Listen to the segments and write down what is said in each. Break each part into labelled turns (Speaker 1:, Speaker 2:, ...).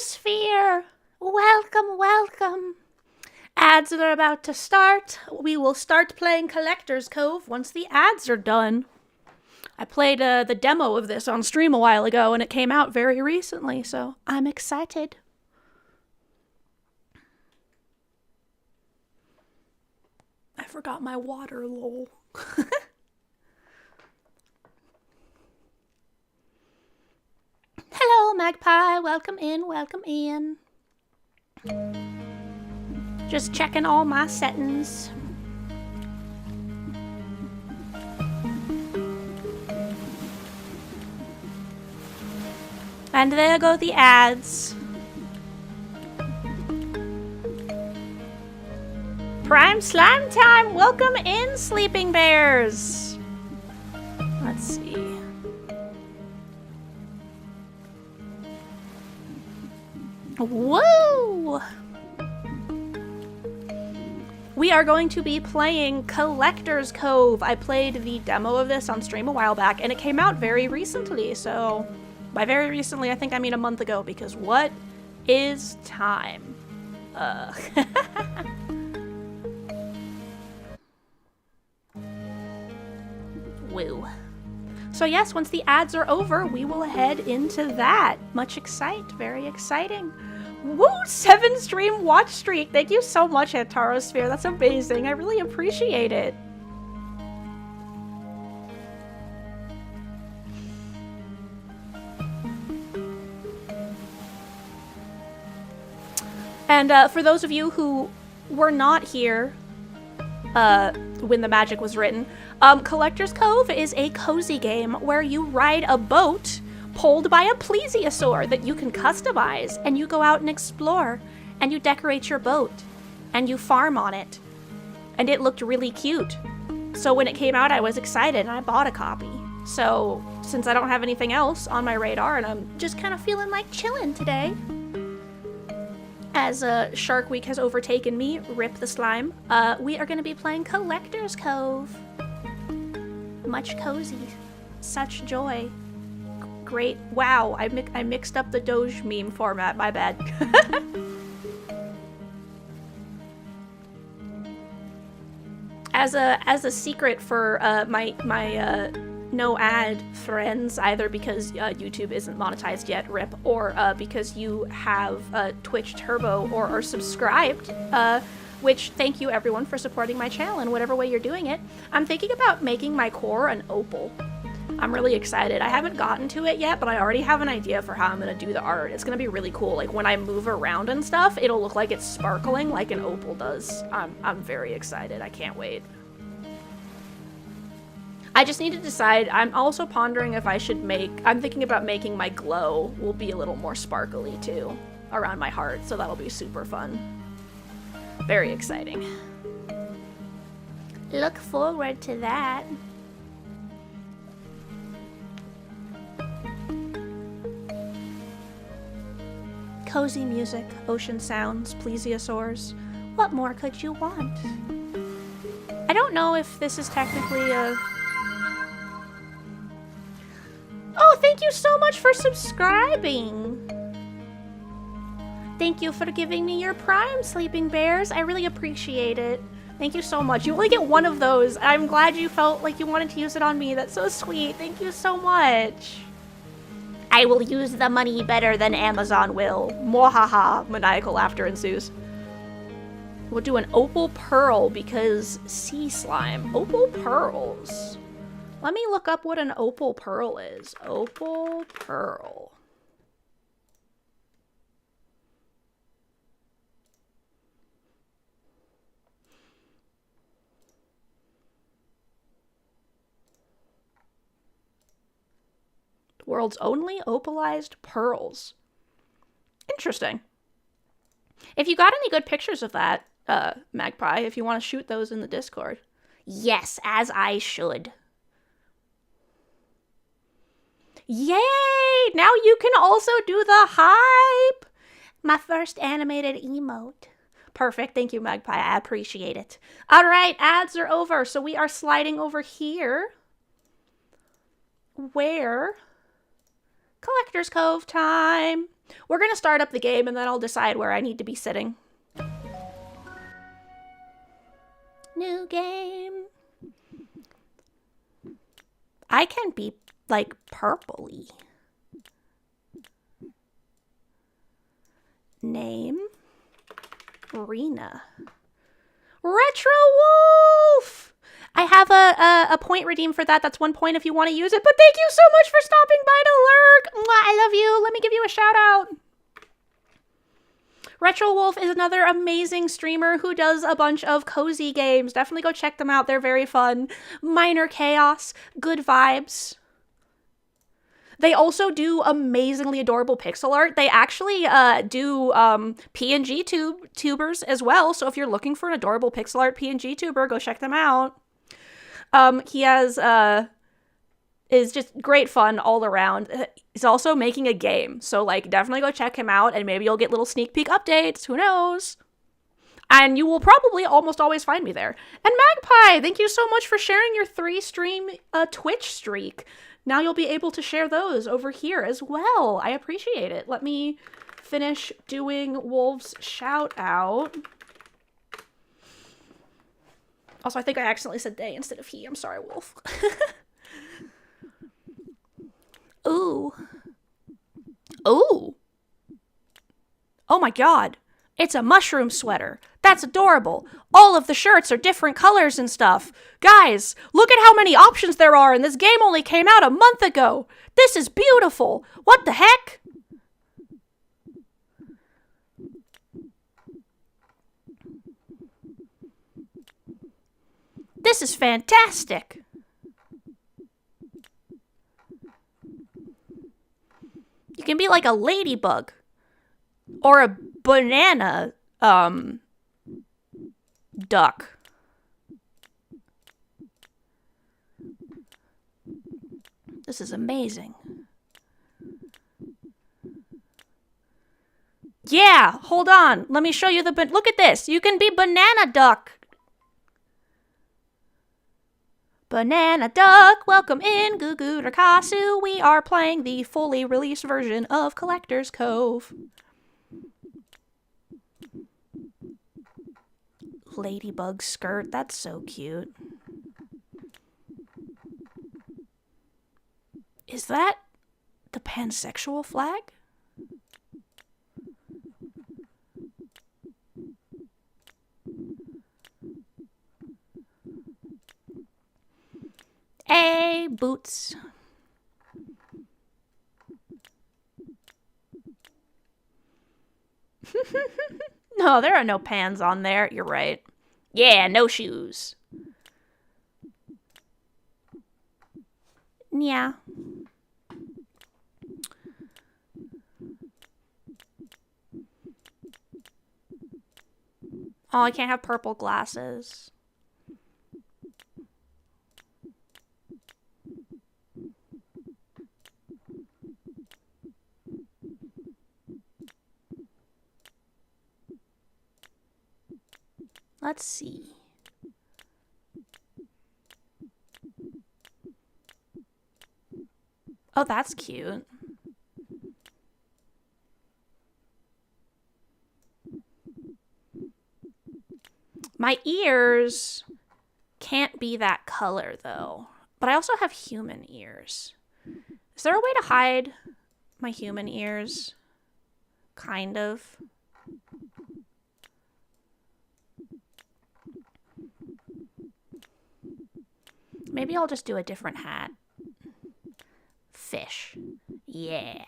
Speaker 1: Tarosphere! Welcome, welcome. Ads are about to start. We will start playing Collector's Cove once the ads are done. I played the demo of this on stream a while ago, and it came out very recently, so I'm excited. I forgot my water, lol. Hello, Magpie. Welcome in, welcome in. Just checking all my settings. And there go the ads. Prime slime time! Welcome in, sleeping bears! Let's see. Woo! We are going to be playing Collector's Cove. I played the demo of this on stream a while back, and it came out very recently, so... By very recently, I think I mean a month ago, because what is time? Woo. So yes, once the ads are over, we will head into that. Much excite, very exciting. Woo! 7 stream watch streak. Thank you so much, Tarosphere. That's amazing. I really appreciate it. And for those of you who were not here when the magic was written, Collector's Cove is a cozy game where you ride a boat pulled by a plesiosaur that you can customize, and you go out and explore, and you decorate your boat, and you farm on it. And it looked really cute. So when it came out, I was excited, and I bought a copy. So since I don't have anything else on my radar, and I'm just kind of feeling like chilling today, as Shark Week has overtaken me, rip the slime, we are going to be playing Collector's Cove. Much cozy. Such joy. Great. Wow, I mixed up the Doge meme format, my bad. As a secret for my no ad friends, either because YouTube isn't monetized yet, rip, or because you have Twitch Turbo or are subscribed, which thank you everyone for supporting my channel in whatever way you're doing it. I'm thinking about making my core an opal. I'm really excited. I haven't gotten to it yet, but I already have an idea for how I'm gonna do the art. It's gonna be really cool. Like when I move around and stuff, it'll look like it's sparkling like an opal does. I'm very excited. I can't wait. I just need to decide. I'm also pondering if I should I'm thinking about making my glow will be a little more sparkly too around my heart, so that'll be super fun. Very exciting. Look forward to that. Cozy music, ocean sounds, plesiosaurs. What more could you want? I don't know if this is technically a... Oh, thank you so much for subscribing! Thank you for giving me your Prime, Sleeping Bears. I really appreciate it. Thank you so much. You only get one of those. I'm glad you felt like you wanted to use it on me. That's so sweet. Thank you so much. I will use the money better than Amazon will. Mwahaha. Maniacal laughter ensues. We'll do an opal pearl because sea slime. Opal pearls. Let me look up what an opal pearl is. Opal pearl. World's only opalized pearls. Interesting. If you got any good pictures of that, Magpie, if you want to shoot those in the Discord. Yes, as I should. Yay! Now you can also do the hype! My first animated emote. Perfect. Thank you, Magpie. I appreciate it. All right, ads are over. So we are sliding over here. Where... Collector's Cove time. We're gonna start up the game and then I'll decide where I need to be sitting. New game. I can be, like, purpley. Name. Rena. Retro Wolf! I have a point redeemed for that. That's 1 point if you want to use it. But thank you so much for stopping by to lurk. Mwah, I love you. Let me give you a shout out. Retro Wolf is another amazing streamer who does a bunch of cozy games. Definitely go check them out. They're very fun. Minor chaos. Good vibes. They also do amazingly adorable pixel art. They actually do PNG tubers as well. So if you're looking for an adorable pixel art PNG tuber, go check them out. He is just great fun all around. He's also making a game. So like definitely go check him out and maybe you'll get little sneak peek updates. Who knows? And you will probably almost always find me there. And Magpie, thank you so much for sharing your 3-stream Twitch streak. Now you'll be able to share those over here as well. I appreciate it. Let me finish doing Wolf's shout out. Also, I think I accidentally said they instead of he. I'm sorry, Wolf. Ooh. Ooh. Oh my god. It's a mushroom sweater. That's adorable. All of the shirts are different colors and stuff. Guys, look at how many options there are, and this game only came out a month ago. This is beautiful. What the heck? This is fantastic. You can be like a ladybug. Or a banana, duck. This is amazing. Yeah, hold on. Let me show you the... Look at this. You can be banana duck. Banana duck, welcome in, goooooo Rakasu. We are playing the fully released version of Collector's Cove. Ladybug skirt, that's so cute. Is that the pansexual flag? Hey, boots. No, there are no pans on there. You're right. Yeah, no shoes. Yeah. Oh, I can't have purple glasses. Let's see. Oh, that's cute. My ears can't be that color, though. But I also have human ears. Is there a way to hide my human ears? Kind of. Maybe I'll just do a different hat. Fish. Yeah.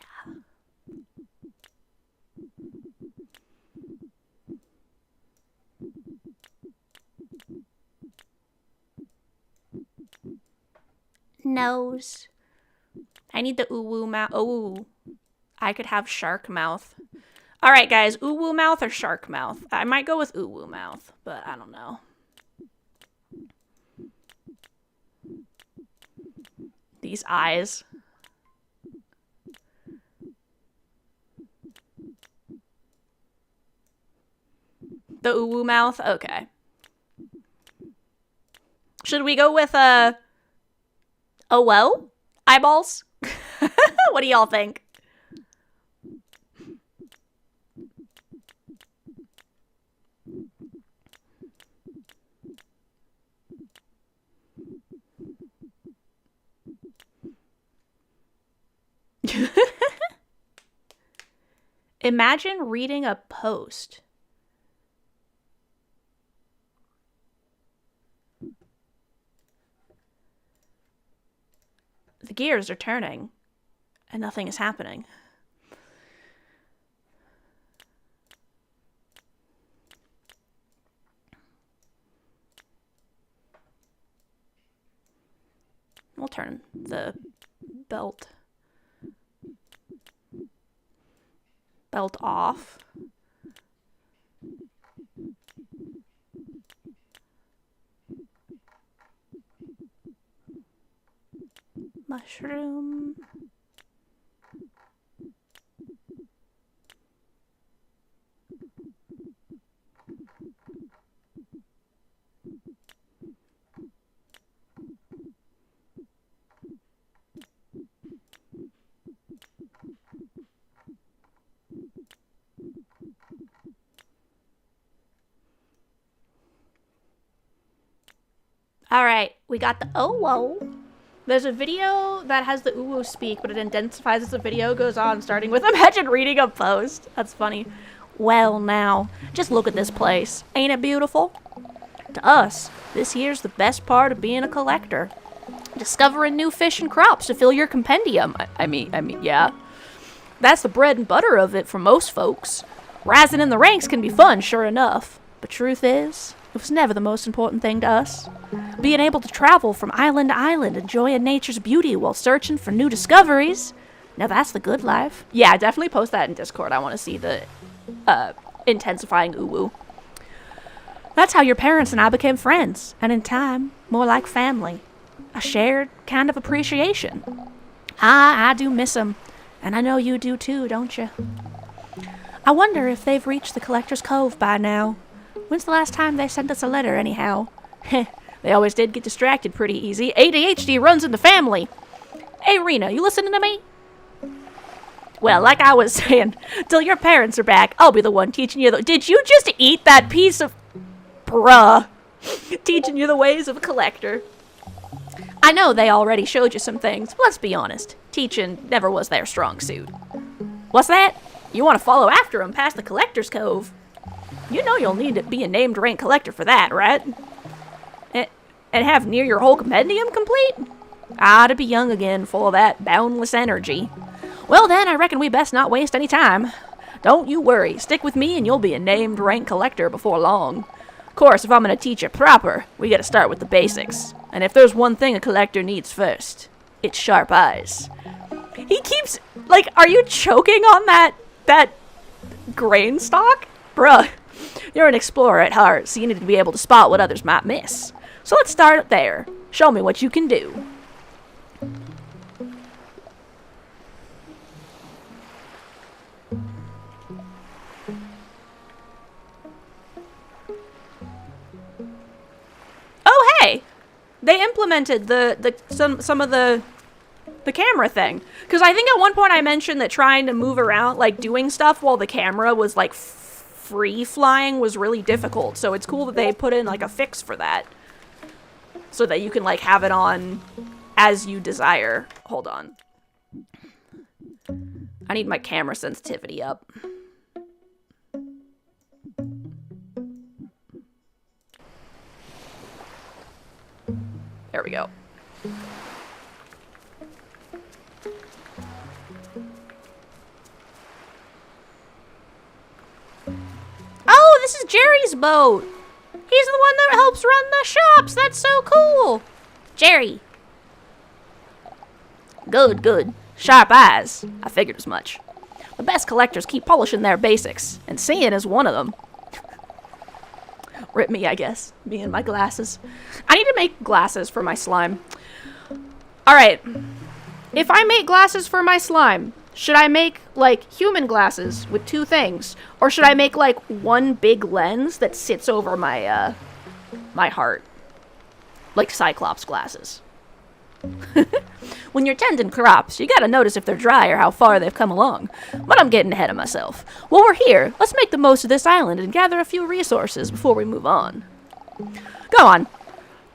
Speaker 1: Nose. I need the ooh-woo mouth. Oh, I could have shark mouth. All right, guys. Ooh-woo mouth or shark mouth? I might go with ooh-woo mouth, but I don't know. These eyes. The ooh-woo mouth? Okay. Should we go with a whoa? Eyeballs? What do y'all think? Imagine reading a post. The gears are turning, and nothing is happening. We'll turn the belt off. Mushroom. Alright, we got the whoa. There's a video that has the ooh speak, but it intensifies as the video goes on, starting with imagine reading a post. That's funny. Well now, just look at this place. Ain't it beautiful? To us, this here's the best part of being a collector. Discovering new fish and crops to fill your compendium. I mean, yeah. That's the bread and butter of it for most folks. Rising in the ranks can be fun, sure enough. But truth is, it was never the most important thing to us. Being able to travel from island to island, enjoying nature's beauty while searching for new discoveries. Now that's the good life. Yeah, definitely post that in Discord. I want to see the intensifying ooh-woo. That's how your parents and I became friends, and in time, more like family. A shared kind of appreciation. I do miss them, and I know you do too, don't you? I wonder if they've reached the Collector's Cove by now. When's the last time they sent us a letter, anyhow? Heh, they always did get distracted pretty easy. ADHD runs in the family. Hey, Rena, you listening to me? Well, like I was saying, till your parents are back, I'll be the one teaching you the— Did you just eat that piece of— Bruh. Teaching you the ways of a collector. I know they already showed you some things, but let's be honest. Teaching never was their strong suit. What's that? You want to follow after them past the Collector's Cove? You know you'll need to be a named rank collector for that, right? And have near your whole compendium complete? To be young again, full of that boundless energy. Well then, I reckon we best not waste any time. Don't you worry, stick with me and you'll be a named rank collector before long. Of course, if I'm gonna teach you proper, we gotta start with the basics. And if there's one thing a collector needs first, it's sharp eyes. He keeps, like, are you choking on that grain stalk? Bruh, you're an explorer at heart, so you need to be able to spot what others might miss. So let's start there. Show me what you can do. Oh, hey! They implemented some of the camera thing. Because I think at one point I mentioned that trying to move around, like doing stuff while the camera was like free flying was really difficult. So it's cool that they put in like a fix for that. So that you can like have it on as you desire. Hold on. I need my camera sensitivity up. There we go. Oh, this is Jerry's boat. He's the one that helps run the shops. That's so cool. Jerry. Good, good. Sharp eyes. I figured as much. The best collectors keep polishing their basics, and seeing is one of them. Rip me, I guess. Me and my glasses. I need to make glasses for my slime. Alright. If I make glasses for my slime, should I make, like, human glasses with two things? Or should I make, like, one big lens that sits over my, my heart? Like Cyclops glasses. When you're tending crops, you gotta notice if they're dry or how far they've come along. But I'm getting ahead of myself. While we're here, let's make the most of this island and gather a few resources before we move on. Go on.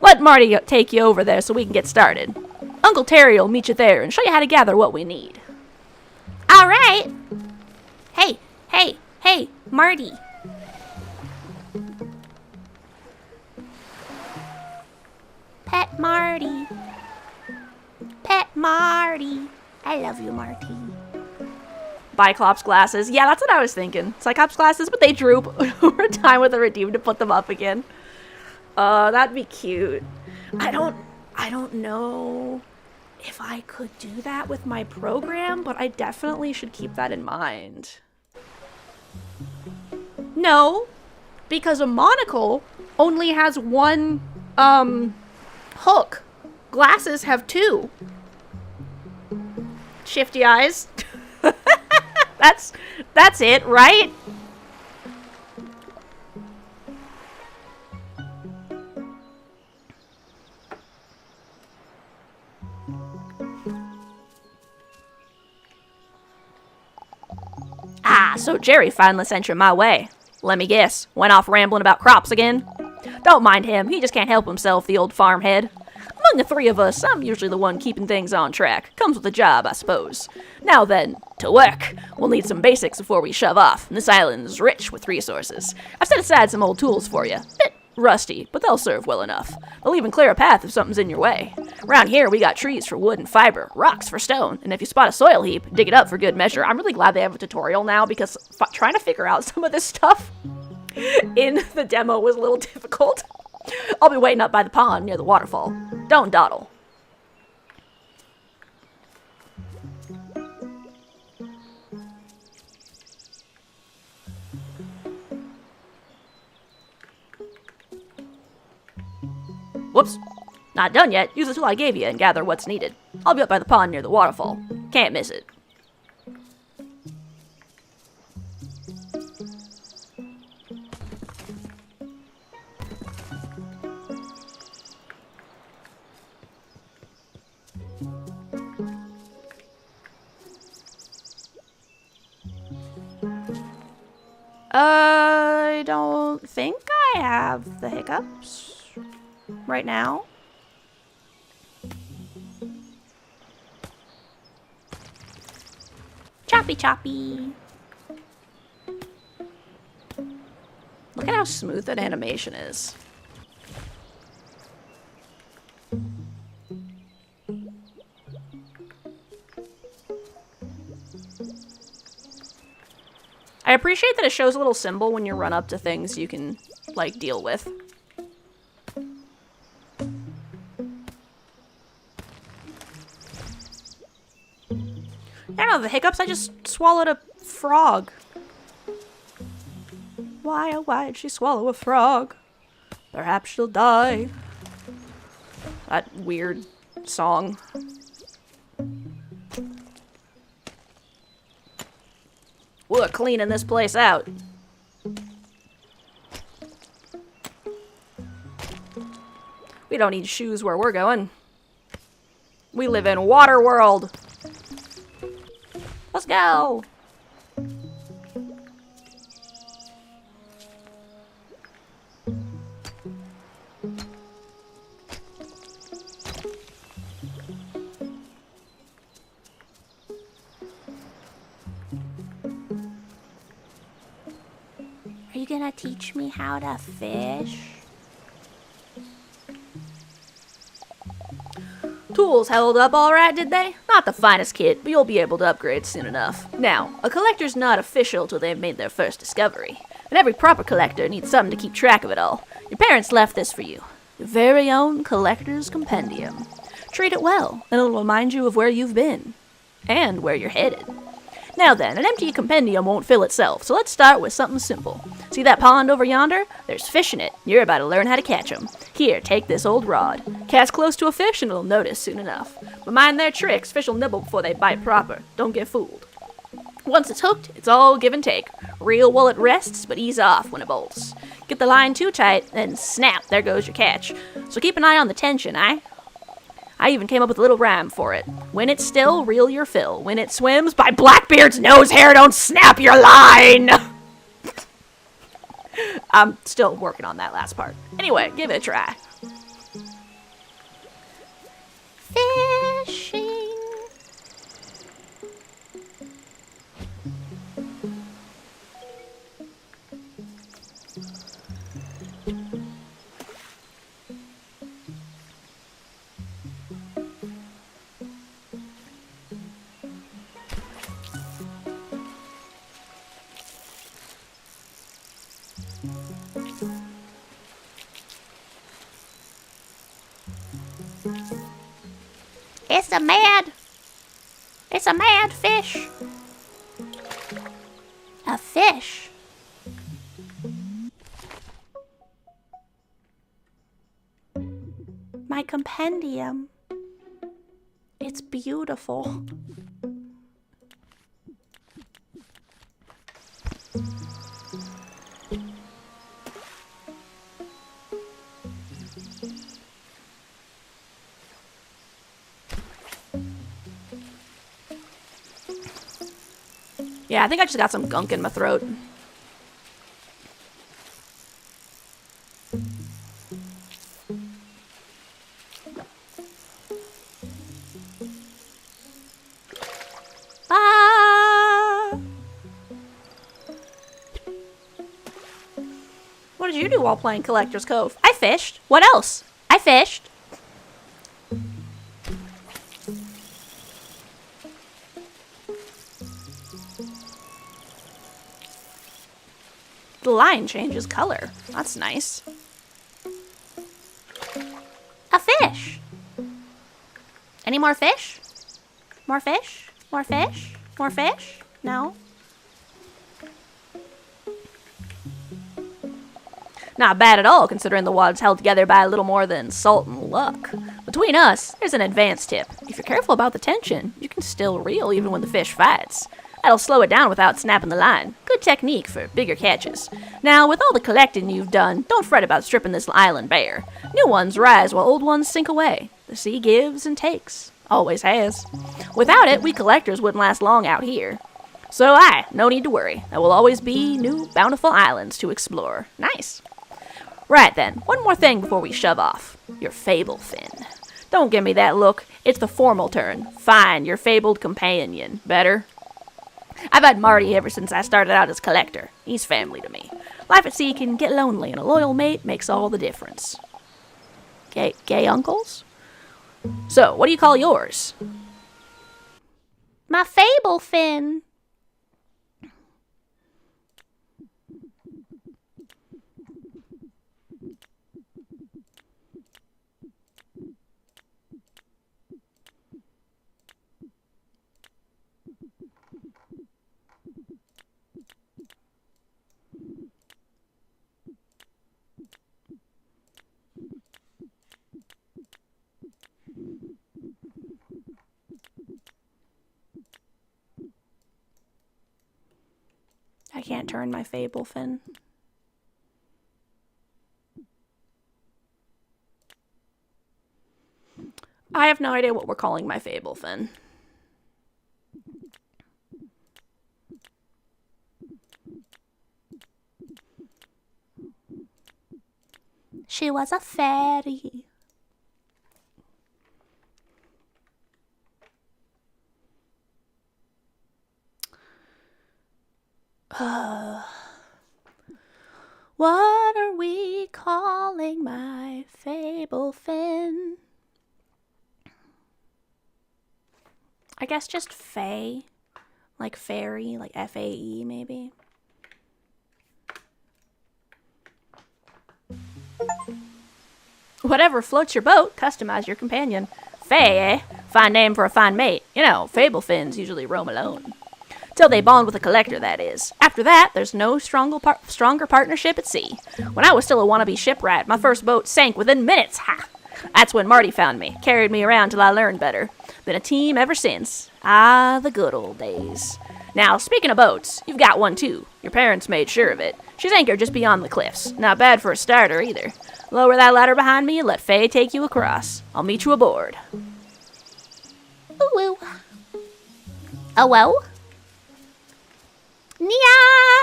Speaker 1: Let Marty take you over there so we can get started. Uncle Terry will meet you there and show you how to gather what we need. Alright. Hey, Hey, Marty. Pet Marty. Pet Marty. I love you, Marty. Cyclops glasses. Yeah, that's what I was thinking. Cyclops glasses, but they droop over time with a redeem to put them up again. That'd be cute. I don't know if I could do that with my program, but I definitely should keep that in mind. No, because a monocle only has one, hook. Glasses have two. Shifty eyes. That's it, right? Ah, so Jerry finally sent you my way. Let me guess, went off rambling about crops again? Don't mind him, he just can't help himself, the old farmhead. Among the three of us, I'm usually the one keeping things on track. Comes with the job, I suppose. Now then, to work. We'll need some basics before we shove off. This island's rich with resources. I've set aside some old tools for you. Bit rusty, but they'll serve well enough. They'll even clear a path if something's in your way. Around here, we got trees for wood and fiber, rocks for stone, and if you spot a soil heap, dig it up for good measure. I'm really glad they have a tutorial now, because trying to figure out some of this stuff in the demo was a little difficult. I'll be waiting up by the pond near the waterfall. Don't dawdle. Whoops. Not done yet. Use the tool I gave you and gather what's needed. I'll be up by the pond near the waterfall. Can't miss it. I don't think I have the hiccups right now. Choppy choppy. Look at how smooth that animation is. I appreciate that it shows a little symbol when you run up to things you can, like, deal with. I don't know, the hiccups, I just swallowed a frog. Why, oh why did she swallow a frog? Perhaps she'll die. That weird song. We're cleaning this place out. We don't need shoes where we're going. We live in Water World. Let's go. Are you gonna teach me how to fish? Tools held up all right, did they? Not the finest kit, but you'll be able to upgrade soon enough. Now, a collector's not official till they've made their first discovery. And every proper collector needs something to keep track of it all. Your parents left this for you. Your very own collector's compendium. Treat it well, and it'll remind you of where you've been. And where you're headed. Now then, an empty compendium won't fill itself, so let's start with something simple. See that pond over yonder? There's fish in it. You're about to learn how to catch them. Here, take this old rod. Cast close to a fish and it'll notice soon enough. But mind their tricks, fish will nibble before they bite proper. Don't get fooled. Once it's hooked, it's all give and take. Reel while it rests, but ease off when it bolts. Get the line too tight, then snap, there goes your catch. So keep an eye on the tension, eh? I even came up with a little rhyme for it. When it's still, reel your fill. When it swims, by Blackbeard's nose hair, don't snap your line! I'm still working on that last part. Anyway, give it a try. Fishing. It's a mad fish. A fish. My compendium. It's beautiful. Yeah, I think I just got some gunk in my throat. Ah! What did you do while playing Collector's Cove? I fished. What else? I fished. The line changes color. That's nice. A fish. Any more fish? More fish? More fish? More fish? No? Not bad at all, considering the wad's held together by a little more than salt and luck. Between us, there's an advanced tip. If you're careful about the tension, you can still reel even when the fish fights. That'll slow it down without snapping the line. Good technique for bigger catches. Now, with all the collecting you've done, don't fret about stripping this island bare. New ones rise while old ones sink away. The sea gives and takes. Always has. Without it, we collectors wouldn't last long out here. So no need to worry. There will always be new bountiful islands to explore. Nice. Right then, one more thing before we shove off. Your fable fin. Don't give me that look. It's the formal turn. Fine, your fabled companion. Better? I've had Marty ever since I started out as collector. He's family to me. Life at sea can get lonely, and a loyal mate makes all the difference. Gay uncles? So, what do you call yours? My fable fin. I can't turn my fable fin. I have no idea what we're calling my fable fin. She was a fairy. What are we calling my fable fin? I guess just fae. Like fairy, like F-A-E maybe. Whatever floats your boat, customize your companion. Fae, eh? Fine name for a fine mate. You know, fable fins usually roam alone. Till they bond with a collector, that is. After that, there's no stronger partnership at sea. When I was still a wannabe shipwright, my first boat sank within minutes. Ha! That's when Marty found me, carried me around till I learned better. Been a team ever since. Ah, the good old days. Now, speaking of boats, you've got one too. Your parents made sure of it. She's anchored just beyond the cliffs. Not bad for a starter, either. Lower that ladder behind me and let Faye take you across. I'll meet you aboard. Ooh. Oh, well. Nia!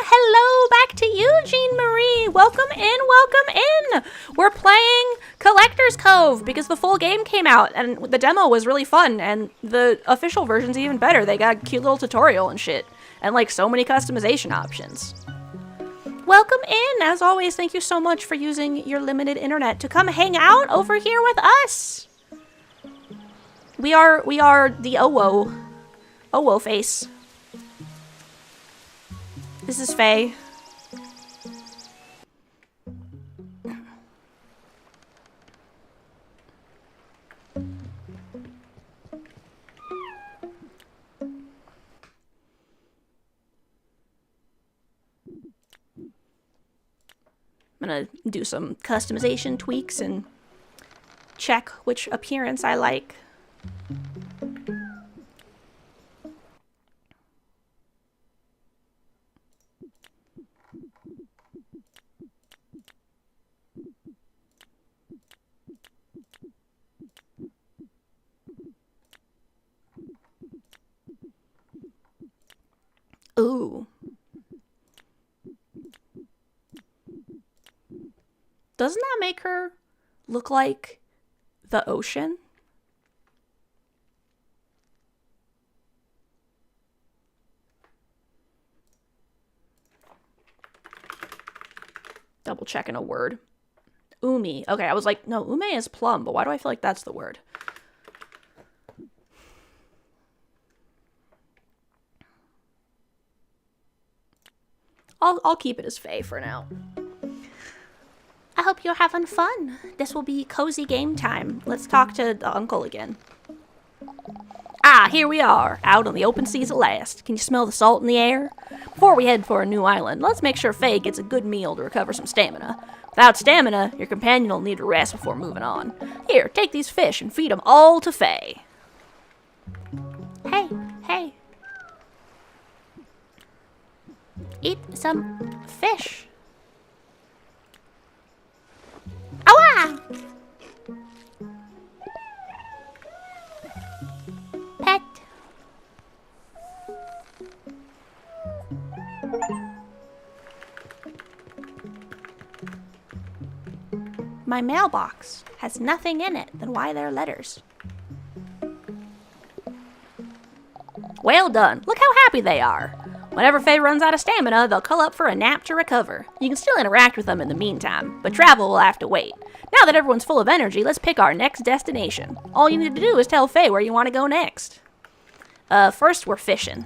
Speaker 1: Hello, back to you, Jean Marie. Welcome in, welcome in. We're playing Collector's Cove because the full game came out and the demo was really fun and the official version's even better. They got a cute little tutorial and shit and like so many customization options. Welcome in. As always, thank you so much for using your limited internet to come hang out over here with us. We are the Owo face. This is Faye. I'm gonna do some customization tweaks and check which appearance I like. Ooh. Doesn't that make her look like the ocean? Double checking a word. Umi. Okay, I was like, no, ume is plum, but why do I feel like that's the word? I'll keep it as Faye for now. I hope you're having fun. This will be cozy game time. Let's talk to the uncle again. Ah, here we are, out on the open seas at last. Can you smell the salt in the air? Before we head for a new island, let's make sure Faye gets a good meal to recover some stamina. Without stamina, your companion will need to rest before moving on. Here, take these fish and feed them all to Faye. Hey, hey. Eat some fish. Awa! Pet. My mailbox has nothing in it, then why there are letters? Well done. Look how happy they are. Whenever Faye runs out of stamina, they'll call up for a nap to recover. You can still interact with them in the meantime, but travel will have to wait. Now that everyone's full of energy, let's pick our next destination. All you need to do is tell Faye where you want to go next. First we're fishing.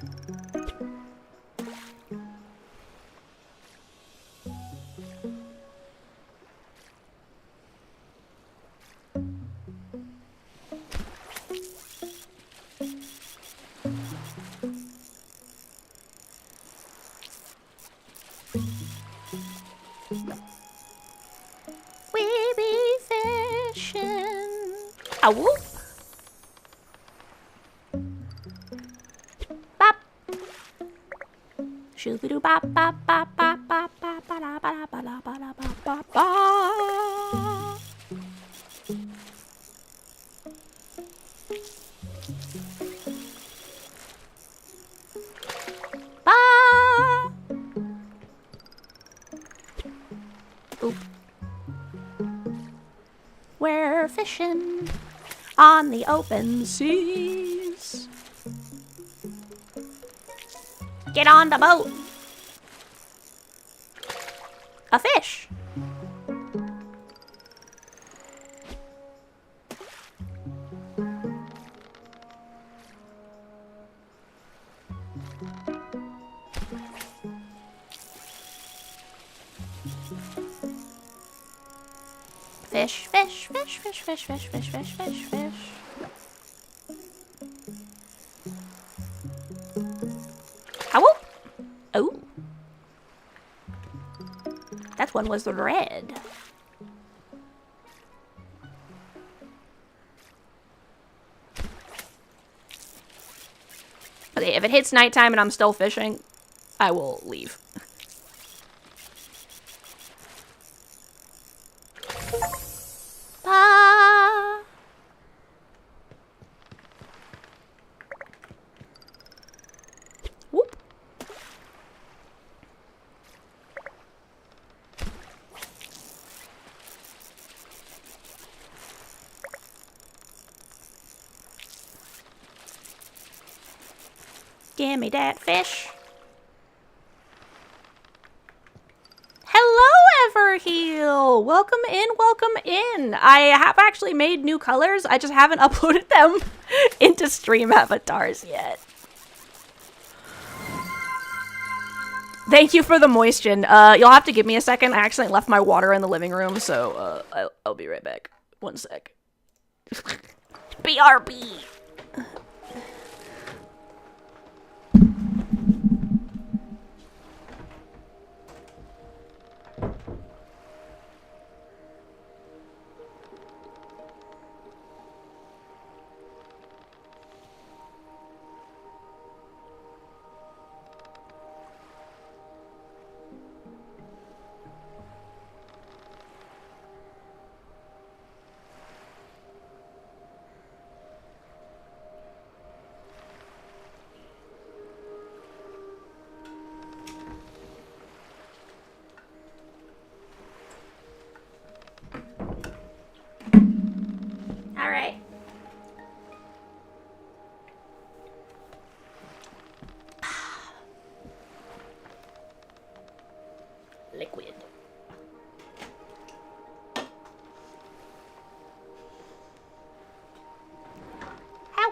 Speaker 1: We be fishing. Ah, whoop. Bop. Shoo-be-doo bop bop bop bop bop bop ba da ba da ba da ba da ba ba ba. Ba. Oop. We're fishing on the open seas. Get on the boat. A fish. Fish, fish, fish, fish, fish, fish, fish, fish, fish, fish. Ah, whoop. Oh. That one was red. Okay, if it hits nighttime and I'm still fishing, I will leave. Ah. Whoop. Gimme that fish. Hello, Everheal! Welcome in, welcome in. I have actually made new colors. I just haven't uploaded them into stream avatars yet. Thank you for the moisture. You'll have to give me a second. I accidentally left my water in the living room, so I'll be right back. One sec. BRB.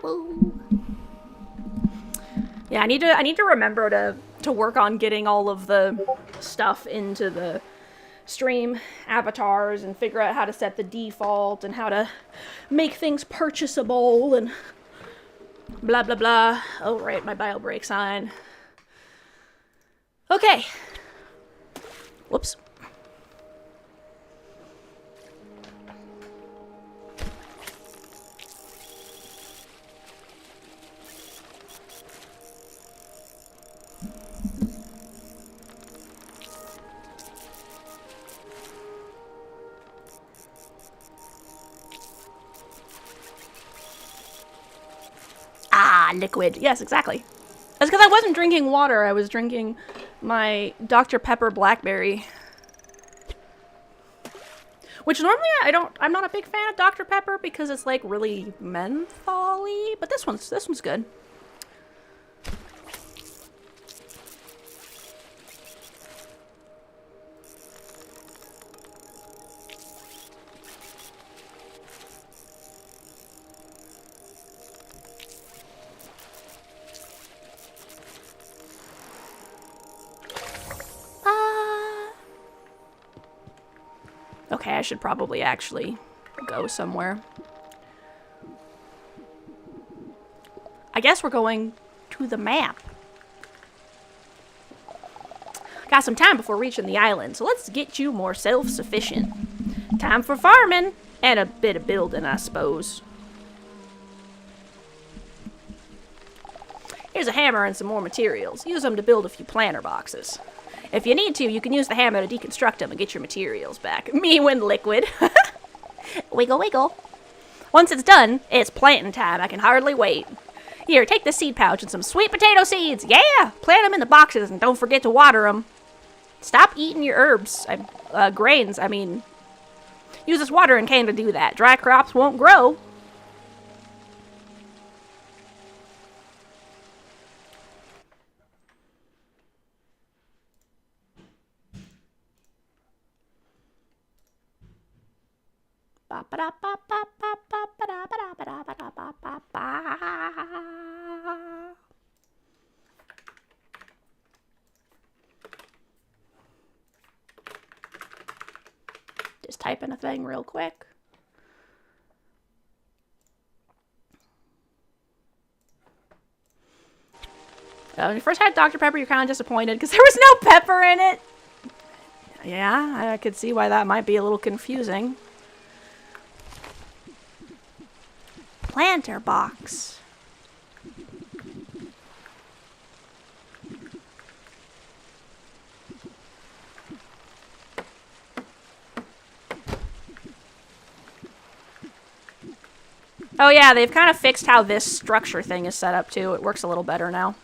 Speaker 1: Ow. Yeah, I need to remember to work on getting all of the stuff into the stream avatars and figure out how to set the default and how to make things purchasable and blah blah blah. Oh right, my bio break sign. Okay. Whoops. Ah, liquid. Yes, exactly. That's because I wasn't drinking water. I was drinking my Dr. Pepper Blackberry. Which normally I'm not a big fan of Dr. Pepper because it's like really menthol-y, but this one's good. Okay, I should probably actually go somewhere. I guess we're going to the map. Got some time before reaching the island, so let's get you more self-sufficient. Time for farming and a bit of building, I suppose. Here's a hammer and some more materials. Use them to build a few planter boxes. If you need to, you can use the hammer to deconstruct them and get your materials back. Me when liquid. Wiggle, wiggle. Once it's done, it's planting time. I can hardly wait. Here, take this seed pouch and some sweet potato seeds. Yeah! Plant them in the boxes and don't forget to water them. Stop eating your herbs. Grains, I mean. Use this watering can to do that. Dry crops won't grow. Just type in a thing real quick. When you first had Dr. Pepper, you're kind of disappointed because there was no pepper in it. Yeah, I could see why that might be a little confusing. Planter box. Oh yeah, they've kind of fixed how this structure thing is set up too. It works a little better now.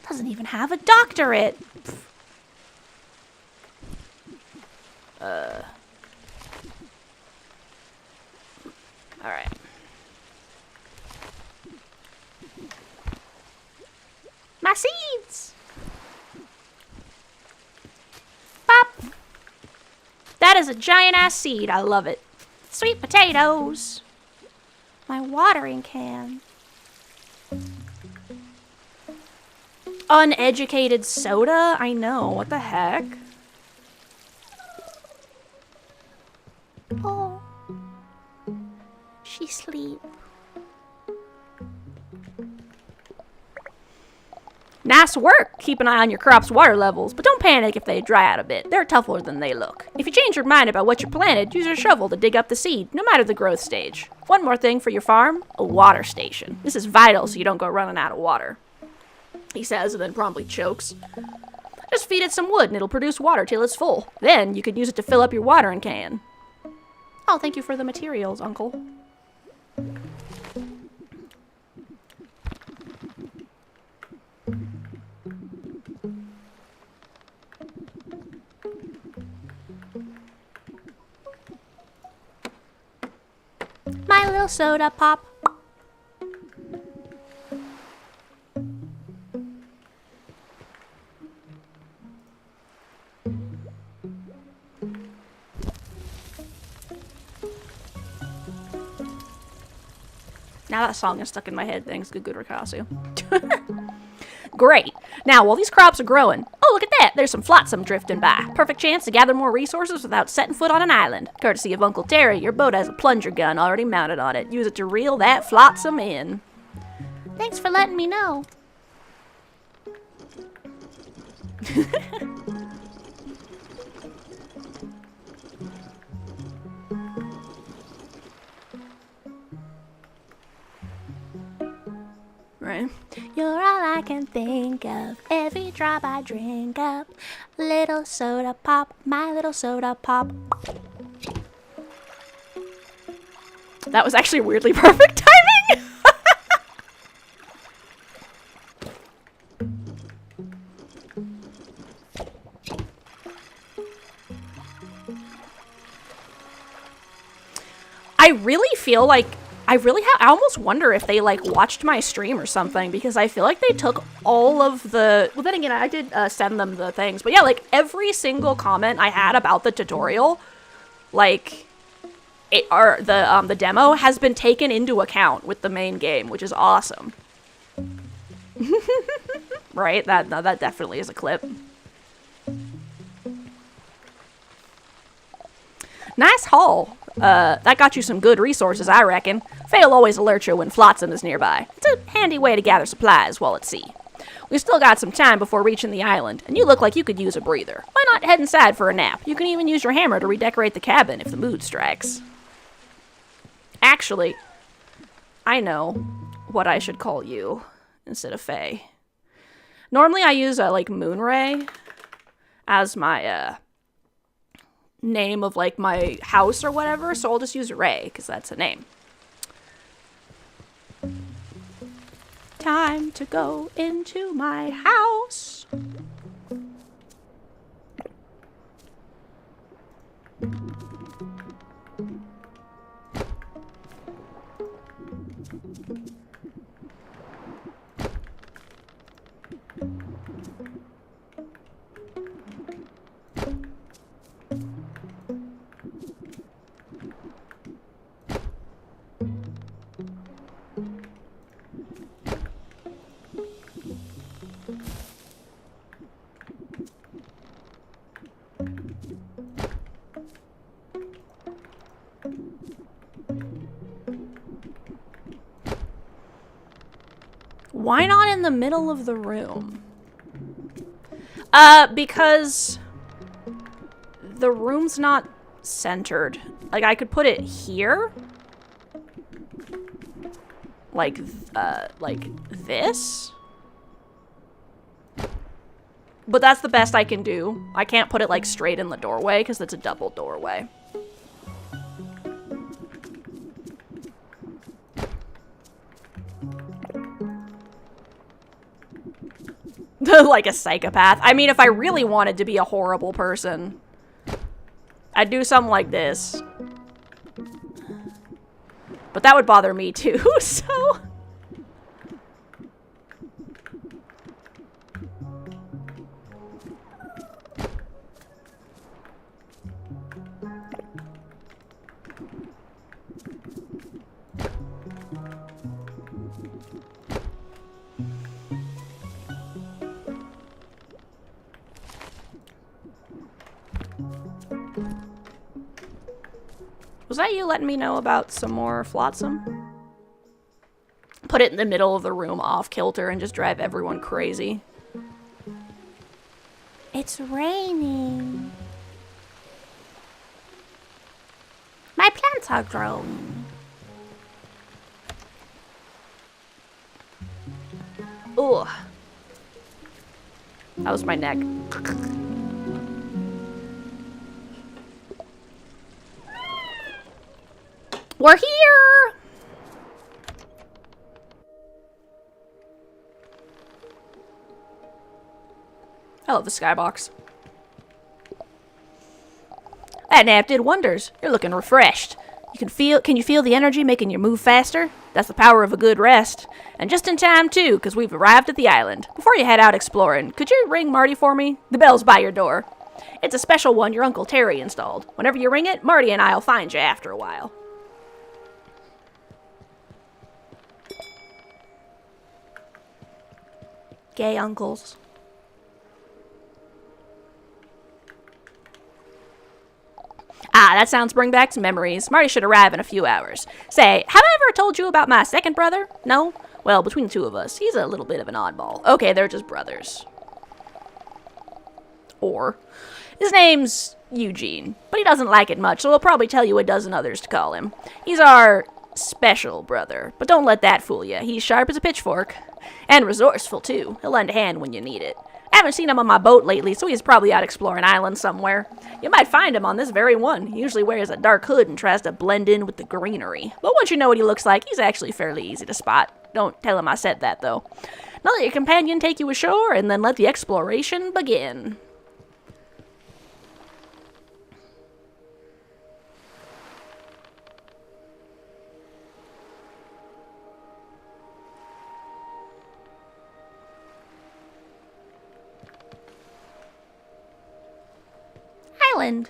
Speaker 1: Doesn't even have a doctorate. Alright. My seeds! Pop! That is a giant-ass seed. I love it. Sweet potatoes. My watering can. Uneducated soda? I know. What the heck? Oh. She sleep. Nice work. Keep an eye on your crop's water levels, but don't panic if they dry out a bit. They're tougher than they look. If you change your mind about what you planted, use your shovel to dig up the seed, no matter the growth stage. One more thing for your farm, a water station. This is vital so you don't go running out of water. He says and then promptly chokes. Just feed it some wood and it'll produce water till it's full. Then you could use it to fill up your watering can. Oh, thank you for the materials, Uncle. My little soda pop. Now that song is stuck in my head, thanks to Good Rikasu. Great. Now, while these crops are growing... Oh, look at that! There's some flotsam drifting by. Perfect chance to gather more resources without setting foot on an island. Courtesy of Uncle Terry, your boat has a plunger gun already mounted on it. Use it to reel that flotsam in. Thanks for letting me know. Right. You're all I can think of. Every drop I drink up. Little soda pop, my little soda pop. That was actually weirdly perfect timing. I really feel like I almost wonder if they, like, watched my stream or something, because I feel like they took all of the... Well, then again, I did send them the things. But yeah, like, every single comment I had about the tutorial, like, the demo has been taken into account with the main game, which is awesome. Right? That definitely is a clip. Nice haul. That got you some good resources, I reckon. Faye'll always alert you when flotsam is nearby. It's a handy way to gather supplies while at sea. We've still got some time before reaching the island, and you look like you could use a breather. Why not head inside for a nap? You can even use your hammer to redecorate the cabin if the mood strikes. Actually, I know what I should call you instead of Faye. Normally I use, like, Moonray as my, name of, like, my house or whatever, so I'll just use Ray, because that's a name. Time to go into my house. Why not in the middle of the room? Because the room's not centered. Like, I could put it here. Like this. But that's the best I can do. I can't put it, like, straight in the doorway, because it's a double doorway. Like a psychopath. I mean, if I really wanted to be a horrible person, I'd do something like this. But that would bother me too, so... Was that you letting me know about some more flotsam? Put it in the middle of the room off kilter and just drive everyone crazy. It's raining. My plants are growing. Ugh. That was my neck. We're here! I love the skybox. That nap did wonders. You're looking refreshed. Can you feel the energy making you move faster? That's the power of a good rest. And just in time, too, because we've arrived at the island. Before you head out exploring, could you ring Marty for me? The bell's by your door. It's a special one your Uncle Terry installed. Whenever you ring it, Marty and I'll find you after a while. Gay uncles. Ah, that sounds bring back some memories. Marty should arrive in a few hours. Say, have I ever told you about my second brother? No? Well, between the two of us, he's a little bit of an oddball. Okay, they're just brothers. Or, his name's Eugene, but he doesn't like it much, so he'll probably tell you a dozen others to call him. He's our special brother, but don't let that fool you. He's sharp as a pitchfork. And resourceful, too. He'll lend a hand when you need it. I haven't seen him on my boat lately, so he's probably out exploring islands somewhere. You might find him on this very one. He usually wears a dark hood and tries to blend in with the greenery. But once you know what he looks like, he's actually fairly easy to spot. Don't tell him I said that, though. Now let your companion take you ashore, and then let the exploration begin. Island.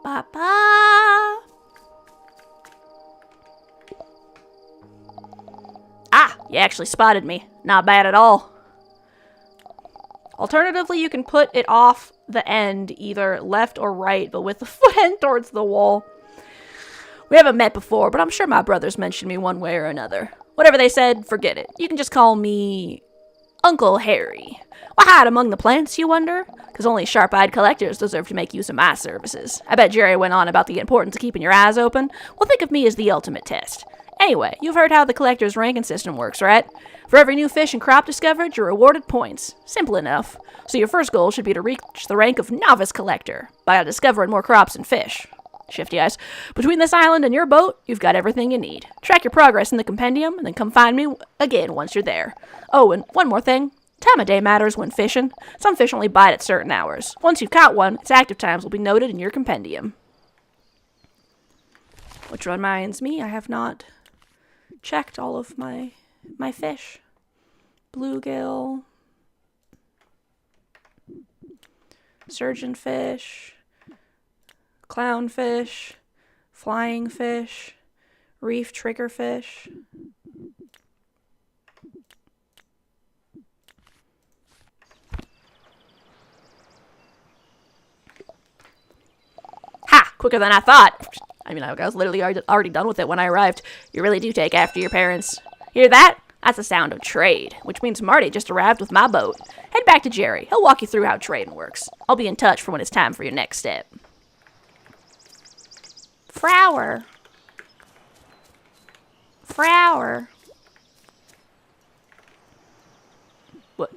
Speaker 1: Papa. Ah, you actually spotted me. Not bad at all. Alternatively, you can put it off the end, either left or right, but with the foot end towards the wall. We haven't met before, but I'm sure my brothers mentioned me one way or another. Whatever they said, forget it. You can just call me Uncle Harry. Why hide among the plants, you wonder? Because only sharp-eyed collectors deserve to make use of my services. I bet Jerry went on about the importance of keeping your eyes open. Well, think of me as the ultimate test. Anyway, you've heard how the collector's ranking system works, right? For every new fish and crop discovered, you're rewarded points. Simple enough. So your first goal should be to reach the rank of novice collector by discovering more crops and fish. Shifty eyes. Between this island and your boat, you've got everything you need. Track your progress in the compendium, and then come find me again once you're there. Oh, and one more thing. Time of day matters when fishing. Some fish only bite at certain hours. Once you've caught one, its active times will be noted in your compendium. Which reminds me, I have not checked all of my fish. Bluegill. Surgeonfish. Clownfish, flying fish, reef triggerfish. Ha! Quicker than I thought. I mean, I was literally already done with it when I arrived. You really do take after your parents. Hear that? That's the sound of trade, which means Marty just arrived with my boat. Head back to Jerry. He'll walk you through how trading works. I'll be in touch for when it's time for your next step. Flower. Flower. What?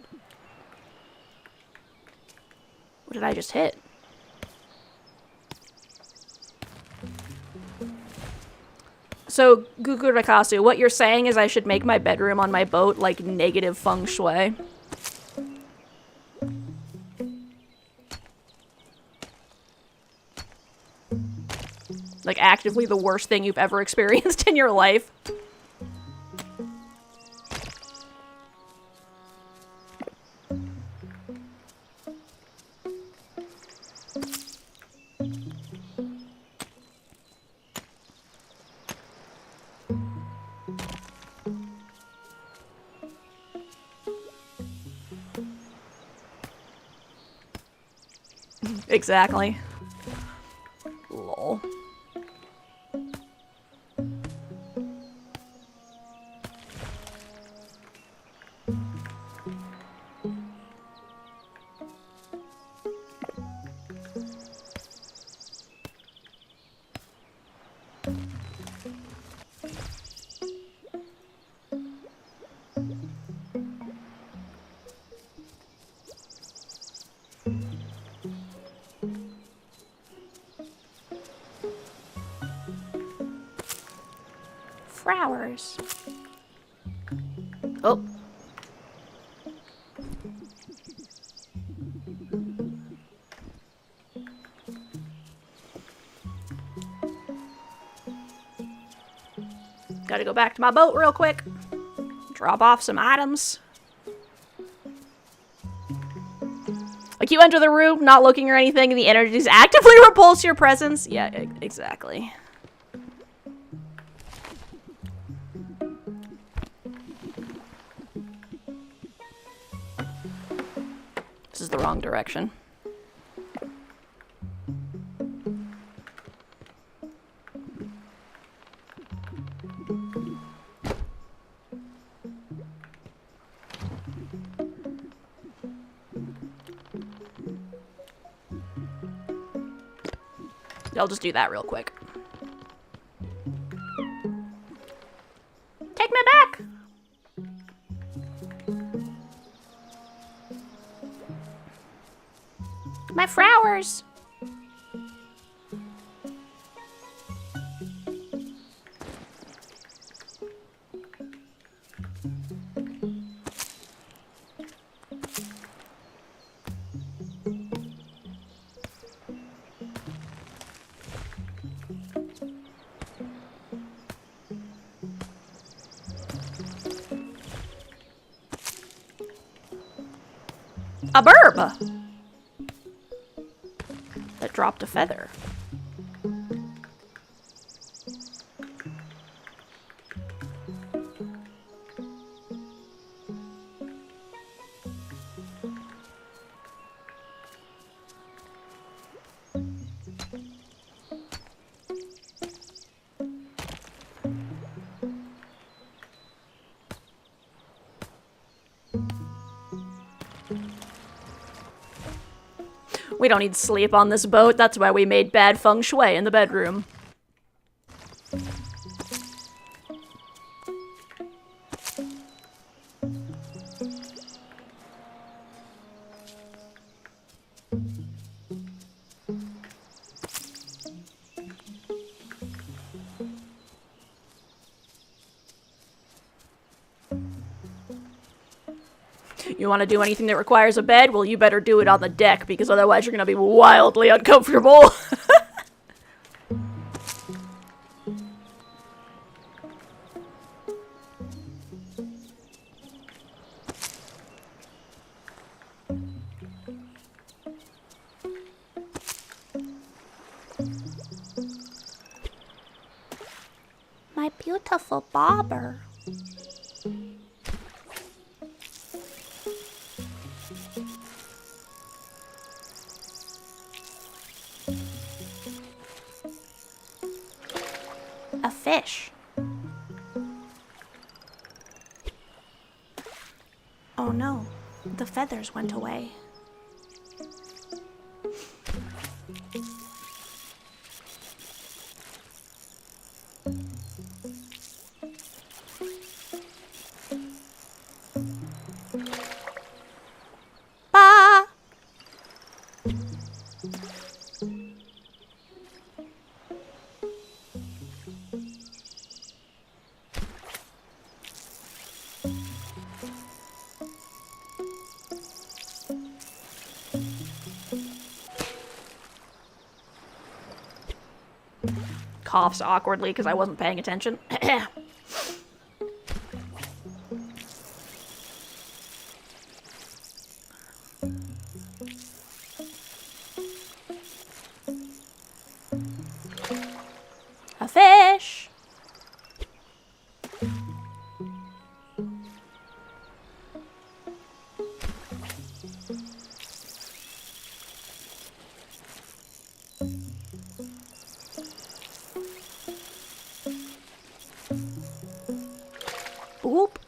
Speaker 1: What did I just hit? So, Gugurakasu, what you're saying is I should make my bedroom on my boat like negative feng shui. Like, actively the worst thing you've ever experienced in your life. Exactly. Lol. Flowers. Oh. Gotta go back to my boat real quick. Drop off some items. Like, you enter the room, not looking or anything, and the energies actively repulse your presence. Yeah, exactly. is the wrong direction. I'll just do that real quick. Take me back! My flowers! A burb! That dropped a feather. We don't need sleep on this boat. That's why we made bad feng shui in the bedroom. You want to do anything that requires a bed? Well, you better do it on the deck, because otherwise you're going to be wildly uncomfortable. My beautiful bobber. A fish. Oh no, the feathers went away. Ba! Coughs awkwardly because I wasn't paying attention. A fish! Oop.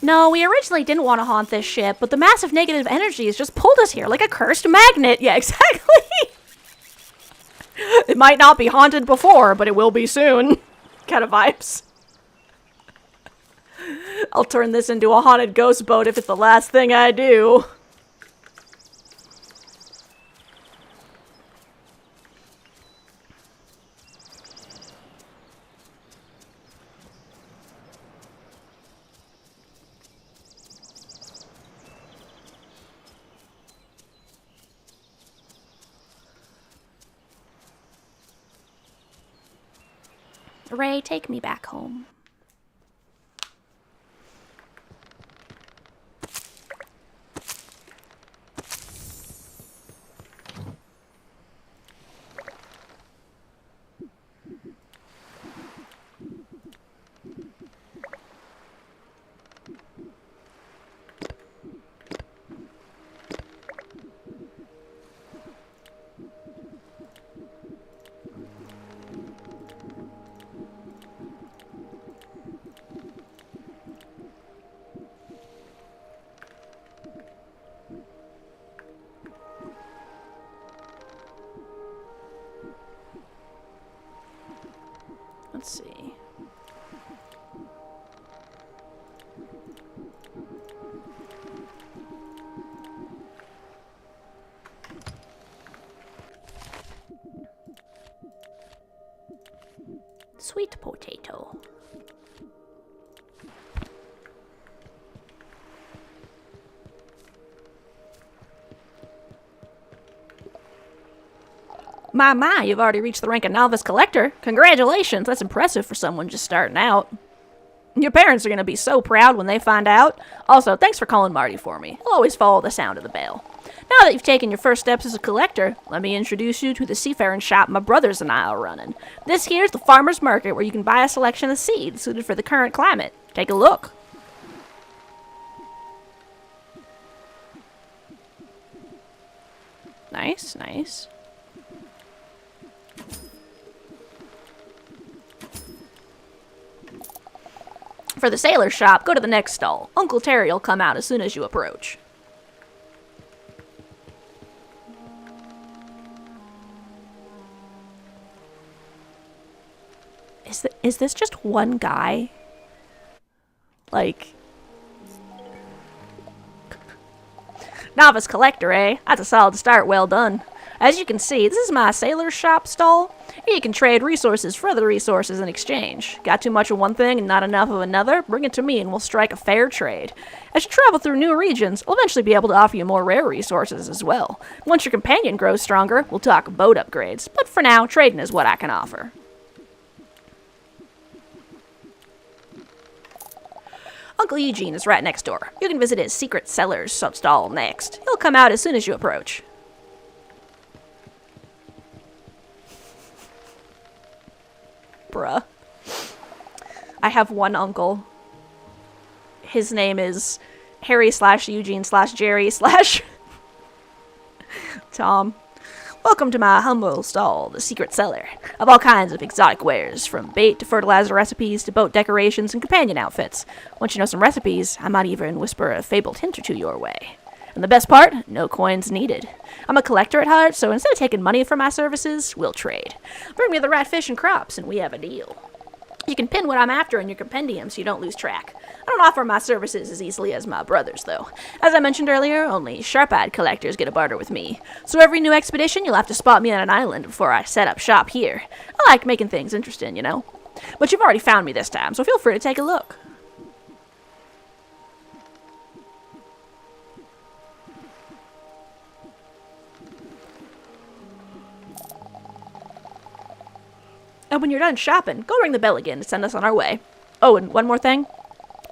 Speaker 1: No, we originally didn't want to haunt this ship, but the massive negative energies just pulled us here like a cursed magnet. Yeah, exactly. It might not be haunted before, but it will be soon. Kind of vibes. I'll turn this into a haunted ghost boat if it's the last thing I do. Ray, take me back home. Let's see. Sweet potato. My, you've already reached the rank of novice collector. Congratulations, that's impressive for someone just starting out. Your parents are going to be so proud when they find out. Also, thanks for calling Marty for me. I'll always follow the sound of the bell. Now that you've taken your first steps as a collector, let me introduce you to the seafaring shop my brothers and I are running. This here's the farmer's market where you can buy a selection of seeds suited for the current climate. Take a look. Nice, nice. For the sailor shop, go to the next stall. Uncle Terry will come out as soon as you approach. Is this just one guy? Like... Novice collector, eh? That's a solid start, well done. As you can see, this is my sailor shop stall. Here you can trade resources for other resources in exchange. Got too much of one thing and not enough of another? Bring it to me and we'll strike a fair trade. As you travel through new regions, I'll eventually be able to offer you more rare resources as well. Once your companion grows stronger, we'll talk boat upgrades. But for now, trading is what I can offer. Uncle Eugene is right next door. You can visit his secret seller's stall next. He'll come out as soon as you approach. Bruh. I have one uncle. His name is Harry/Eugene/Jerry/Tom. Welcome to my humble stall, the secret cellar, of all kinds of exotic wares, from bait to fertilizer recipes to boat decorations and companion outfits. Once you know some recipes, I might even whisper a fabled hint or two your way. And the best part, no coins needed. I'm a collector at heart, so instead of taking money for my services, we'll trade. Bring me the right fish and crops, and we have a deal. You can pin what I'm after in your compendium so you don't lose track. I don't offer my services as easily as my brothers, though. As I mentioned earlier, only sharp-eyed collectors get a barter with me. So every new expedition, you'll have to spot me on an island before I set up shop here. I like making things interesting, you know. But you've already found me this time, so feel free to take a look. And when you're done shopping, go ring the bell again to send us on our way. Oh, and one more thing.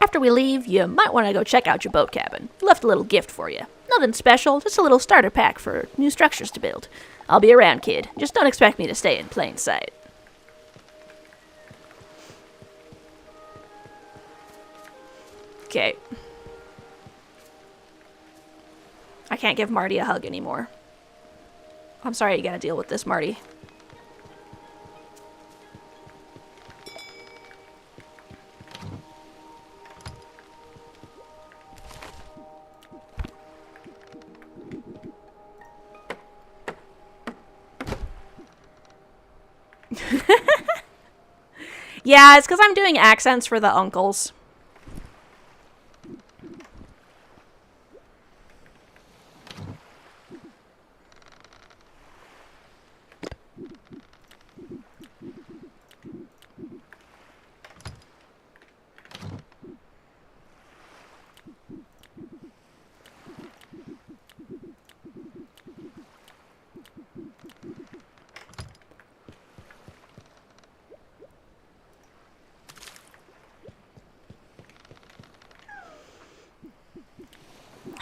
Speaker 1: After we leave, you might want to go check out your boat cabin. We left a little gift for you. Nothing special, just a little starter pack for new structures to build. I'll be around, kid. Just don't expect me to stay in plain sight. Okay. I can't give Marty a hug anymore. I'm sorry you gotta deal with this, Marty. Yeah, it's because I'm doing accents for the uncles.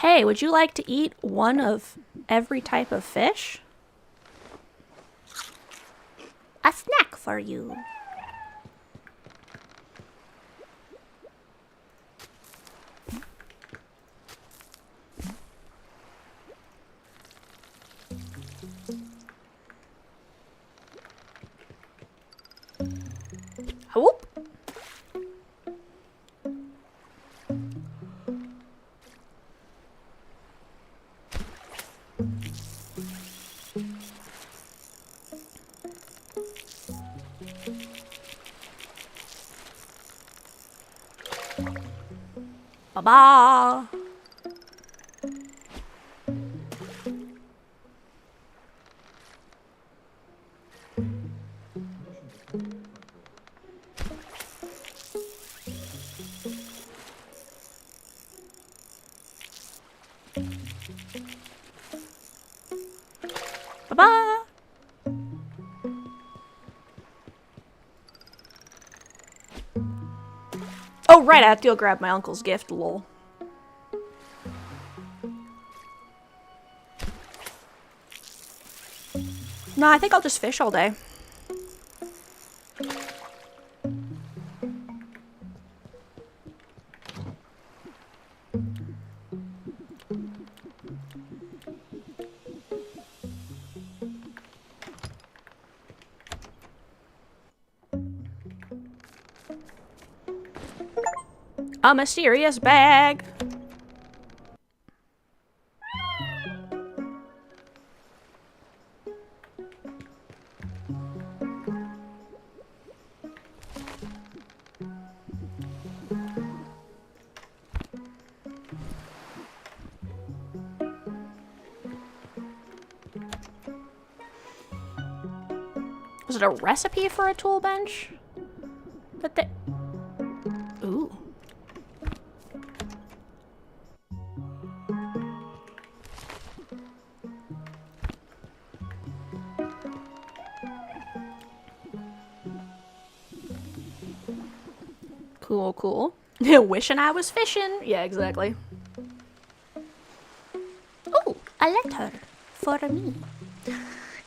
Speaker 1: Hey, would you like to eat one of every type of fish? A snack for you. Whoop. Ba-ba! Ba-ba! Oh, right, I have to go grab my uncle's gift, lol. No, I think I'll just fish all day. A mysterious bag. Was it a recipe for a tool bench? But they... Ooh. Cool, cool. Wishing I was fishing. Yeah, exactly. Oh, a letter for me.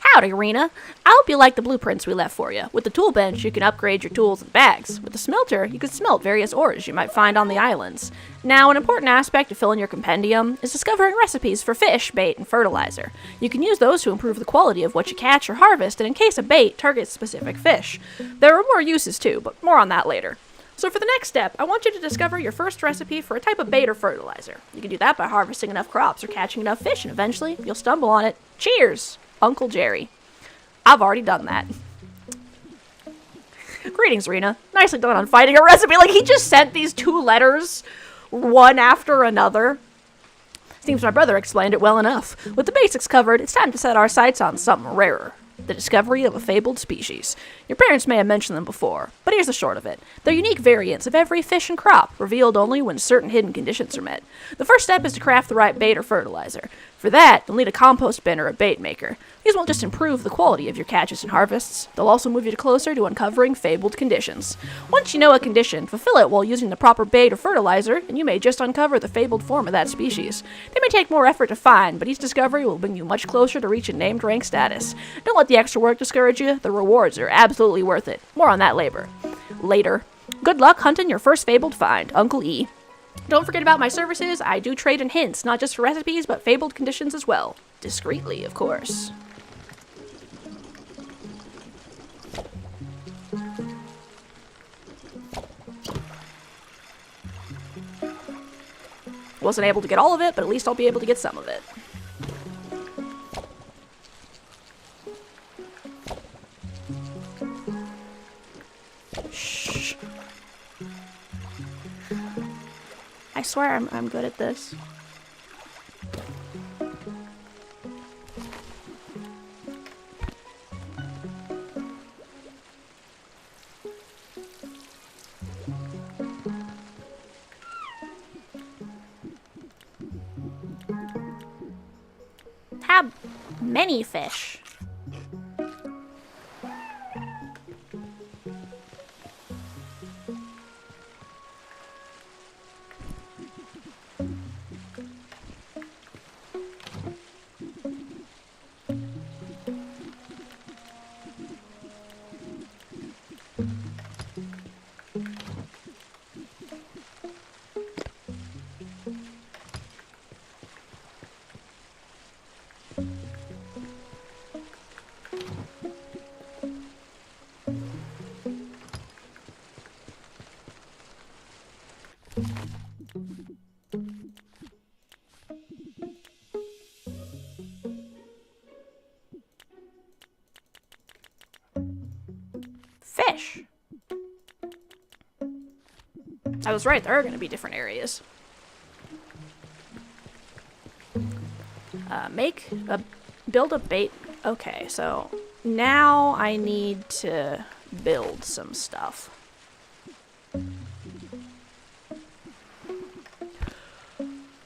Speaker 1: Howdy, Rena. I hope you like the blueprints we left for you. With the tool bench, you can upgrade your tools and bags. With the smelter, you can smelt various ores you might find on the islands. Now, an important aspect to filling your compendium is discovering recipes for fish, bait, and fertilizer. You can use those to improve the quality of what you catch or harvest, and in case of bait, target specific fish. There are more uses too, but more on that later. So for the next step, I want you to discover your first recipe for a type of bait or fertilizer. You can do that by harvesting enough crops or catching enough fish, and eventually, you'll stumble on it. Cheers! Uncle Jerry. I've already done that. Greetings, Rena. Nicely done on finding a recipe. Like, he just sent these 2 letters, one after another. Seems my brother explained it well enough. With the basics covered, it's time to set our sights on something rarer. The discovery of a fabled species. Your parents may have mentioned them before, but here's the short of it. They're unique variants of every fish and crop, revealed only when certain hidden conditions are met. The first step is to craft the right bait or fertilizer. For that, you'll need a compost bin or a bait maker. These won't just improve the quality of your catches and harvests, they'll also move you closer to uncovering fabled conditions. Once you know a condition, fulfill it while using the proper bait or fertilizer, and you may just uncover the fabled form of that species. They may take more effort to find, but each discovery will bring you much closer to reaching named rank status. Don't let the extra work discourage you, the rewards are absolutely worth it. More on that later. Good luck hunting your first fabled find, Uncle E. Don't forget about my services. I do trade in hints, not just for recipes, but fabled conditions as well. Discreetly, of course. Wasn't able to get all of it, but at least I'll be able to get some of it. Shh. I swear I'm good at this. Have many fish. Fish. I was right, there are going to be different areas. build a bait. Okay, so now I need to build some stuff.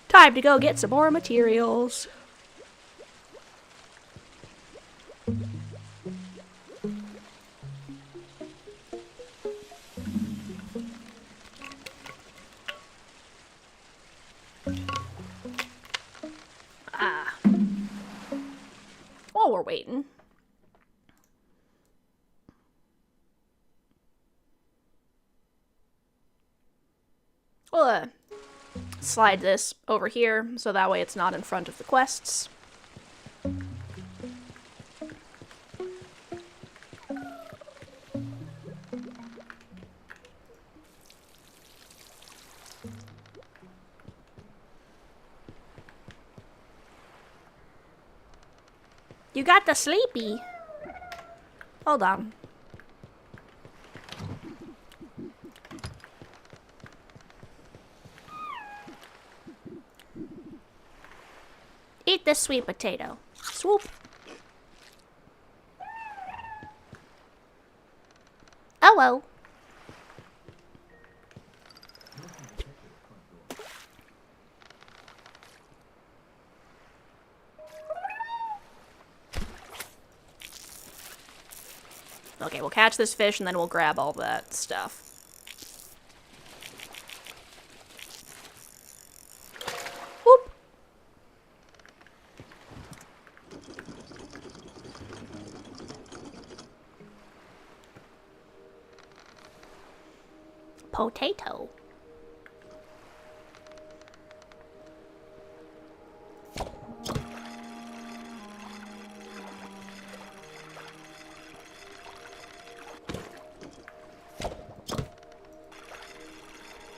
Speaker 1: Time to go get some more materials. While we're waiting. We'll slide this over here so that way it's not in front of the quests. You got the sleepy. Hold on. Eat this sweet potato. Swoop. Oh well. Okay, we'll catch this fish and then we'll grab all that stuff. Whoop. Potato.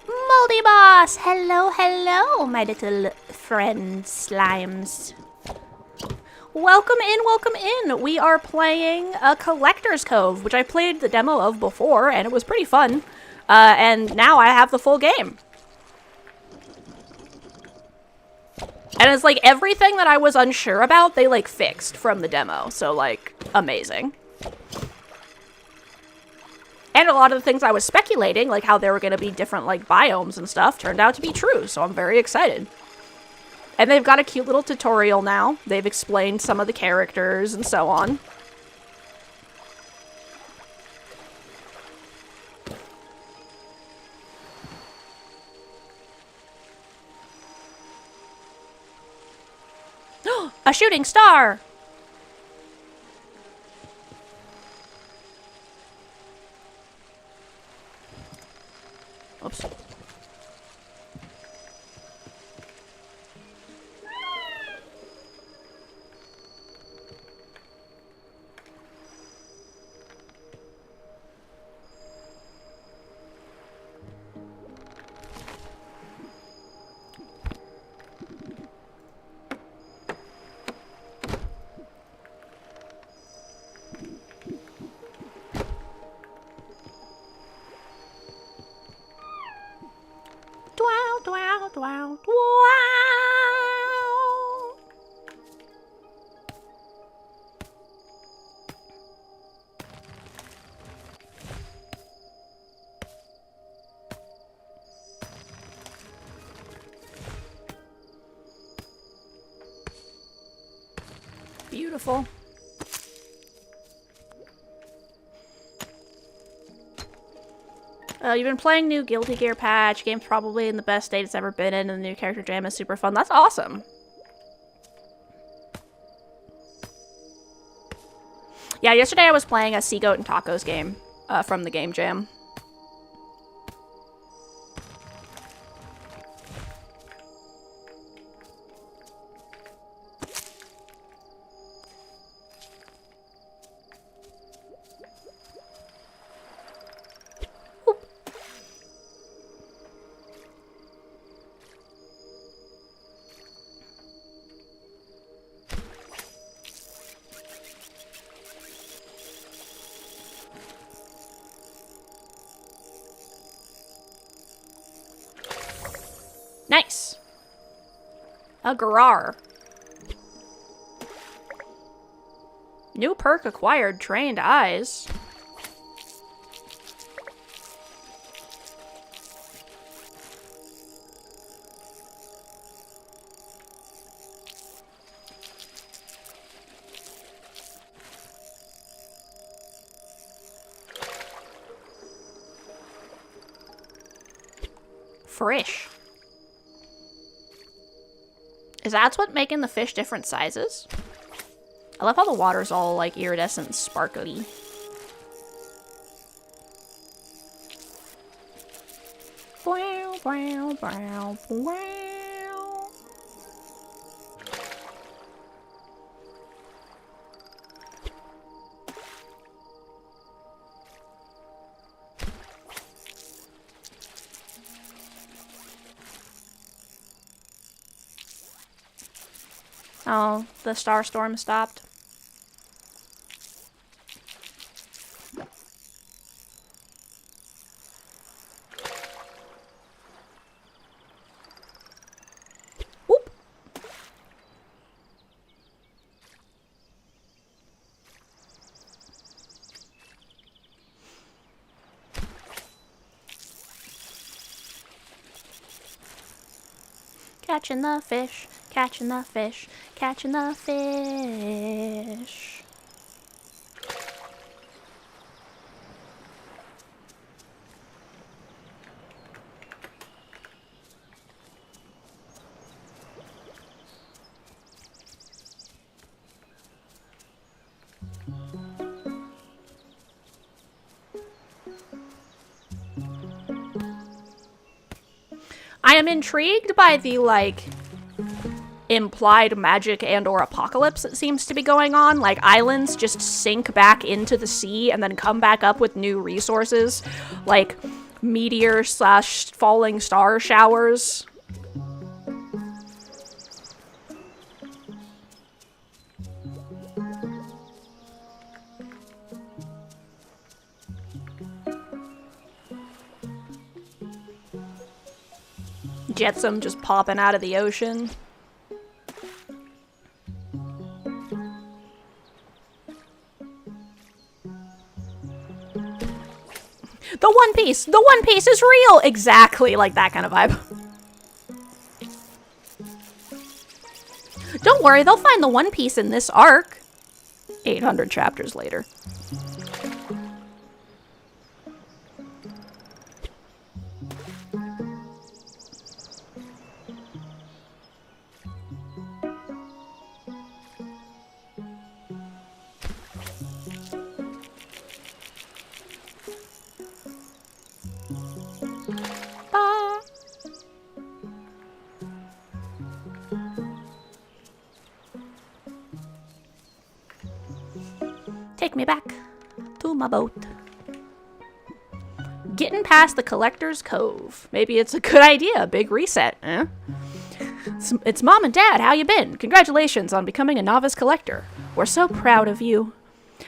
Speaker 1: Mouldyboss! Hello, hello, my little friend slimes. Welcome in, welcome in. We are playing a Collector's Cove, which I played the demo of before, and it was pretty fun. And now I have the full game. And it's like everything that I was unsure about, they like fixed from the demo. So like, amazing. And a lot of the things I was speculating, like how there were going to be different like biomes and stuff, turned out to be true. So I'm very excited. And they've got a cute little tutorial now. They've explained some of the characters and so on. A shooting star! Oops. Dwow, dwow, dwow, dwow. Beautiful. You've been playing new Guilty Gear patch. Game's probably in the best state it's ever been in, and the new character jam is super fun. That's awesome. Yeah, yesterday I was playing a Sea Goat and Tacos game from the game jam. Nice. A Garar. New perk acquired, trained eyes. Fresh. Is that what's making the fish different sizes? I love how the water's all like iridescent and sparkly. Wow, wow, wow, wow. Oh, the star storm stopped. Whoop. Catching the fish, catching the fish, catching the fish. I am intrigued by the, like, implied magic and or apocalypse that seems to be going on. Like, islands just sink back into the sea and then come back up with new resources, like meteor slash falling star showers. Jetsam just popping out of the ocean. The One Piece! The One Piece is real! Exactly, like that kind of vibe. Don't worry, they'll find the One Piece in this arc. 800 chapters later. Take me back to my boat. Getting past the Collector's Cove. Maybe it's a good idea. Big reset, eh? It's Mom and Dad. How you been? Congratulations on becoming a novice collector. We're so proud of you.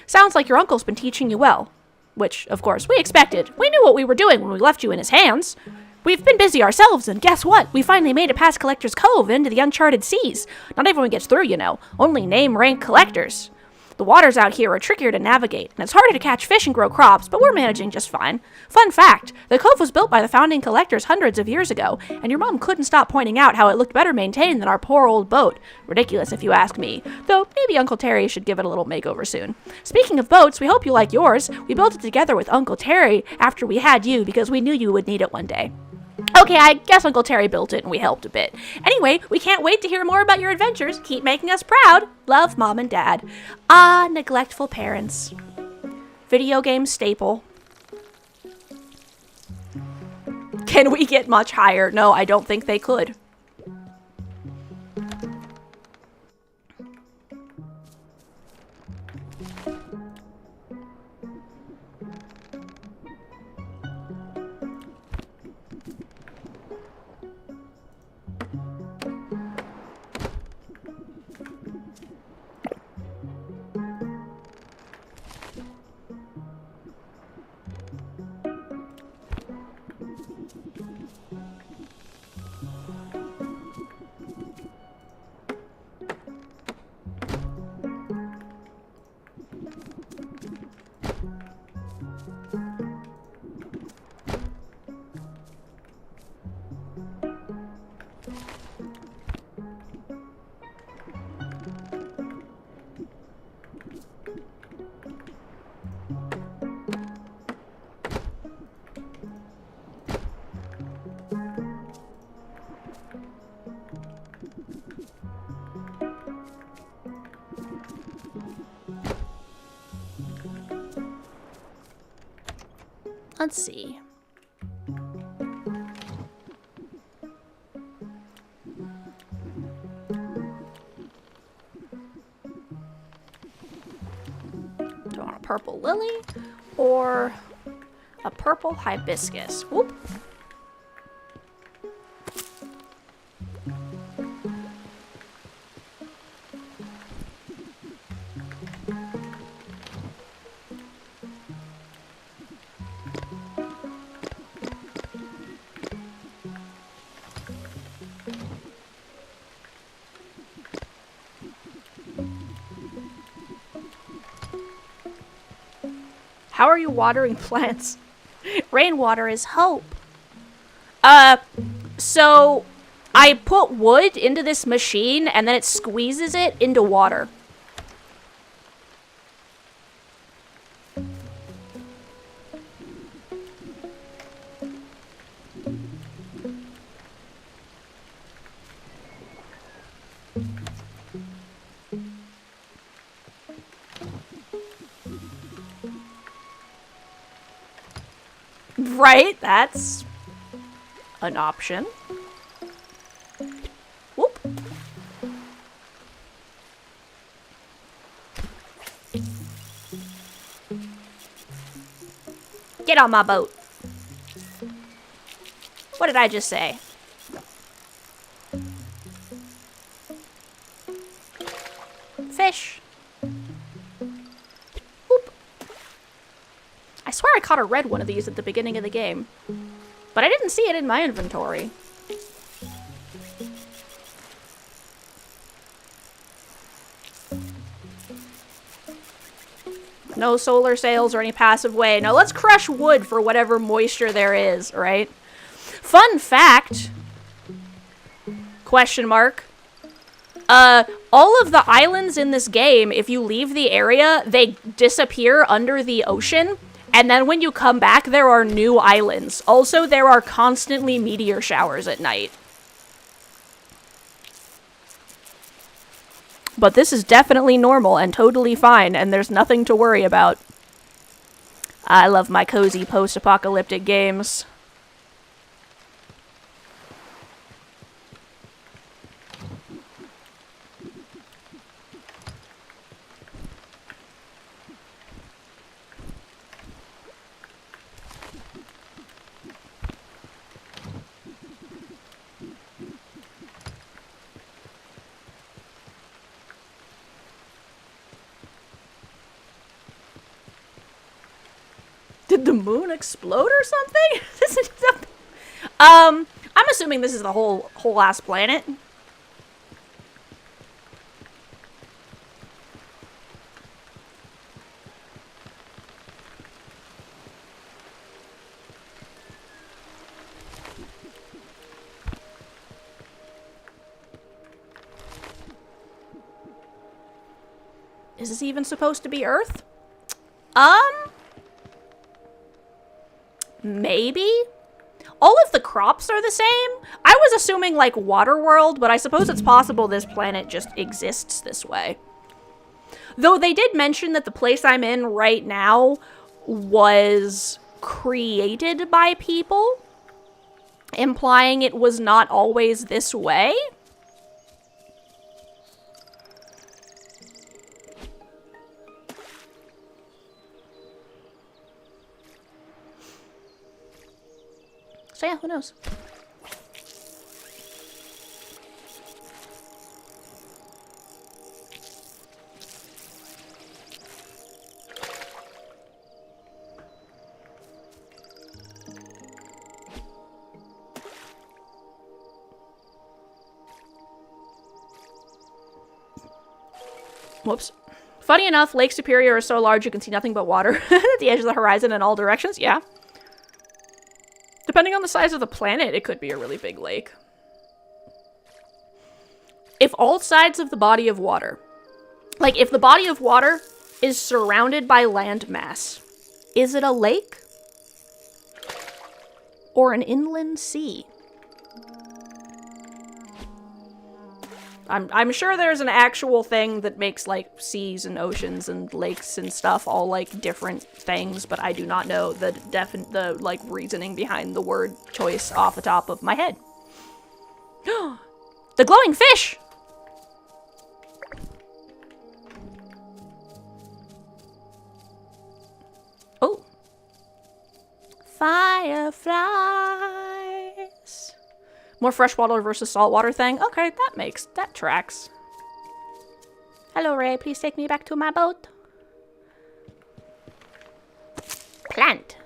Speaker 1: Sounds like your uncle's been teaching you well. Which, of course, we expected. We knew what we were doing when we left you in his hands. We've been busy ourselves, and guess what? We finally made it past Collector's Cove into the uncharted seas. Not everyone gets through, you know. Only name-rank collectors. The waters out here are trickier to navigate, and it's harder to catch fish and grow crops, but we're managing just fine. Fun fact, the cove was built by the founding collectors hundreds of years ago, and your mom couldn't stop pointing out how it looked better maintained than our poor old boat. Ridiculous if you ask me, though maybe Uncle Terry should give it a little makeover soon. Speaking of boats, we hope you like yours. We built it together with Uncle Terry after we had you because we knew you would need it one day. Okay, I guess Uncle Terry built it and we helped a bit. Anyway, we can't wait to hear more about your adventures. Keep making us proud. Love, Mom and Dad. Ah, neglectful parents. Video game staple. Can we get much higher? No, I don't think they could. Let's see. Do I want a purple lily or a purple hibiscus? Whoop. How are you watering plants? Rainwater is hope. So I put wood into this machine and then it squeezes it into water. Right, that's an option. Whoop. Get on my boat. What did I just say? Fish. Whoop. I swear I caught a red one of these at the beginning of the game, but I didn't see it in my inventory. No solar sails or any passive way. No, let's crush wood for whatever moisture there is, right? Fun fact, question mark, all of the islands in this game, if you leave the area, they disappear under the ocean. And then when you come back, there are new islands. Also, there are constantly meteor showers at night. But this is definitely normal and totally fine, and there's nothing to worry about. I love my cozy post-apocalyptic games. Did the moon explode or something? I'm assuming this is the whole ass planet. Is this even supposed to be Earth? Maybe? All of the crops are the same? I was assuming, like, Waterworld, but I suppose it's possible this planet just exists this way. Though they did mention that the place I'm in right now was created by people, implying it was not always this way. So yeah, who knows? Whoops. Funny enough, Lake Superior is so large you can see nothing but water at the edge of the horizon in all directions. Yeah. Depending on the size of the planet, it could be a really big lake. If all sides of the body of water, like if the body of water is surrounded by land mass, is it a lake? Or an inland sea? I'm sure there's an actual thing that makes, like, seas and oceans and lakes and stuff all, like, different things, but I do not know the like, reasoning behind the word choice off the top of my head. The glowing fish! Oh. Fireflies. More freshwater versus saltwater thing? Okay, that tracks. Hello, Ray. Please take me back to my boat. Plant.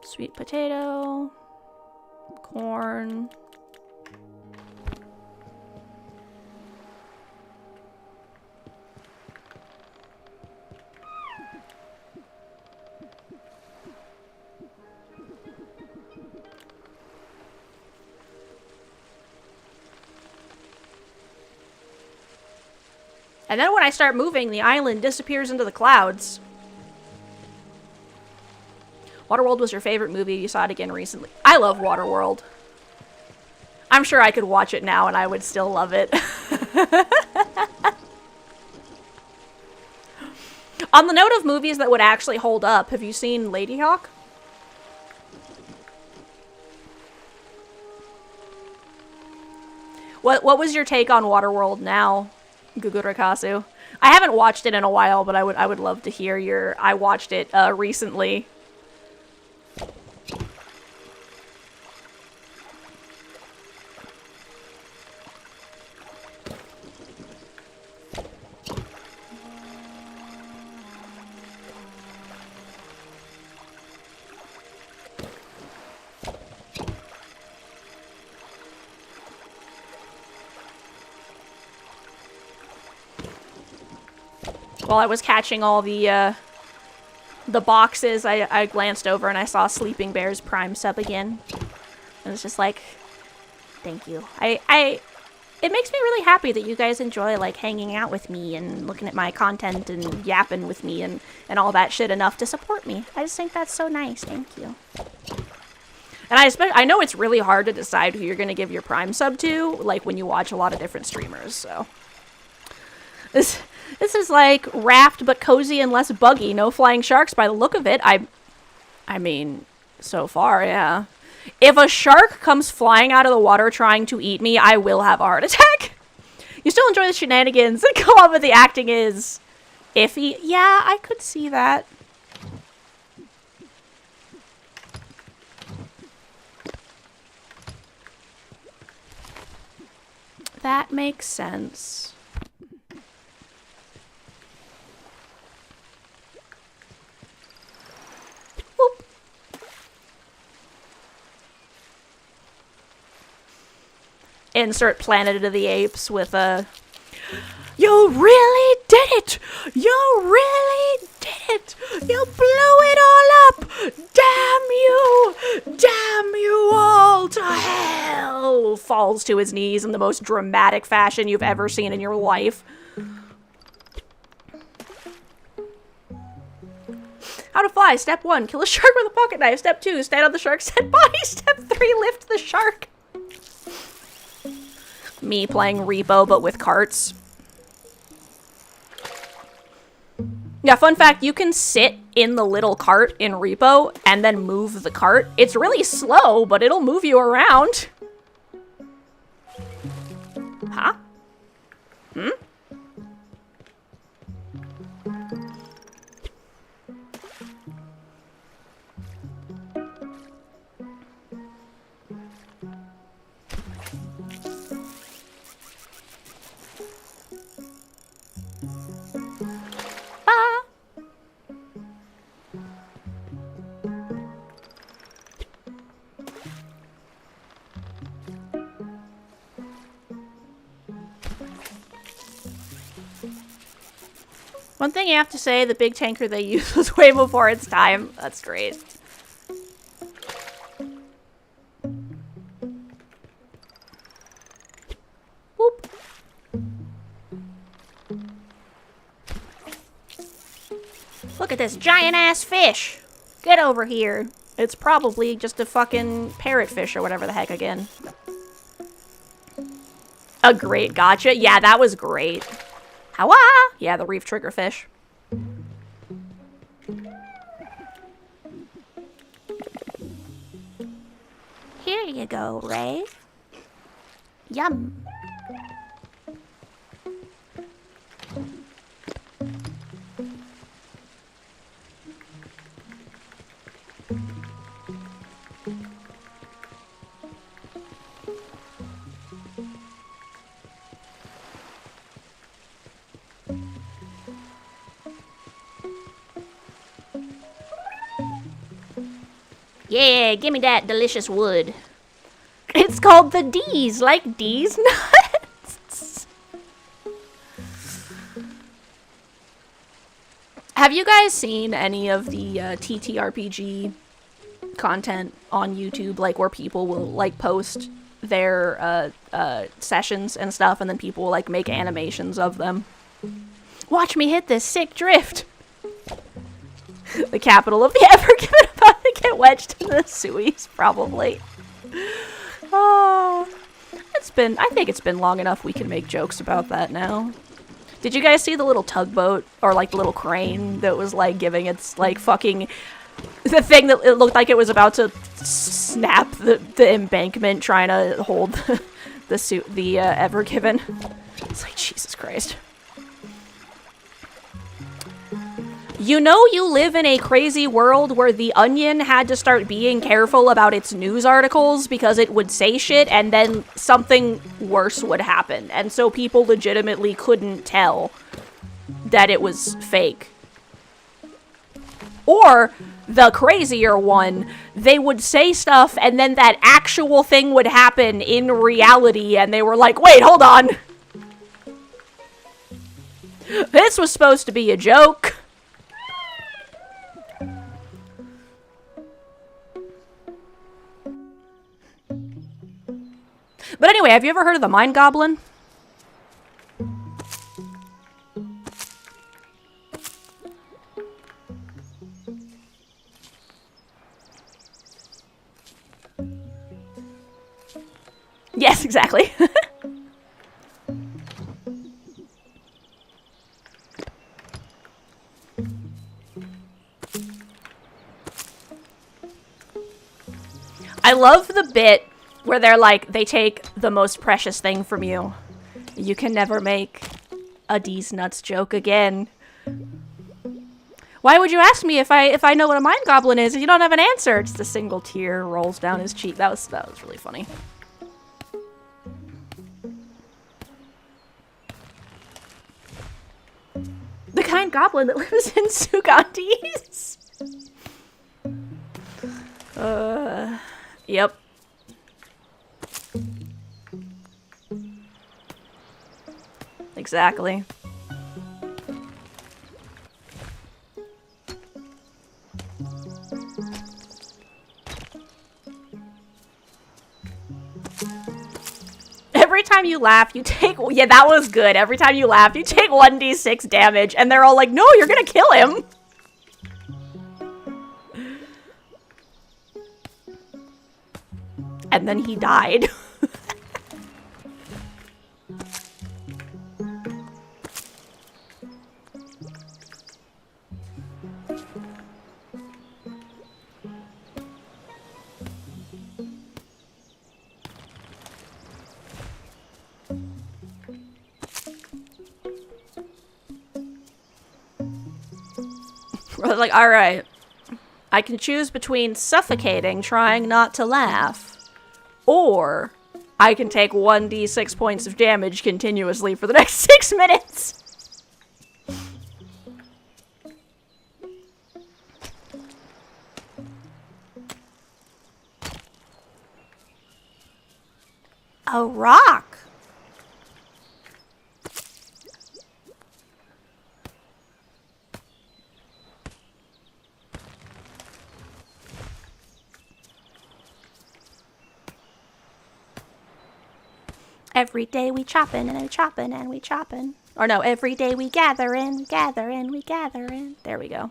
Speaker 1: Sweet potato. Corn. And then when I start moving, the island disappears into the clouds. Waterworld was your favorite movie. You saw it again recently. I love Waterworld. I'm sure I could watch it now and I would still love it. On the note of movies that would actually hold up, have you seen Lady Hawk? What was your take on Waterworld now, Gugurakasu? I haven't watched it in a while, but I would love to hear your... I watched it recently. While I was catching all the boxes, I glanced over and I saw Sleeping Bear's Prime sub again. And it's just like, thank you. It makes me really happy that you guys enjoy, like, hanging out with me and looking at my content and yapping with me and all that shit enough to support me. I just think that's so nice. Thank you. And I know it's really hard to decide who you're going to give your Prime sub to, like, when you watch a lot of different streamers, so... This is like Raft, but cozy and less buggy. No flying sharks by the look of it. I mean, so far, yeah. If a shark comes flying out of the water trying to eat me, I will have a heart attack. You still enjoy the shenanigans. Come on, but the acting is iffy. Yeah, I could see that. That makes sense. Boop. Insert Planet of the Apes with a... You really did it! You really did it! You blew it all up! Damn you! Damn you all to hell! Falls to his knees in the most dramatic fashion you've ever seen in your life. How to fly. Step 1, kill a shark with a pocket knife. Step 2, stand on the shark's dead body. Step 3, lift the shark. Me playing Repo, but with carts. Yeah, fun fact, you can sit in the little cart in Repo and then move the cart. It's really slow, but it'll move you around. Huh? Hmm? One thing you have to say, the big tanker they used was way before its time. That's great. Look at this giant-ass fish. Get over here. It's probably just a fucking parrotfish or whatever the heck again. A great gotcha. Yeah, that was great. Hawa! Yeah, the reef triggerfish. Here you go, Ray. Yum. Yeah, give me that delicious wood. It's called the D's, like D's nuts. Have you guys seen any of the TTRPG content on YouTube, like where people will like post their sessions and stuff, and then people will like make animations of them? Watch me hit this sick drift. The capital of the Evergiven about to get wedged in the Suez, probably. Oh, I think it's been long enough we can make jokes about that now. Did you guys see the little tugboat, or like the little crane that was like giving its like fucking, the thing that it looked like it was about to snap the embankment trying to hold the Evergiven? It's like, Jesus Christ. You know you live in a crazy world where The Onion had to start being careful about its news articles because it would say shit and then something worse would happen. And so people legitimately couldn't tell that it was fake. Or, the crazier one, they would say stuff and then that actual thing would happen in reality and they were like, wait, hold on. This was supposed to be a joke. But anyway, have you ever heard of the Mind Goblin? Yes, exactly. I love the bit where they're like, they take the most precious thing from you. You can never make a D's nuts joke again. Why would you ask me if I know what a mind goblin is and you don't have an answer? Just a single tear rolls down his cheek. That was really funny. The kind goblin that lives in Sugandis. Yep. Exactly. Every time you laugh, you take... Yeah, that was good. Every time you laugh, you take 1d6 damage, and they're all like, no, you're gonna kill him! And then he died. Like, alright. I can choose between suffocating, trying not to laugh, or I can take 1d6 points of damage continuously for the next 6 minutes. A rock. Every day we choppin' and we choppin' and we choppin'. Or no, every day we gather in, we gather in, we gather in. There we go.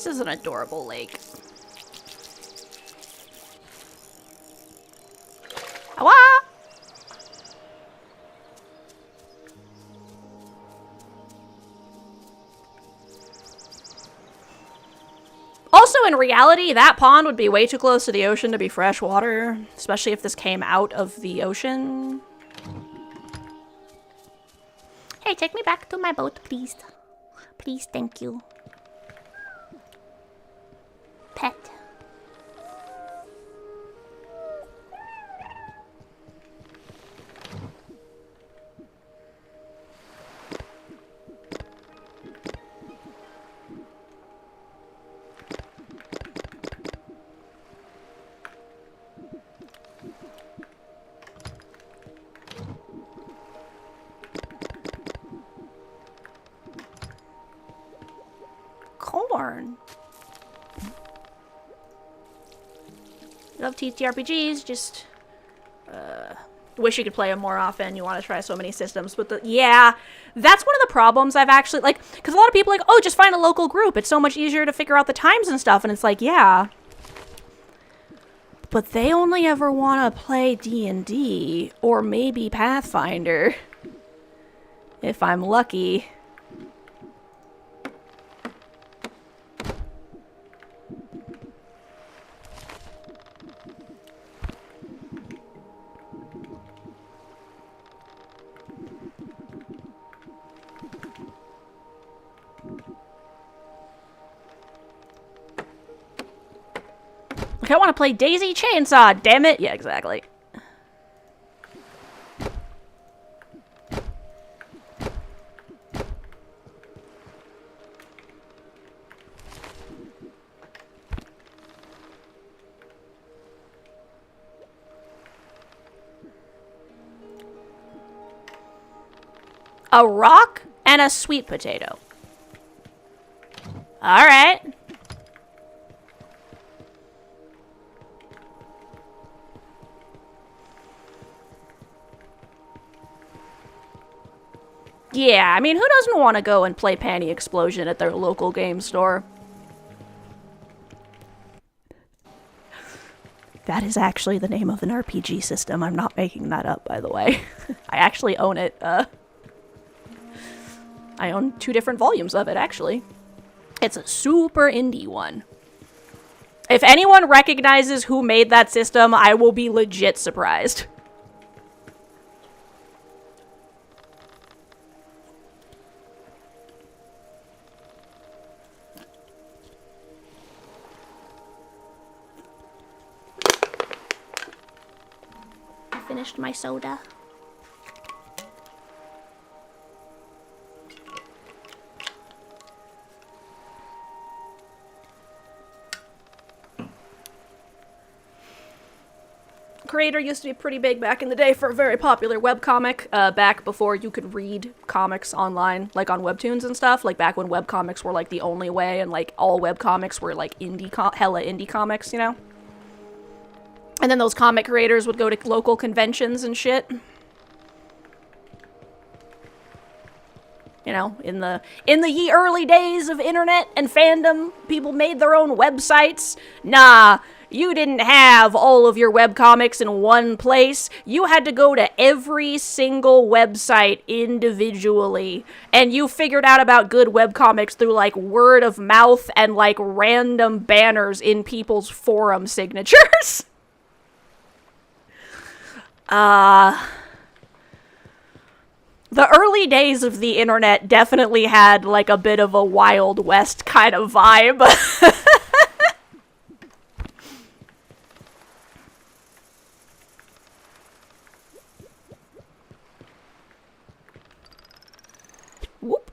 Speaker 1: This is an adorable lake. Awa! Also, in reality, that pond would be way too close to the ocean to be fresh water, especially if this came out of the ocean. Hey, take me back to my boat, please. Please, thank you. Pet. Corn. Love TTRPGs, just wish you could play them more often. You want to try so many systems, but yeah, that's one of the problems I've actually, like, because a lot of people are like, oh, just find a local group. It's so much easier to figure out the times and stuff, and it's like, yeah. But they only ever want to play D&D, or maybe Pathfinder. If I'm lucky. I want to play Daisy Chainsaw, damn it! Yeah, exactly. A rock and a sweet potato. Alright. Yeah, I mean, who doesn't want to go and play Panty Explosion at their local game store? That is actually the name of an RPG system. I'm not making that up, by the way. I actually own it. I own 2 different volumes of it, actually. It's a super indie one. If anyone recognizes who made that system, I will be legit surprised. Finished my soda. Creator used to be pretty big back in the day for a very popular webcomic, back before you could read comics online, like on webtoons and stuff, like back when webcomics were like the only way, and like all webcomics were like hella indie comics, you know? And then those comic creators would go to local conventions and shit. You know, in the ye early days of internet and fandom, people made their own websites. Nah, you didn't have all of your webcomics in one place. You had to go to every single website individually. And you figured out about good webcomics through, like, word of mouth and, like, random banners in people's forum signatures. The early days of the internet definitely had, like, a bit of a Wild West kind of vibe. Whoop.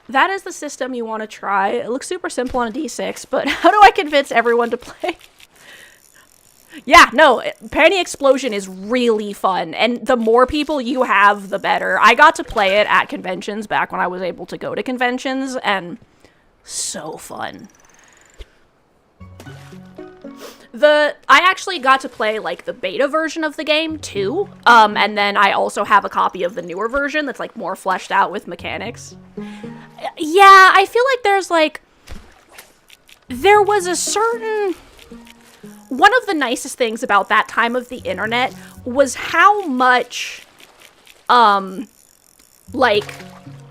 Speaker 1: That is the system you want to try. It looks super simple on a D6, but how do I convince everyone to play? Yeah, no, Panty Explosion is really fun, and the more people you have, the better. I got to play it at conventions back when I was able to go to conventions, and so fun. I actually got to play, like, the beta version of the game, too, and then I also have a copy of the newer version that's, like, more fleshed out with mechanics. Yeah, I feel like there's, like, there was a certain... One of the nicest things about that time of the internet was how much, like,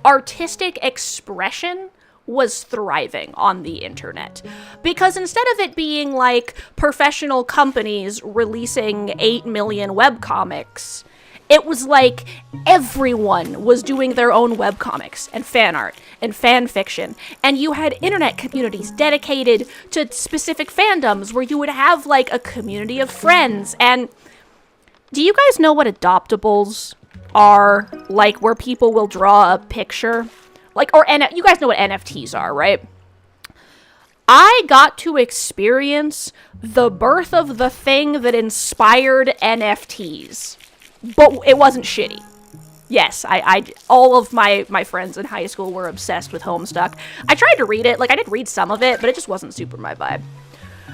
Speaker 1: artistic expression was thriving on the internet. Because instead of it being, like, professional companies releasing 8 million webcomics, it was like everyone was doing their own webcomics and fan art and fan fiction. And you had internet communities dedicated to specific fandoms where you would have, like, a community of friends. And do you guys know what adoptables are? Like, where people will draw a picture? Like, or you guys know what NFTs are, right? I got to experience the birth of the thing that inspired NFTs. But it wasn't shitty. Yes, I all of my friends in high school were obsessed with Homestuck. I tried to read it. Like, I did read some of it, but it just wasn't super my vibe.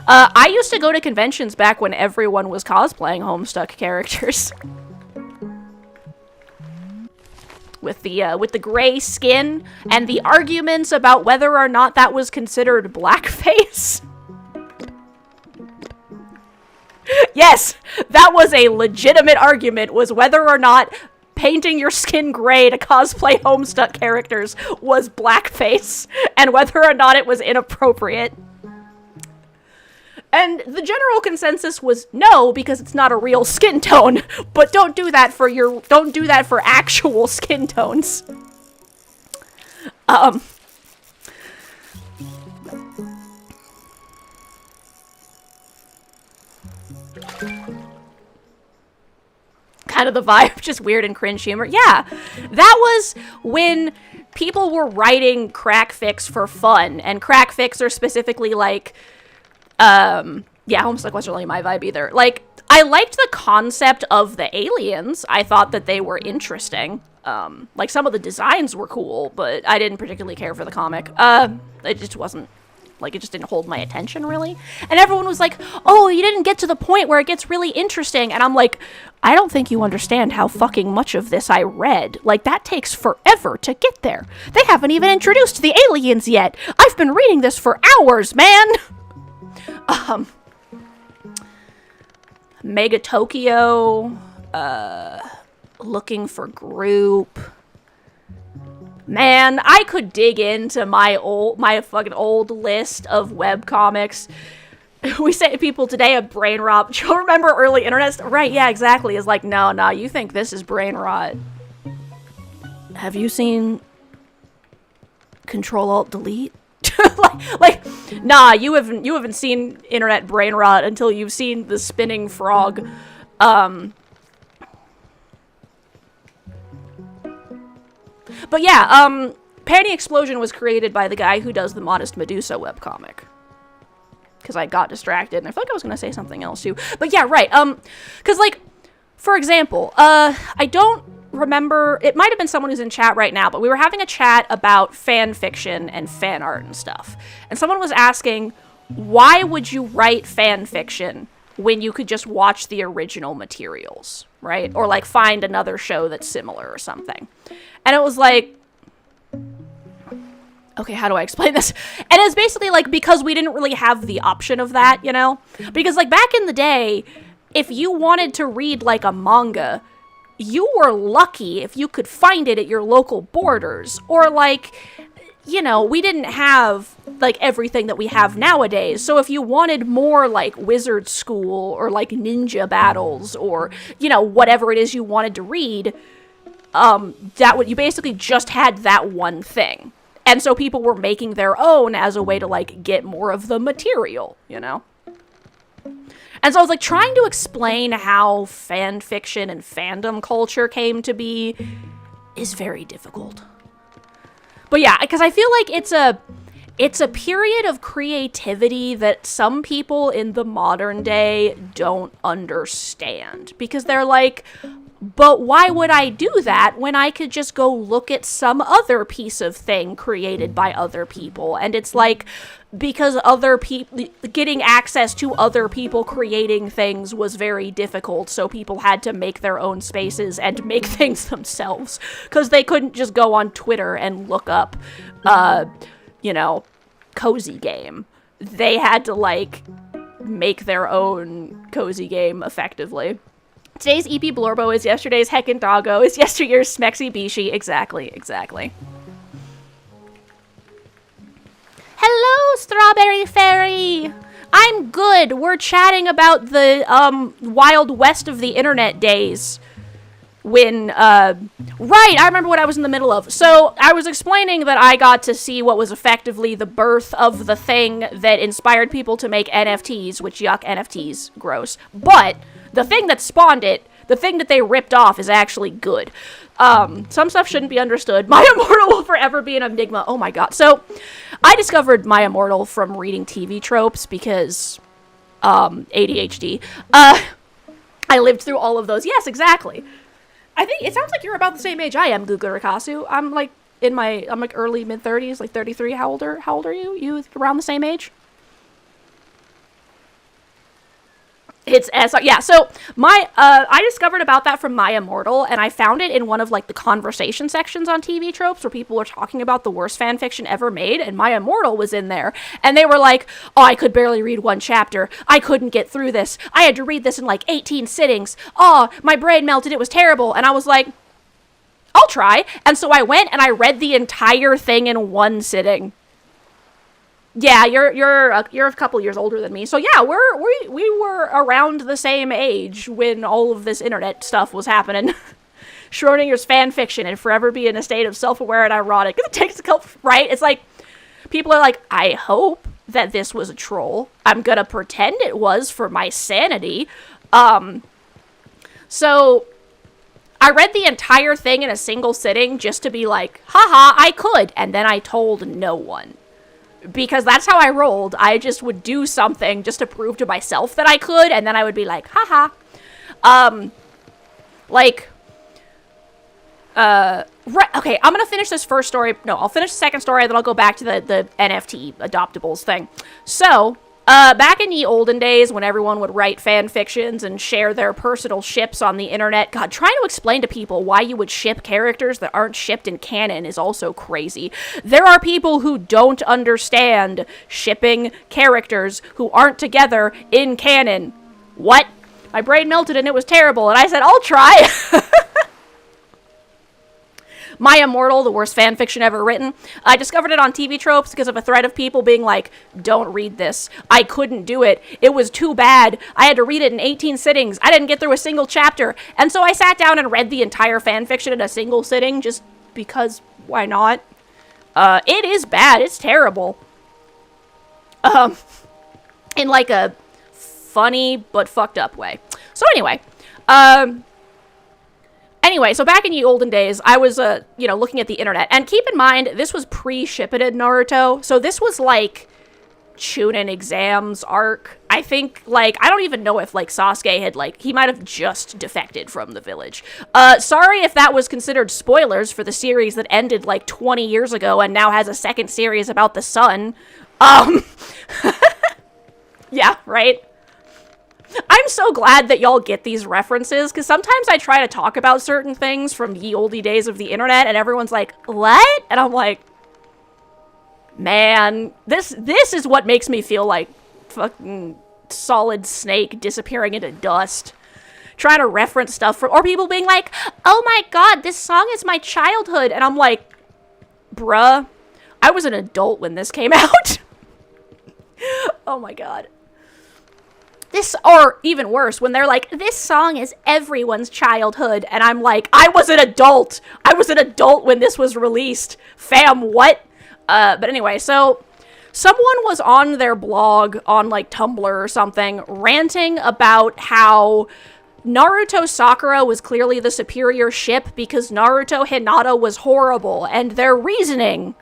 Speaker 1: I used to go to conventions back when everyone was cosplaying Homestuck characters. With the gray skin and the arguments about whether or not that was considered blackface. Yes, that was a legitimate argument, was whether or not painting your skin gray to cosplay Homestuck characters was blackface, and whether or not it was inappropriate. And the general consensus was no, because it's not a real skin tone, but don't do that for actual skin tones. Kind of the vibe, just weird and cringe humor. Yeah, that was when people were writing crack fics for fun, and crack fics are specifically like, yeah, Homestuck wasn't really my vibe either. Like, I liked the concept of the aliens. I thought that they were interesting. Like, some of the designs were cool, but I didn't particularly care for the comic. It just wasn't, like, it just didn't hold my attention, really. And everyone was like, oh, you didn't get to the point where it gets really interesting. And I'm like, I don't think you understand how fucking much of this I read. Like, that takes forever to get there. They haven't even introduced the aliens yet. I've been reading this for hours, man. Mega Tokyo, looking for group. Man, I could dig into my fucking old list of webcomics. We say to people today a brain rot. Do you remember early internet? Right, yeah, exactly. It's like, no, you think this is brain rot. Have you seen Control-Alt-Delete? like, nah, you haven't seen internet brain rot until you've seen the spinning frog. But yeah, Panty Explosion was created by the guy who does the Modest Medusa webcomic. Because I got distracted, and I feel like I was going to say something else, too. But yeah, right, because, like, for example, I don't remember, it might have been someone who's in chat right now, but we were having a chat about fan fiction and fan art and stuff. And someone was asking, why would you write fan fiction when you could just watch the original materials, right? Or, like, find another show that's similar or something. And it was like, okay, how do I explain this? And it's basically, like, because we didn't really have the option of that, you know? Because, like, back in the day, if you wanted to read, like, a manga, you were lucky if you could find it at your local Borders. Or, like, you know, we didn't have, like, everything that we have nowadays. So if you wanted more, like, wizard school or, like, ninja battles or, you know, whatever it is you wanted to read, you basically just had that one thing. And so people were making their own as a way to, like, get more of the material, you know? And so I was, like, trying to explain how fan fiction and fandom culture came to be is very difficult. But yeah, because I feel like it's a period of creativity that some people in the modern day don't understand. Because they're like, But why would I do that when I could just go look at some other piece of thing created by other people? And it's like, because other people, getting access to other people creating things was very difficult, so people had to make their own spaces and make things themselves. Because they couldn't just go on Twitter and look up, cozy game. They had to, like, make their own cozy game effectively. Today's EP Blorbo is yesterday's Heckin' Doggo, is yesteryear's Smexy Bishi. Exactly. Hello, Strawberry Fairy! I'm good. We're chatting about the, Wild West of the Internet days. When, right, I remember what I was in the middle of. So, I was explaining that I got to see what was effectively the birth of the thing that inspired people to make NFTs, which, yuck, NFTs, gross. But the thing that spawned it, the thing that they ripped off, is actually good. Some stuff shouldn't be understood. My Immortal will forever be an enigma. Oh my god. So, I discovered My Immortal from reading TV tropes because, ADHD. I lived through all of those. Yes, exactly. I think it sounds like you're about the same age I am, Guga Rikasu. I'm like early mid-30s, like 33. How old are you? You around the same age? So I discovered about that from My Immortal, and I found it in one of, like, the conversation sections on TV tropes where people were talking about the worst fanfiction ever made, and My Immortal was in there, and they were like, oh, I could barely read one chapter, I couldn't get through this, I had to read this in, like, 18 sittings, oh, my brain melted, it was terrible, and I was like, I'll try, and so I went and I read the entire thing in one sitting. Yeah, you're a couple years older than me. So yeah, we were around the same age when all of this internet stuff was happening. Schrodinger's fan fiction and forever be in a state of self-aware and ironic. It takes a couple, right? It's like, people are like, I hope that this was a troll. I'm gonna pretend it was for my sanity. So I read the entire thing in a single sitting just to be like, haha, I could. And then I told no one. Because that's how I rolled. I just would do something just to prove to myself that I could, and then I would be like, haha. Okay, I'm gonna finish this first story. No, I'll finish the second story, then I'll go back to the NFT adoptables thing. So, back in the olden days when everyone would write fan fictions and share their personal ships on the internet, God, trying to explain to people why you would ship characters that aren't shipped in canon is also crazy. There are people who don't understand shipping characters who aren't together in canon. What? My brain melted and it was terrible, and I said, I'll try. My Immortal, the worst fanfiction ever written. I discovered it on TV tropes because of a thread of people being like, don't read this. I couldn't do it. It was too bad. I had to read it in 18 sittings. I didn't get through a single chapter. And so I sat down and read the entire fanfiction in a single sitting just because why not? It is bad. It's terrible. In like a funny but fucked up way. So anyway, so back in the olden days, I was, looking at the internet. And keep in mind, this was pre-Shippuden Naruto. So this was, like, Chunin exams arc. I think, I don't even know if, Sasuke had, he might have just defected from the village. Sorry if that was considered spoilers for the series that ended, 20 years ago and now has a second series about the sun. Yeah, right? I'm so glad that y'all get these references, because sometimes I try to talk about certain things from ye olde days of the internet, and everyone's like, what? And I'm like, man, this is what makes me feel like fucking Solid Snake disappearing into dust. Trying to reference stuff or people being like, oh my god, this song is my childhood. And I'm like, bruh, I was an adult when this came out. Oh my god. This, or even worse, when they're like, this song is everyone's childhood, and I'm like, I was an adult! I was an adult when this was released! Fam, what? But anyway, so, someone was on their blog, on, Tumblr or something, ranting about how Naruto Sakura was clearly the superior ship because Naruto Hinata was horrible, and their reasoning...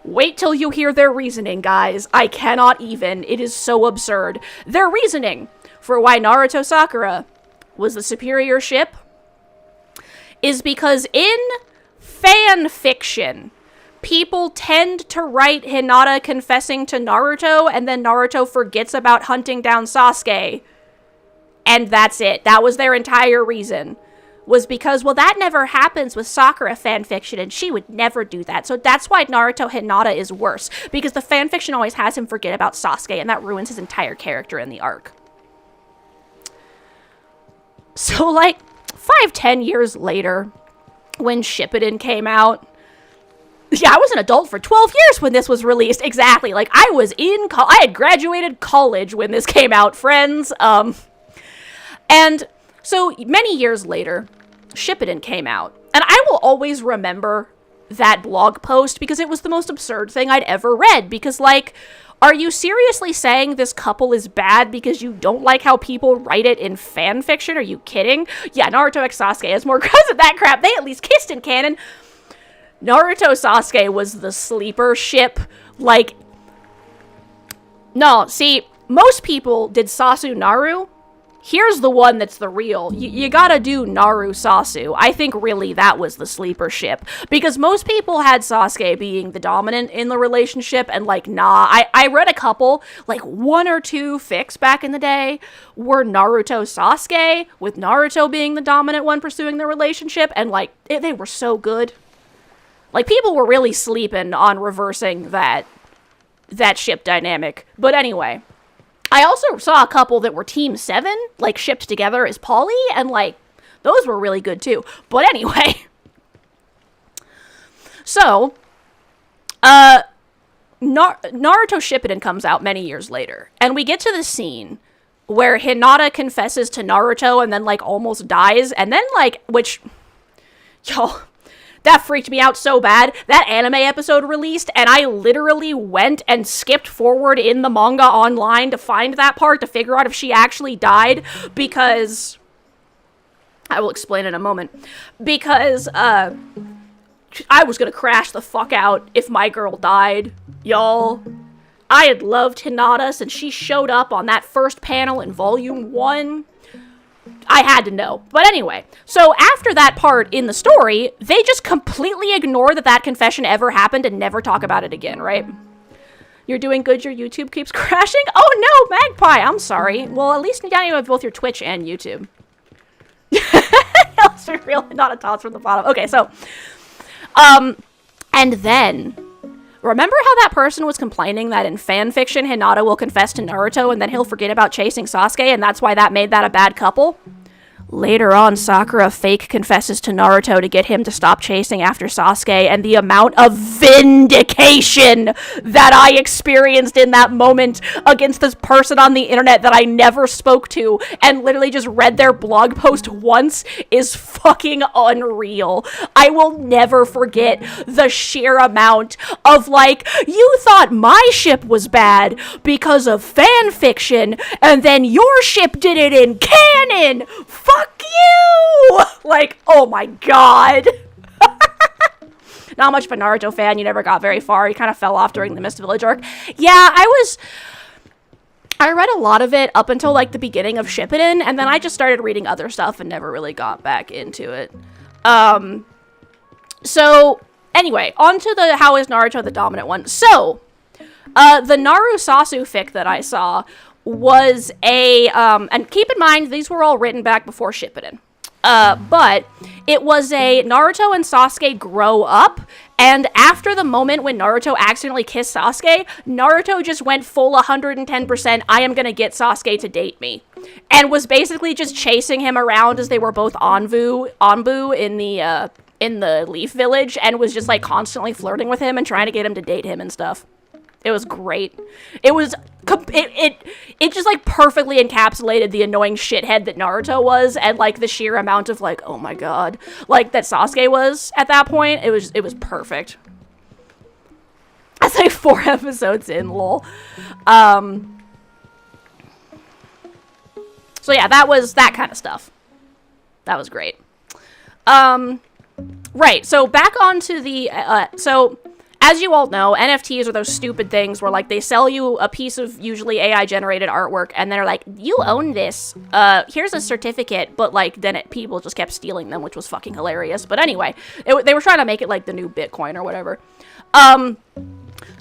Speaker 1: Wait till you hear their reasoning, guys. I cannot even. It is so absurd. Their reasoning for why Naruto Sakura was the superior ship is because in fan fiction, people tend to write Hinata confessing to Naruto, and then Naruto forgets about hunting down Sasuke. And that's it. That was their entire reason. Was because, well, that never happens with Sakura fanfiction, and she would never do that. So that's why Naruto Hinata is worse. Because the fanfiction always has him forget about Sasuke, and that ruins his entire character in the arc. So, like, 5-10 years later, when Shippuden came out, yeah, I was an adult for 12 years when this was released. Exactly. Like, I was I had graduated college when this came out, friends. And so many years later, Shippuden came out. And I will always remember that blog post because it was the most absurd thing I'd ever read. Because, like, are you seriously saying this couple is bad because you don't like how people write it in fan fiction? Are you kidding? Yeah, Naruto x Sasuke has more growth than that crap. They at least kissed in canon. Naruto Sasuke was the sleeper ship. Like, no, see, most people did Naru. Here's the one that's the real. You gotta do Naru Sasu. I think really that was the sleeper ship. Because most people had Sasuke being the dominant in the relationship, and like, nah. I read a couple, like 1 or 2 fics back in the day, were Naruto Sasuke, with Naruto being the dominant one pursuing the relationship, and like, they were so good. Like, people were really sleeping on reversing that ship dynamic. But anyway, I also saw a couple that were Team 7, like, shipped together as poly, and, like, those were really good, too. But anyway. So, Naruto Shippuden comes out many years later, and we get to the scene where Hinata confesses to Naruto and then, like, almost dies, and then, like, which, y'all, that freaked me out so bad. That anime episode released, and I literally went and skipped forward in the manga online to find that part to figure out if she actually died, because I will explain in a moment. Because I was gonna crash the fuck out if my girl died, y'all. I had loved Hinata since she showed up on that first panel in Volume 1. I had to know. But anyway, so after that part in the story, they just completely ignore that confession ever happened and never talk about it again, right? You're doing good, your YouTube keeps crashing? Oh no, Magpie, I'm sorry. Well, at least now you have both your Twitch and YouTube. That was really not a toss from the bottom. Okay, so, and then, remember how that person was complaining that in fanfiction, Hinata will confess to Naruto and then he'll forget about chasing Sasuke, and that's why that made that a bad couple? Later on, Sakura fake confesses to Naruto to get him to stop chasing after Sasuke, and the amount of vindication that I experienced in that moment against this person on the internet that I never spoke to and literally just read their blog post once is fucking unreal. I will never forget the sheer amount of, like, you thought my ship was bad because of fan fiction, and then your ship did it in canon! Fuck you! Like, oh my god. Not much of a Naruto fan. You never got very far. You kind of fell off during the Mist Village arc. Yeah, I read a lot of it up until, like, the beginning of Shippuden, and then I just started reading other stuff and never really got back into it. So, anyway, on to the how is Naruto the dominant one. So, the Naru Sasu fic that I saw was and keep in mind, these were all written back before Shippuden. But it was a Naruto and Sasuke grow up, and after the moment when Naruto accidentally kissed Sasuke, Naruto just went full 110%, I am gonna get Sasuke to date me. And was basically just chasing him around as they were both Anbu in the Leaf Village, and was just, like, constantly flirting with him and trying to get him to date him and stuff. It was great. It was, it just, like, perfectly encapsulated the annoying shithead that Naruto was, and, like, the sheer amount of, like, oh my god, like, that Sasuke was at that point. It was perfect. That's, like, 4 episodes in, lol. So yeah, that was that kind of stuff. That was great. Right, so back onto the, so, as you all know, NFTs are those stupid things where, like, they sell you a piece of usually AI-generated artwork, and they're like, you own this, here's a certificate, but, like, then people just kept stealing them, which was fucking hilarious. But anyway, they were trying to make it, like, the new Bitcoin or whatever.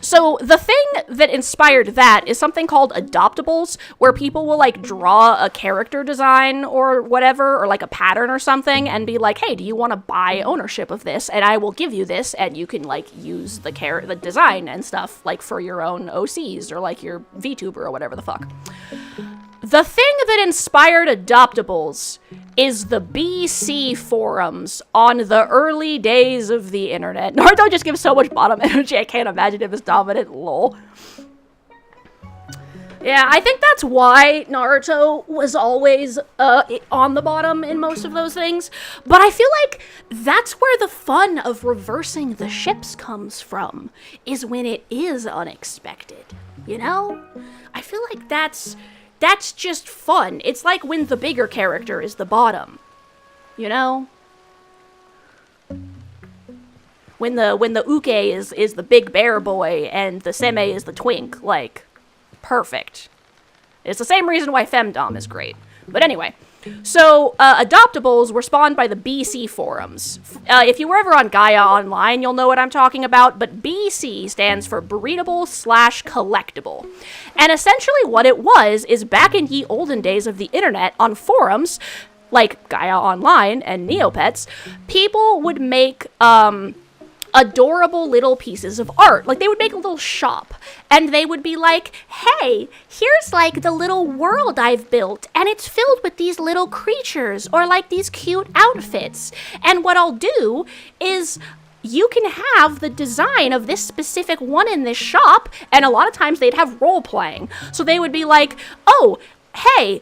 Speaker 1: So the thing that inspired that is something called adoptables, where people will, like, draw a character design or whatever, or, like, a pattern or something, and be like, hey, do you want to buy ownership of this? And I will give you this, and you can, like, use the design and stuff, like, for your own OCs, or, like, your VTuber or whatever the fuck. The thing that inspired adoptables is the BC forums on the early days of the internet. Naruto just gives so much bottom energy, I can't imagine him as dominant, lol. Yeah, I think that's why Naruto was always on the bottom in most of those things. But I feel like that's where the fun of reversing the ships comes from, is when it is unexpected, you know? I feel like that's just fun. It's like when the bigger character is the bottom, you know? When the Uke is the big bear boy and the Seme is the twink, like, perfect. It's the same reason why Femdom is great. But anyway, so adoptables were spawned by the BC forums. If you were ever on Gaia Online, you'll know what I'm talking about, but BC stands for breedable/collectible. And essentially what it was is, back in ye olden days of the internet, on forums, like Gaia Online and Neopets, people would make, adorable little pieces of art. Like, they would make a little shop, and they would be like, hey, here's, like, the little world I've built, and it's filled with these little creatures, or, like, these cute outfits. And what I'll do is, you can have the design of this specific one in this shop, and a lot of times they'd have role-playing. So they would be like, oh, hey,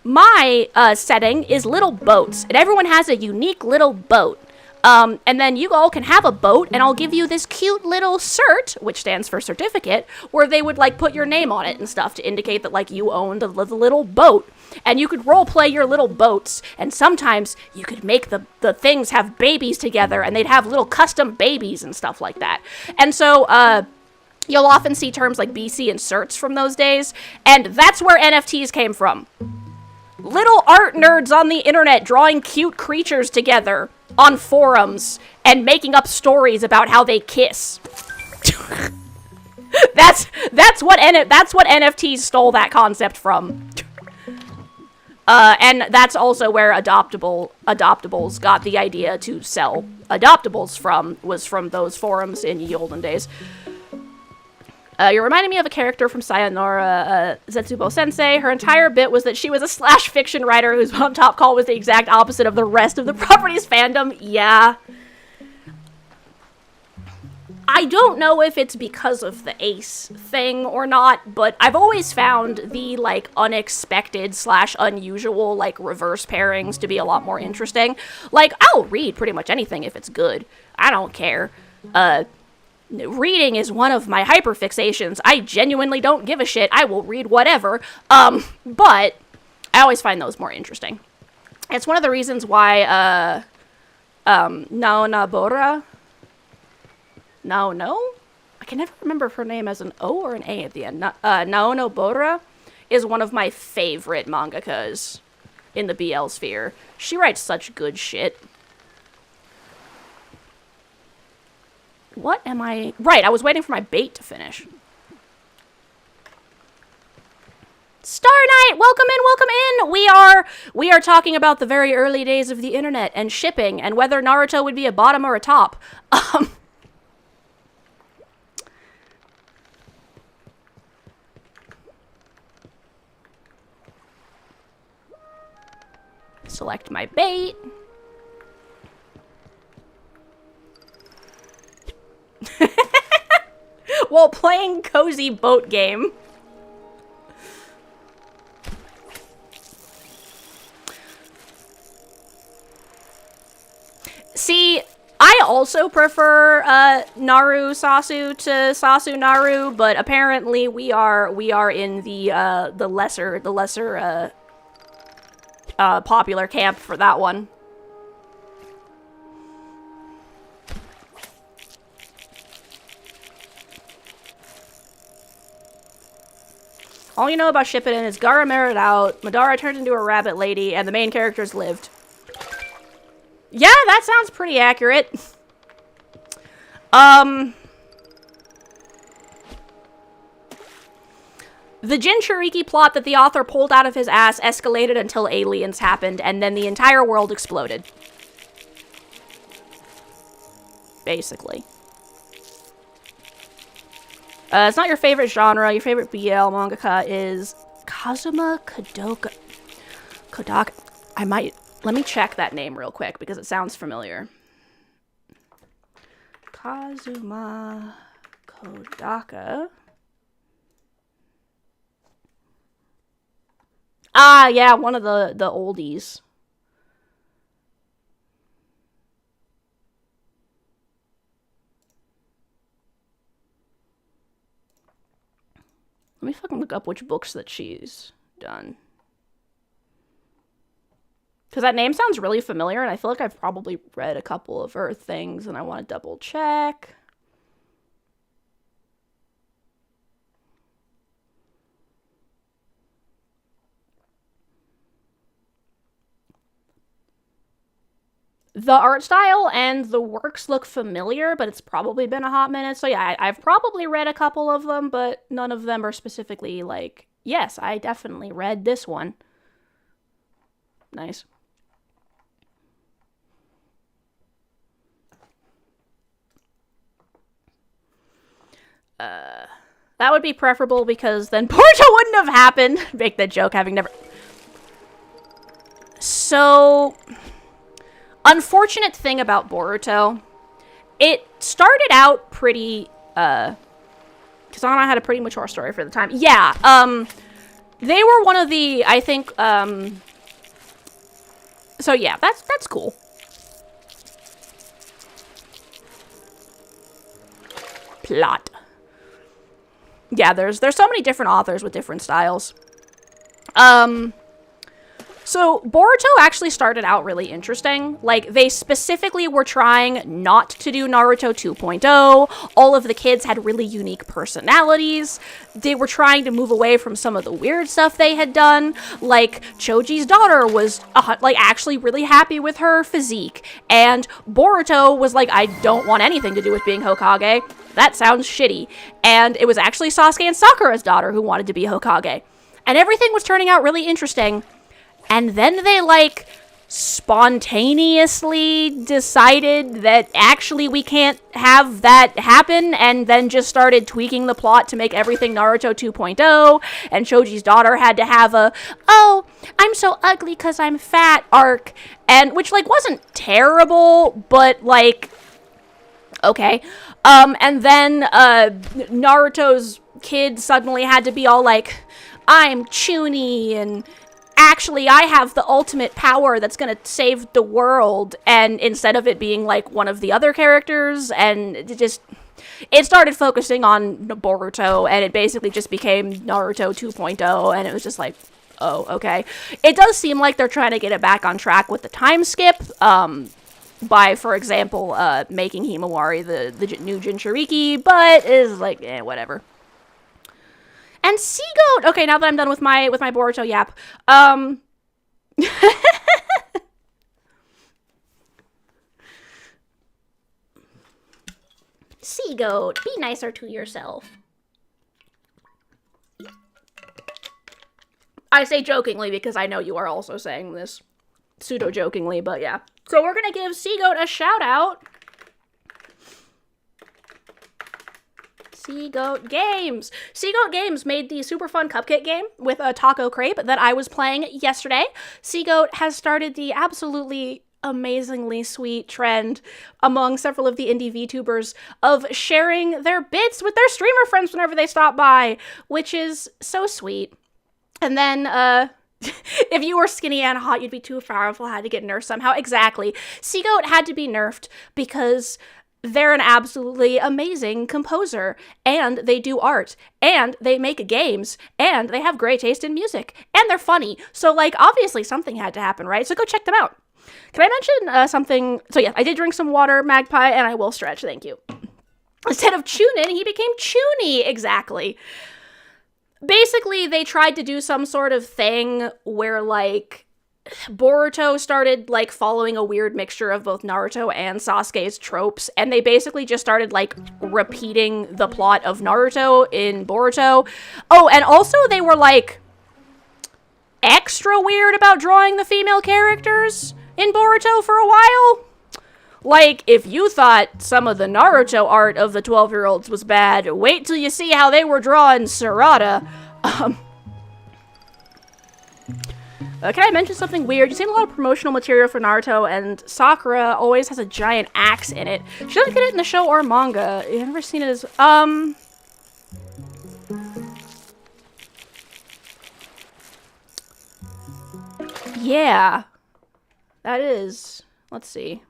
Speaker 1: my setting is little boats, and everyone has a unique little boat. And then you all can have a boat, and I'll give you this cute little cert, which stands for certificate, where they would, like, put your name on it and stuff to indicate that, like, you owned the little boat. And you could roleplay your little boats, and sometimes you could make the things have babies together, and they'd have little custom babies and stuff like that. And so, you'll often see terms like BC and certs from those days, and that's where NFTs came from. Little art nerds on the internet drawing cute creatures together on forums and making up stories about how they kiss. that's what NFTs stole that concept from. And that's also where adoptables got the idea to sell adoptables from, was from those forums in ye olden days. You're reminding me of a character from Sayonara, Zetsubo Sensei. Her entire bit was that she was a slash fiction writer whose on top call was the exact opposite of the rest of the property's fandom. Yeah. I don't know if it's because of the ace thing or not, but I've always found the, like, unexpected slash unusual, like, reverse pairings to be a lot more interesting. Like, I'll read pretty much anything if it's good. I don't care. Reading is one of my hyperfixations. I genuinely don't give a shit. I will read whatever. But I always find those more interesting. It's one of the reasons why, Naonabora? No? I can never remember if her name as an O or an A at the end. Naonobora is one of my favorite mangakas in the BL sphere. She writes such good shit. What am I... Right, I was waiting for my bait to finish. Star Knight, welcome in! We are talking about the very early days of the internet and shipping and whether Naruto would be a bottom or a top. Select my bait. While playing cozy boat game. See, I also prefer Naru Sasu to Sasu Naru, but apparently we are in the lesser popular camp for that one. All you know about Shippuden is Gaara married out, Madara turned into a rabbit lady, and the main characters lived. Yeah, that sounds pretty accurate. The Jinchuriki plot that the author pulled out of his ass escalated until aliens happened, and then the entire world exploded. Basically. It's not your favorite genre. Your favorite BL mangaka is Kazuma Kodaka. Let me check that name real quick because it sounds familiar. Kazuma Kodaka. Ah, yeah, one of the oldies. Let me fucking look up which books that she's done. Because that name sounds really familiar, and I feel like I've probably read a couple of her things, and I want to double check. The art style and the works look familiar, but it's probably been a hot minute. So yeah, I've probably read a couple of them, but none of them are specifically like, yes, I definitely read this one. Nice. That would be preferable because then Boruto wouldn't have happened. Make that joke having never... So... Unfortunate thing about Boruto, it started out pretty, Kasana had a pretty mature story for the time. Yeah, they were one of the, I think, so yeah, that's cool. Plot. Yeah, there's so many different authors with different styles. So, Boruto actually started out really interesting. Like, they specifically were trying not to do Naruto 2.0. All of the kids had really unique personalities. They were trying to move away from some of the weird stuff they had done. Like, Choji's daughter was, actually really happy with her physique. And Boruto was like, I don't want anything to do with being Hokage. That sounds shitty. And it was actually Sasuke and Sakura's daughter who wanted to be Hokage. And everything was turning out really interesting. And then they, spontaneously decided that actually we can't have that happen, and then just started tweaking the plot to make everything Naruto 2.0, and Choji's daughter had to have a, oh, I'm so ugly because I'm fat arc, and, which, wasn't terrible, but, okay. And then, Naruto's kid suddenly had to be all like, I'm Chuny, and... actually, I have the ultimate power that's gonna save the world, and instead of it being, one of the other characters, and it started focusing on Boruto, and it basically just became Naruto 2.0, and it was just like, oh, okay. It does seem like they're trying to get it back on track with the time skip, by, for example, making Himawari the new Jinchuriki, but is whatever. And Seagoat! Okay, now that I'm done with my Boruto yap. Seagoat, be nicer to yourself. I say jokingly because I know you are also saying this pseudo-jokingly, but yeah. So we're gonna give Seagoat a shout-out. Seagoat Games. Seagoat Games made the super fun cupcake game with a taco crepe that I was playing yesterday. Seagoat has started the absolutely amazingly sweet trend among several of the indie VTubers of sharing their bits with their streamer friends whenever they stop by, which is so sweet. And then, if you were skinny and hot, you'd be too powerful, had to get nerfed somehow. Exactly. Seagoat had to be nerfed because they're an absolutely amazing composer, and they do art, and they make games, and they have great taste in music, and they're funny. So, obviously something had to happen, right? So go check them out. Can I mention something? So yeah, I did drink some water, Magpie, and I will stretch, thank you. Instead of Chunin, he became Chuny, exactly. basically, they tried to do some sort of thing where, like, Boruto started, like, following a weird mixture of both Naruto and Sasuke's tropes, and they basically just started, like, repeating the plot of Naruto in Boruto. Oh, and also they were, like, extra weird about drawing the female characters in Boruto for a while. Like, if you thought some of the Naruto art of the 12-year-olds was bad, wait till you see how they were drawing Sarada. Can I mention something weird? You've seen a lot of promotional material for Naruto, and Sakura always has a giant axe in it. She doesn't get it in the show or manga. You've never seen it as... Yeah. That is... Let's see.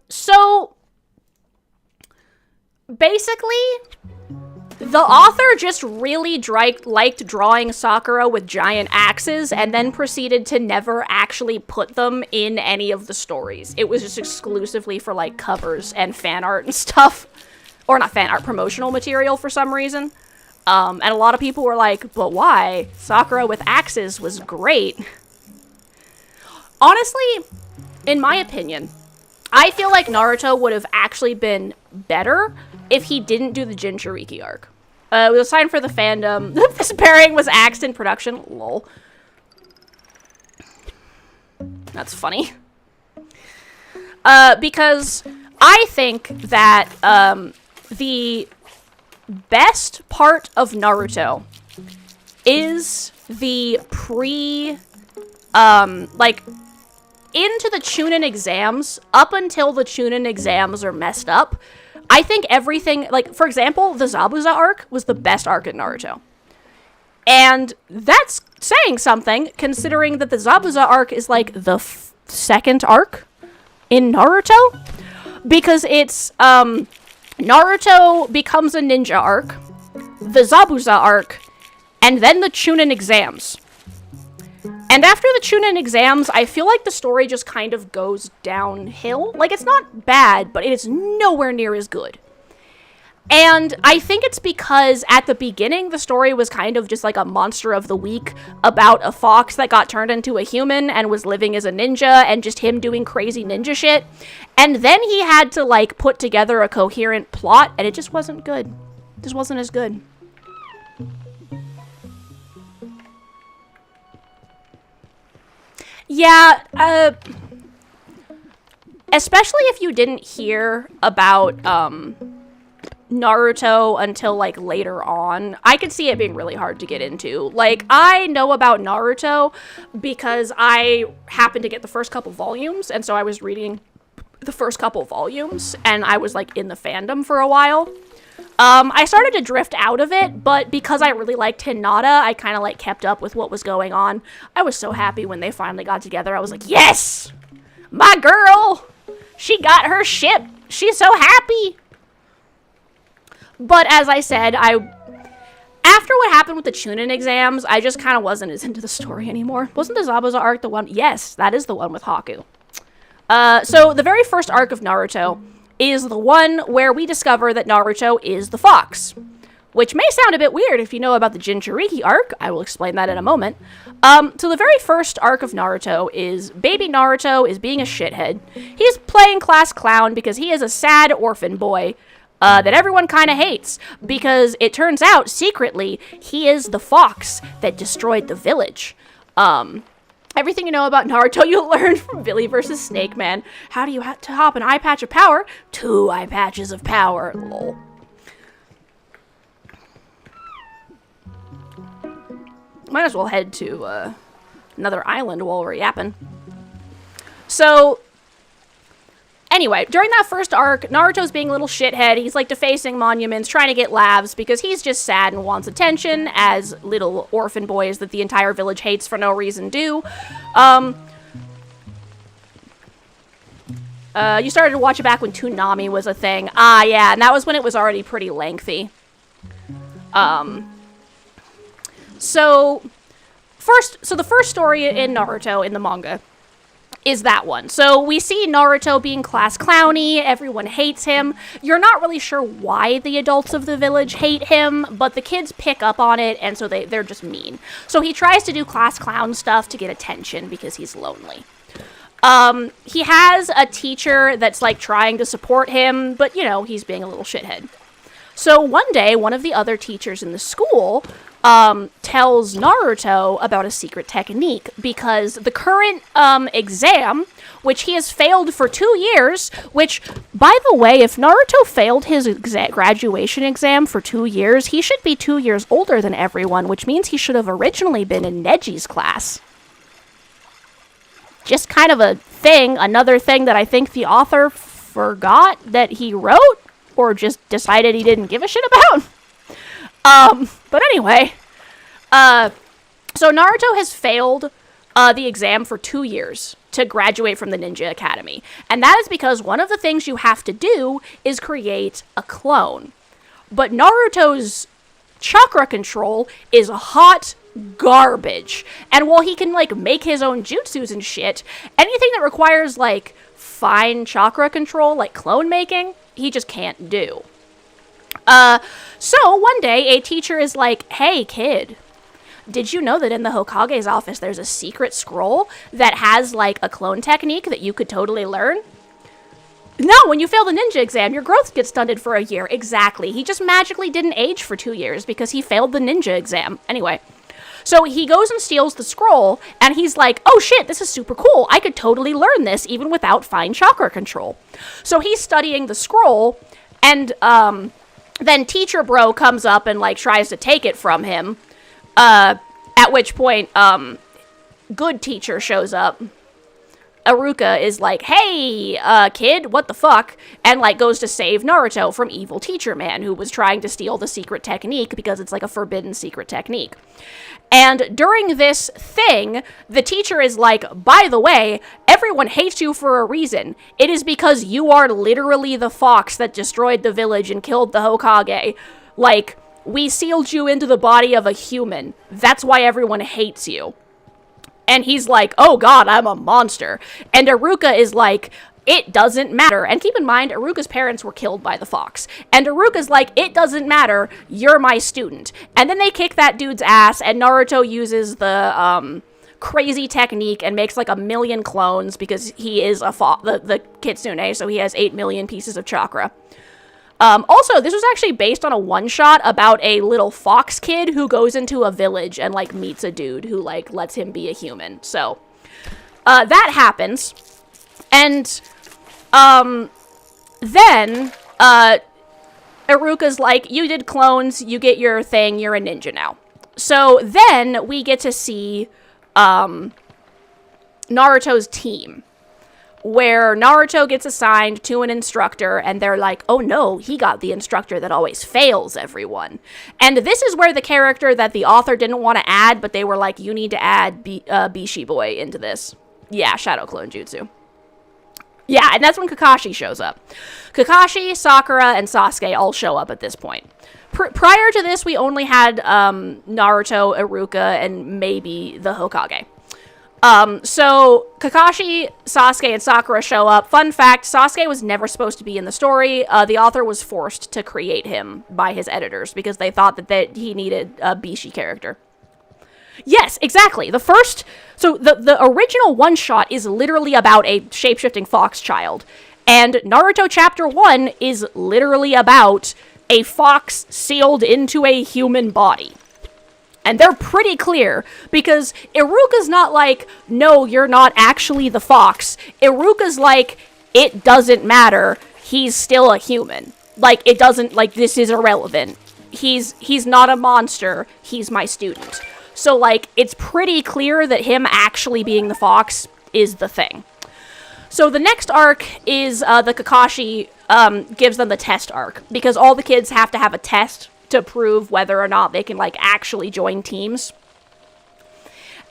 Speaker 1: So basically, the author just really liked drawing Sakura with giant axes and then proceeded to never actually put them in any of the stories. It was just exclusively for, like, covers and fan art and stuff. Or not fan art, promotional material for some reason. And a lot of people were like, but why? Sakura with axes was great. Honestly, in my opinion, I feel like Naruto would have actually been better if he didn't do the Jinchuriki arc. It was a sign for the fandom. This pairing was axed in production. Lol. That's funny. Because I think that the best part of Naruto is the like, into the Chunin exams, up until the Chunin exams are messed up, I think everything, like, for example, the Zabuza arc was the best arc in Naruto. And that's saying something, considering that the Zabuza arc is, like, the second arc in Naruto. Because it's, Naruto becomes a ninja arc, the Zabuza arc, and then the Chunin exams. And after the Chunin exams, I feel like the story just kind of goes downhill. Like, it's not bad, but it is nowhere near as good. And I think it's because at the beginning, the story was kind of just like a monster of the week about a fox that got turned into a human and was living as a ninja and just him doing crazy ninja shit. And then he had to, like, put together a coherent plot, and it just wasn't good. It just wasn't as good. Yeah, especially if you didn't hear about, Naruto until, like, later on, I could see it being really hard to get into. Like, I know about Naruto because I happened to get the first couple volumes, and so I was reading the first couple volumes, and I was, like, in the fandom for a while. I started to drift out of it, but because I really liked Hinata, I kind of, like, kept up with what was going on. I was so happy when they finally got together. I was like, yes! My girl! She got her ship! She's so happy! But as I said, after what happened with the Chunin exams, I just kind of wasn't as into the story anymore. Wasn't the Zabuza arc the one? Yes, that is the one with Haku. So the very first arc of Naruto is the one where we discover that Naruto is the fox. Which may sound a bit weird if you know about the Jinchuriki arc. I will explain that in a moment. So the very first arc of Naruto is baby Naruto is being a shithead. He's playing class clown because he is a sad orphan boy that everyone kind of hates. Because it turns out, secretly, he is the fox that destroyed the village. Everything you know about Naruto you'll learn from Billy vs. Snake Man. How do you hop an eye patch of power? 2 eye patches of power. Lol. Might as well head to another island while we're yapping. So, anyway, during that first arc, Naruto's being a little shithead. He's, like, defacing monuments, trying to get laughs, because he's just sad and wants attention, as little orphan boys that the entire village hates for no reason do. You started to watch it back when Toonami was a thing. Ah, yeah, and that was when it was already pretty lengthy. So the first story in Naruto in the manga is that one. So we see Naruto being class clowny, everyone hates him. You're not really sure why the adults of the village hate him, but the kids pick up on it, and so they're just mean. So he tries to do class clown stuff to get attention because he's lonely. He has a teacher that's, like, trying to support him, but, you know, he's being a little shithead. So one day, one of the other teachers in the school tells Naruto about a secret technique, because the current exam, which he has failed for 2 years, which, by the way, if Naruto failed his graduation exam for 2 years, he should be 2 years older than everyone, which means he should have originally been in Neji's class. Just kind of a thing, another thing that I think the author forgot that he wrote, or just decided he didn't give a shit about. But anyway, so Naruto has failed the exam for 2 years to graduate from the Ninja Academy. And that is because one of the things you have to do is create a clone. But Naruto's chakra control is hot garbage. And while he can, like, make his own jutsus and shit, anything that requires, like, fine chakra control, like clone making, he just can't do. So one day a teacher is like, hey kid, did you know that in the Hokage's office there's a secret scroll that has, like, a clone technique that you could totally learn? No, when you fail the ninja exam, your growth gets stunted for a year. Exactly. He just magically didn't age for 2 years because he failed the ninja exam. Anyway, so he goes and steals the scroll, and he's like, oh shit, this is super cool. I could totally learn this even without fine chakra control. So he's studying the scroll, and then Teacher Bro comes up and, like, tries to take it from him. At which point, Good Teacher shows up. Iruka is like, hey, kid, what the fuck? And, like, goes to save Naruto from evil Teacher Man, who was trying to steal the secret technique because it's, like, a forbidden secret technique. And during this thing, the teacher is like, by the way, everyone hates you for a reason. It is because you are literally the fox that destroyed the village and killed the Hokage. Like, we sealed you into the body of a human. That's why everyone hates you. And he's like, oh god, I'm a monster. And Iruka is like, it doesn't matter. And keep in mind, Iruka's parents were killed by the fox. And Iruka's like, it doesn't matter, you're my student. And then they kick that dude's ass, and Naruto uses the crazy technique and makes, like, 1 million clones because he is the kitsune, so he has 8 million pieces of chakra. Also, this was actually based on a one-shot about a little fox kid who goes into a village and, like, meets a dude who, like, lets him be a human. So, that happens. And, then, Iruka's like, you did clones, you get your thing, you're a ninja now. So, then we get to see, Naruto's team, where Naruto gets assigned to an instructor, and they're like, oh no, he got the instructor that always fails everyone. And this is where the character that the author didn't want to add, but they were like, you need to add Bishi Boy into this. Yeah, Shadow Clone Jutsu. Yeah, and that's when Kakashi shows up. Kakashi, Sakura, and Sasuke all show up at this point. Prior to this, we only had Naruto, Iruka, and maybe the Hokage. So Kakashi, Sasuke, and Sakura show up. Fun fact, Sasuke was never supposed to be in the story. The author was forced to create him by his editors because they thought that he needed a Bishi character. Yes, exactly. The original one-shot is literally about a shape-shifting fox child. And Naruto Chapter 1 is literally about a fox sealed into a human body. And they're pretty clear, because Iruka's not like, no, you're not actually the fox. Iruka's like, it doesn't matter, he's still a human. Like, it doesn't, like, this is irrelevant. He's not a monster, he's my student. So, like, it's pretty clear that him actually being the fox is the thing. So the next arc is the Kakashi gives them the test arc, because all the kids have to have a test to prove whether or not they can, like, actually join teams.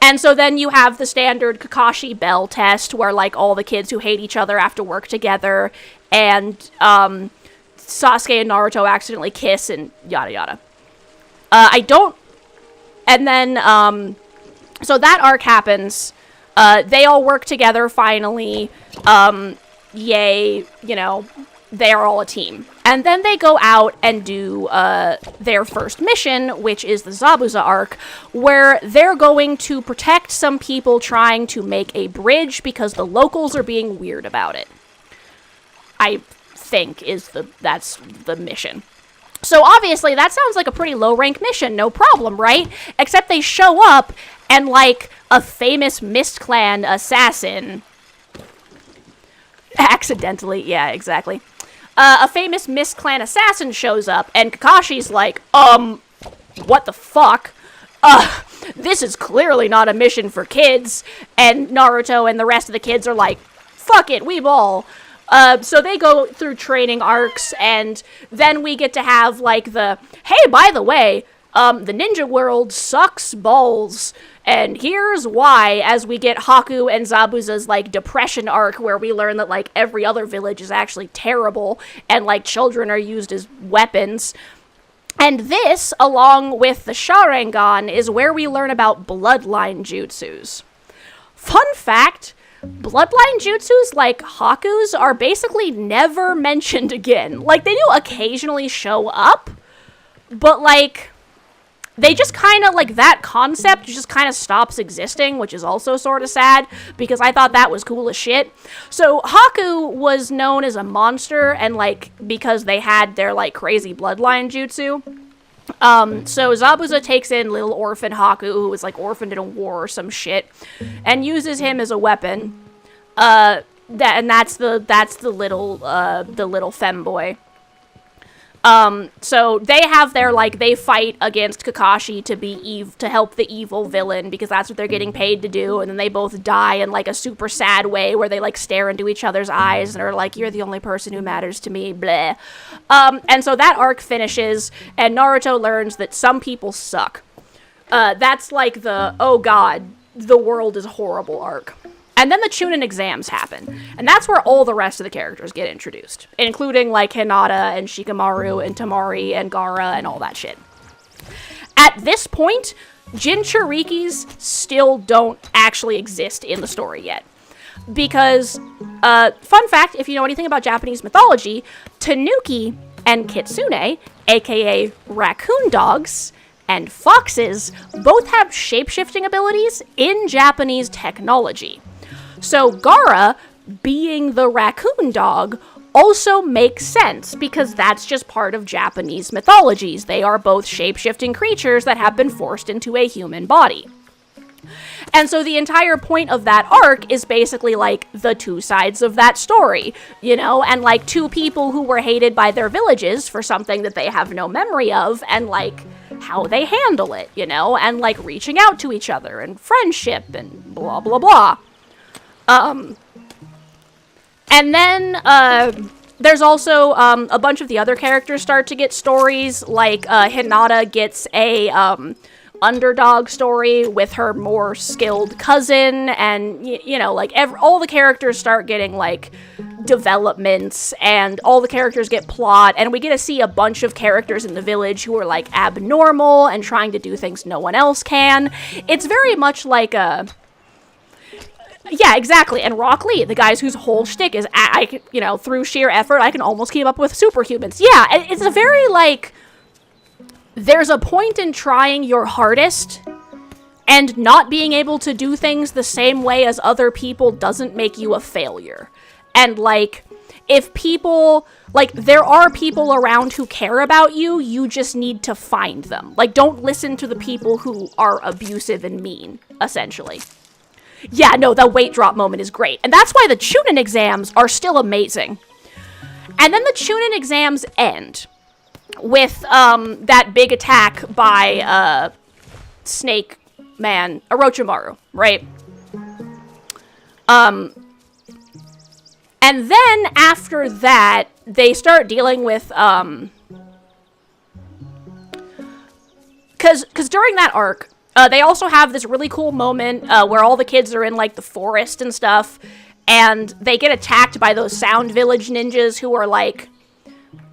Speaker 1: And so then you have the standard Kakashi Bell test where, like, all the kids who hate each other have to work together, and Sasuke and Naruto accidentally kiss, and yada yada. And then, so that arc happens. They all work together finally. Yay, you know, they are all a team. And then they go out and do their first mission, which is the Zabuza arc, where they're going to protect some people trying to make a bridge because the locals are being weird about it. I think that's the mission. So obviously that sounds like a pretty low rank mission, no problem, right? Except they show up and, like, a famous Mist Clan assassin accidentally, yeah, exactly. A famous Mist Clan assassin shows up, and Kakashi's like, what the fuck? This is clearly not a mission for kids. And Naruto and the rest of the kids are like, fuck it, we ball. So they go through training arcs, and then we get to have, like, hey, by the way, the ninja world sucks balls, and here's why, as we get Haku and Zabuza's, like, depression arc, where we learn that, like, every other village is actually terrible, and, like, children are used as weapons. And this, along with the Sharingan, is where we learn about bloodline jutsus. Fun fact, bloodline jutsus, like Haku's, are basically never mentioned again. Like, they do occasionally show up, but, like, they just kind of, like, that concept just kind of stops existing, which is also sort of sad, because I thought that was cool as shit. So, Haku was known as a monster, and, like, because they had their, like, crazy bloodline jutsu. So Zabuza takes in little orphan Haku, who was, like, orphaned in a war or some shit, and uses him as a weapon. That's the little femboy. So they have their, like, they fight against Kakashi to help the evil villain, because that's what they're getting paid to do, and then they both die in, like, a super sad way, where they, like, stare into each other's eyes and are like, you're the only person who matters to me, bleh. And so that arc finishes, and Naruto learns that some people suck. That's, like, the, oh god, the world is horrible arc. And then the Chunin exams happen, and that's where all the rest of the characters get introduced, including, like, Hinata and Shikamaru and Tamari and Gaara and all that shit. At this point, Jinchurikis still don't actually exist in the story yet. Because, fun fact, if you know anything about Japanese mythology, Tanuki and Kitsune, aka raccoon dogs, and foxes both have shape-shifting abilities in Japanese technology. So Gaara, being the raccoon dog, also makes sense, because that's just part of Japanese mythologies. They are both shape-shifting creatures that have been forced into a human body. And so the entire point of that arc is basically, like, the two sides of that story, you know, and, like, two people who were hated by their villages for something that they have no memory of, and, like, how they handle it, you know, and, like, reaching out to each other, and friendship, and blah, blah, blah. And then, there's also, a bunch of the other characters start to get stories, like, Hinata gets a, underdog story with her more skilled cousin, and, you know, like, all the characters start getting, like, developments, and all the characters get plot, and we get to see a bunch of characters in the village who are, like, abnormal and trying to do things no one else can. It's very much like a... Yeah, exactly. And Rock Lee, the guys whose whole shtick is, you know, through sheer effort, I can almost keep up with superhumans. Yeah, it's a very, like, there's a point in trying your hardest, and not being able to do things the same way as other people doesn't make you a failure. And, like, if people, like, there are people around who care about you, you just need to find them. Like, don't listen to the people who are abusive and mean, essentially. Yeah, no, the weight drop moment is great. And that's why the Chunin exams are still amazing. And then the Chunin exams end with that big attack by Snake Man, Orochimaru, right? And then after that, they start dealing with, because during that arc, They also have this really cool moment where all the kids are in, like, the forest and stuff, and they get attacked by those Sound Village ninjas who are, like,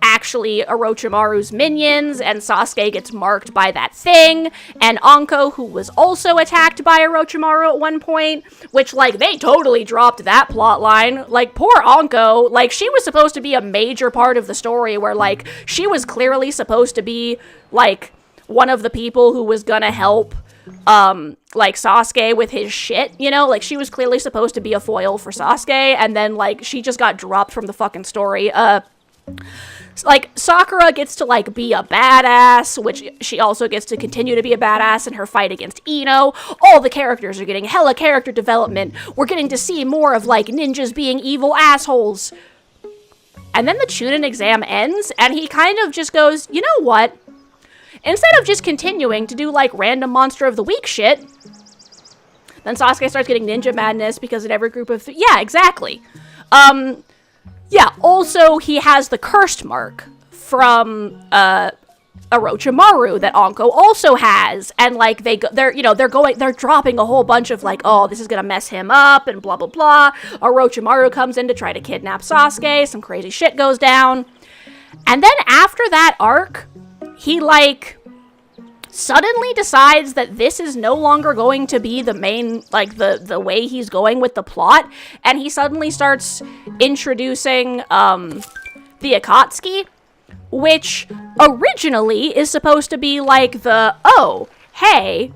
Speaker 1: actually Orochimaru's minions, and Sasuke gets marked by that thing, and Anko, who was also attacked by Orochimaru at one point, which, like, they totally dropped that plot line. Like, poor Anko, like, she was supposed to be a major part of the story where, like, she was clearly supposed to be, like, one of the people who was gonna help, like, Sasuke with his shit, you know? Like, she was clearly supposed to be a foil for Sasuke, and then, like, she just got dropped from the fucking story. Like, Sakura gets to, like, be a badass, which she also gets to continue to be a badass in her fight against Ino. All the characters are getting hella character development. We're getting to see more of, like, ninjas being evil assholes. And then the Chunin exam ends, and he kind of just goes, you know what? Instead of just continuing to do, like, random Monster of the Week shit, then Sasuke starts getting ninja madness because in every group of... yeah, exactly. Yeah, also, he has the cursed mark from, Orochimaru that Anko also has, and, like, they're dropping a whole bunch of, like, oh, this is gonna mess him up, and blah, blah, blah. Orochimaru comes in to try to kidnap Sasuke, some crazy shit goes down, and then after that arc, he, like, suddenly decides that this is no longer going to be the main, like, the way he's going with the plot, and he suddenly starts introducing, the Akatsuki, which originally is supposed to be, like, oh, hey,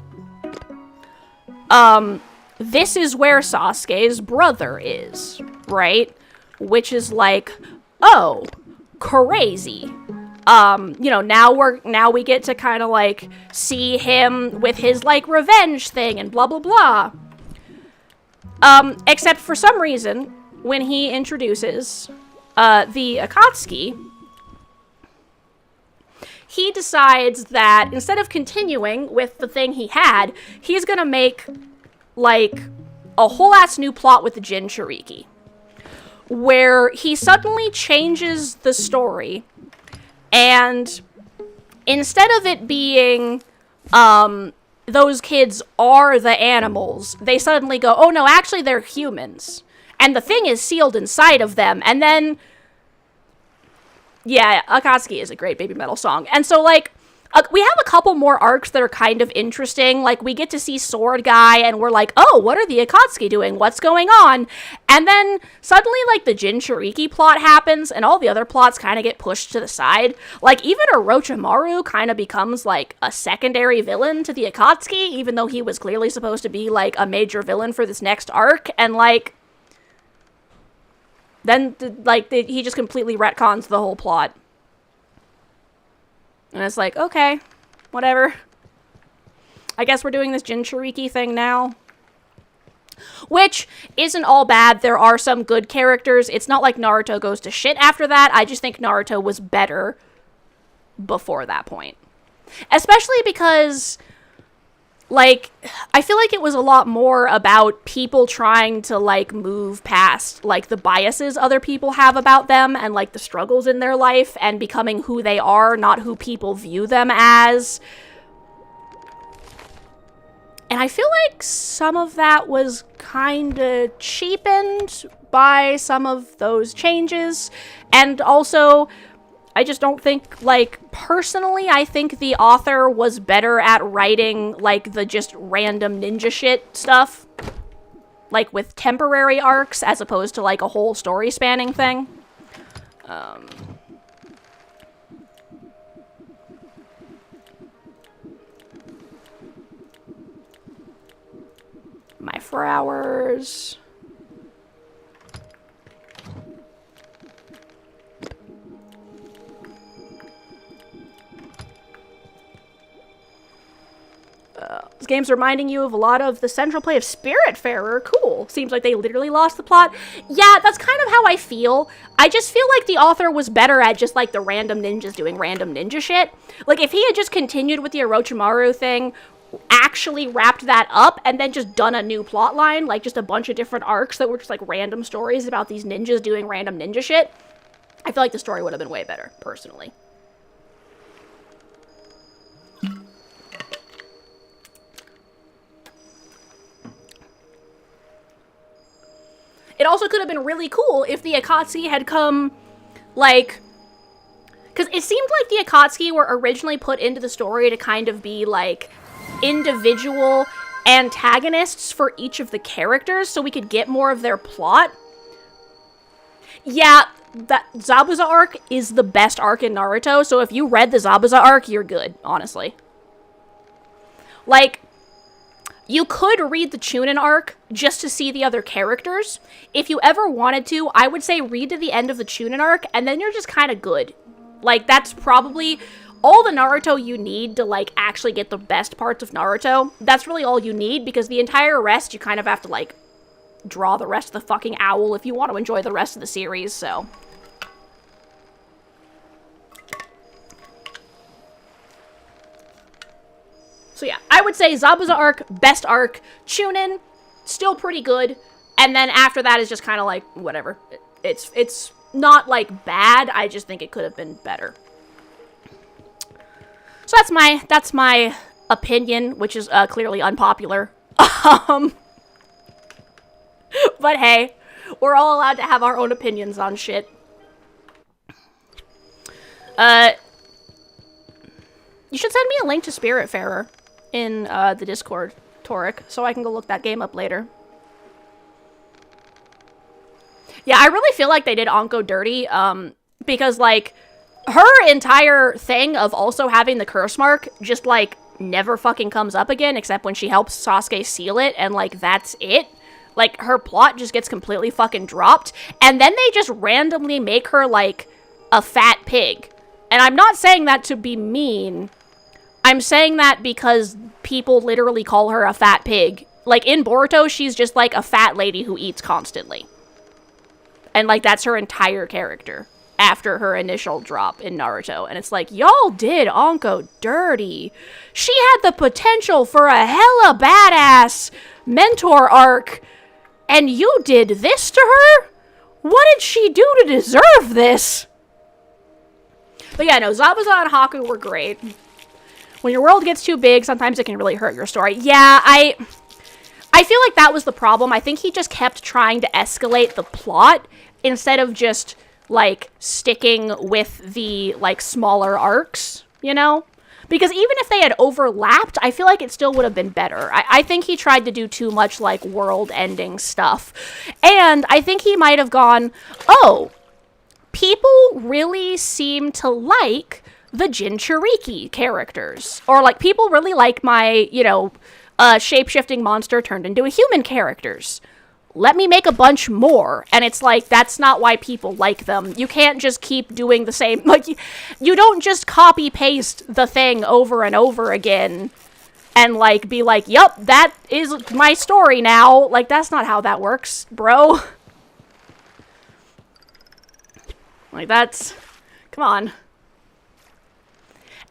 Speaker 1: this is where Sasuke's brother is, right? Which is like, oh, crazy. Now we get to kind of, like, see him with his, like, revenge thing and blah, blah, blah. Except for some reason, when he introduces, the Akatsuki, he decides that instead of continuing with the thing he had, he's gonna make, like, a whole-ass new plot with the Jinchuriki, where he suddenly changes the story. And instead of it being, those kids are the animals, they suddenly go, oh no, actually they're humans. And the thing is sealed inside of them. And then, yeah, Akatsuki is a great Baby Metal song. And so, like, we have a couple more arcs that are kind of interesting. Like, we get to see Sword Guy, and we're like, oh, what are the Akatsuki doing? What's going on? And then, suddenly, like, the Jinchuriki plot happens, and all the other plots kind of get pushed to the side. Like, even Orochimaru kind of becomes, like, a secondary villain to the Akatsuki, even though he was clearly supposed to be, like, a major villain for this next arc. And, like, then, he just completely retcons the whole plot. And it's like, okay, whatever. I guess we're doing this Jinchuriki thing now. Which isn't all bad. There are some good characters. It's not like Naruto goes to shit after that. I just think Naruto was better before that point. Especially because, like, I feel like it was a lot more about people trying to, like, move past, like, the biases other people have about them and, like, the struggles in their life and becoming who they are, not who people view them as. And I feel like some of that was kind of cheapened by some of those changes. And also, I just don't think, like, personally, I think the author was better at writing, like, the just random ninja shit stuff. Like, with temporary arcs, as opposed to, like, a whole story-spanning thing. My flowers. This game's reminding you of a lot of the central play of Spiritfarer. Cool. Seems like they literally lost the plot. Yeah, that's kind of how I feel. I just feel like the author was better at just, like, the random ninjas doing random ninja shit. Like, if he had just continued with the Orochimaru thing, actually wrapped that up, and then just done a new plot line, like, just a bunch of different arcs that were just, like, random stories about these ninjas doing random ninja shit, I feel like the story would have been way better, personally. it also could have been really cool if the Akatsuki had come, like, because it seemed like the Akatsuki were originally put into the story to kind of be, like, individual antagonists for each of the characters so we could get more of their plot. Yeah, that Zabuza arc is the best arc in Naruto, so if you read the Zabuza arc, you're good, honestly. Like, you could read the Chunin arc just to see the other characters. If you ever wanted to, I would say read to the end of the Chunin arc, and then you're just kind of good. Like, that's probably all the Naruto you need to, like, actually get the best parts of Naruto. That's really all you need, because the entire rest, you kind of have to, like, draw the rest of the fucking owl if you want to enjoy the rest of the series, so. So yeah, I would say Zabuza arc, best arc. Chunin, still pretty good. And then after that is just kind of like, whatever. It's not, like, bad. I just think it could have been better. So that's my opinion, which is clearly unpopular. But hey, we're all allowed to have our own opinions on shit. You should send me a link to Spiritfarer in the Discord, Toric, so I can go look that game up later. Yeah, I really feel like they did Anko dirty, because, like, her entire thing of also having the curse mark just, like, never fucking comes up again, except when she helps Sasuke seal it, and, like, that's it. Like, her plot just gets completely fucking dropped, and then they just randomly make her, like, a fat pig. And I'm not saying that to be mean. I'm saying that because people literally call her a fat pig. Like, in Boruto, she's just, like, a fat lady who eats constantly. And, like, that's her entire character after her initial drop in Naruto. And it's like, y'all did Anko dirty. She had the potential for a hella badass mentor arc, and you did this to her? What did she do to deserve this? But yeah, no, Zabuza and Haku were great. When your world gets too big, sometimes it can really hurt your story. Yeah, I feel like that was the problem. I think he just kept trying to escalate the plot instead of just, like, sticking with the, like, smaller arcs, you know? Because even if they had overlapped, I feel like it still would have been better. I think he tried to do too much, like, world-ending stuff. And I think he might have gone, oh, people really seem to like the Jinchuriki characters. Or, like, people really like my, you know, shape-shifting monster turned into a human characters. Let me make a bunch more. And it's like, that's not why people like them. You can't just keep doing the same, like, you don't just copy-paste the thing over and over again and, like, be like, yup, that is my story now. Like, that's not how that works, bro. Like, that's, come on.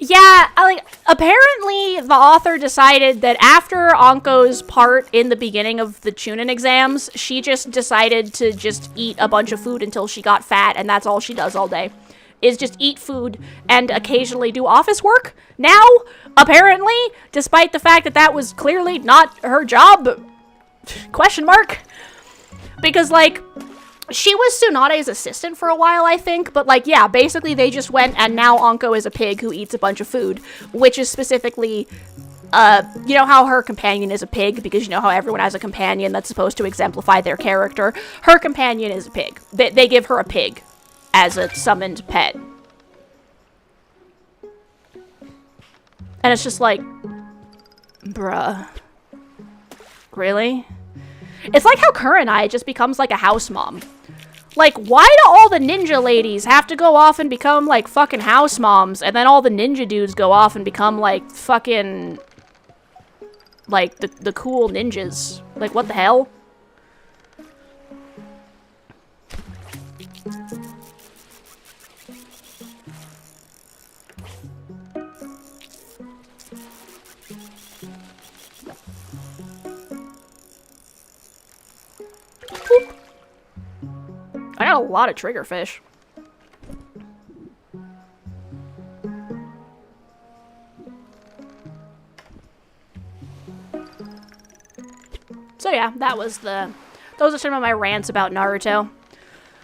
Speaker 1: Yeah, like, apparently the author decided that after Anko's part in the beginning of the Chunin exams, she just decided to just eat a bunch of food until she got fat, and that's all she does all day, is just eat food and occasionally do office work. Now, apparently, despite the fact that that was clearly not her job, question mark, because, like, she was Tsunade's assistant for a while, I think, but, like, yeah, basically they just went, and now Anko is a pig who eats a bunch of food, which is specifically, you know how her companion is a pig, because you know how everyone has a companion that's supposed to exemplify their character? Her companion is a pig. They give her a pig as a summoned pet. And it's just like, bruh. Really? It's like how Kurenai just becomes, like, a house mom. Like, why do all the ninja ladies have to go off and become, like, fucking house moms, and then all the ninja dudes go off and become, like, fucking, like, the cool ninjas? Like, what the hell? Boop. I got a lot of triggerfish. So yeah, that was the Those are some of my rants about Naruto.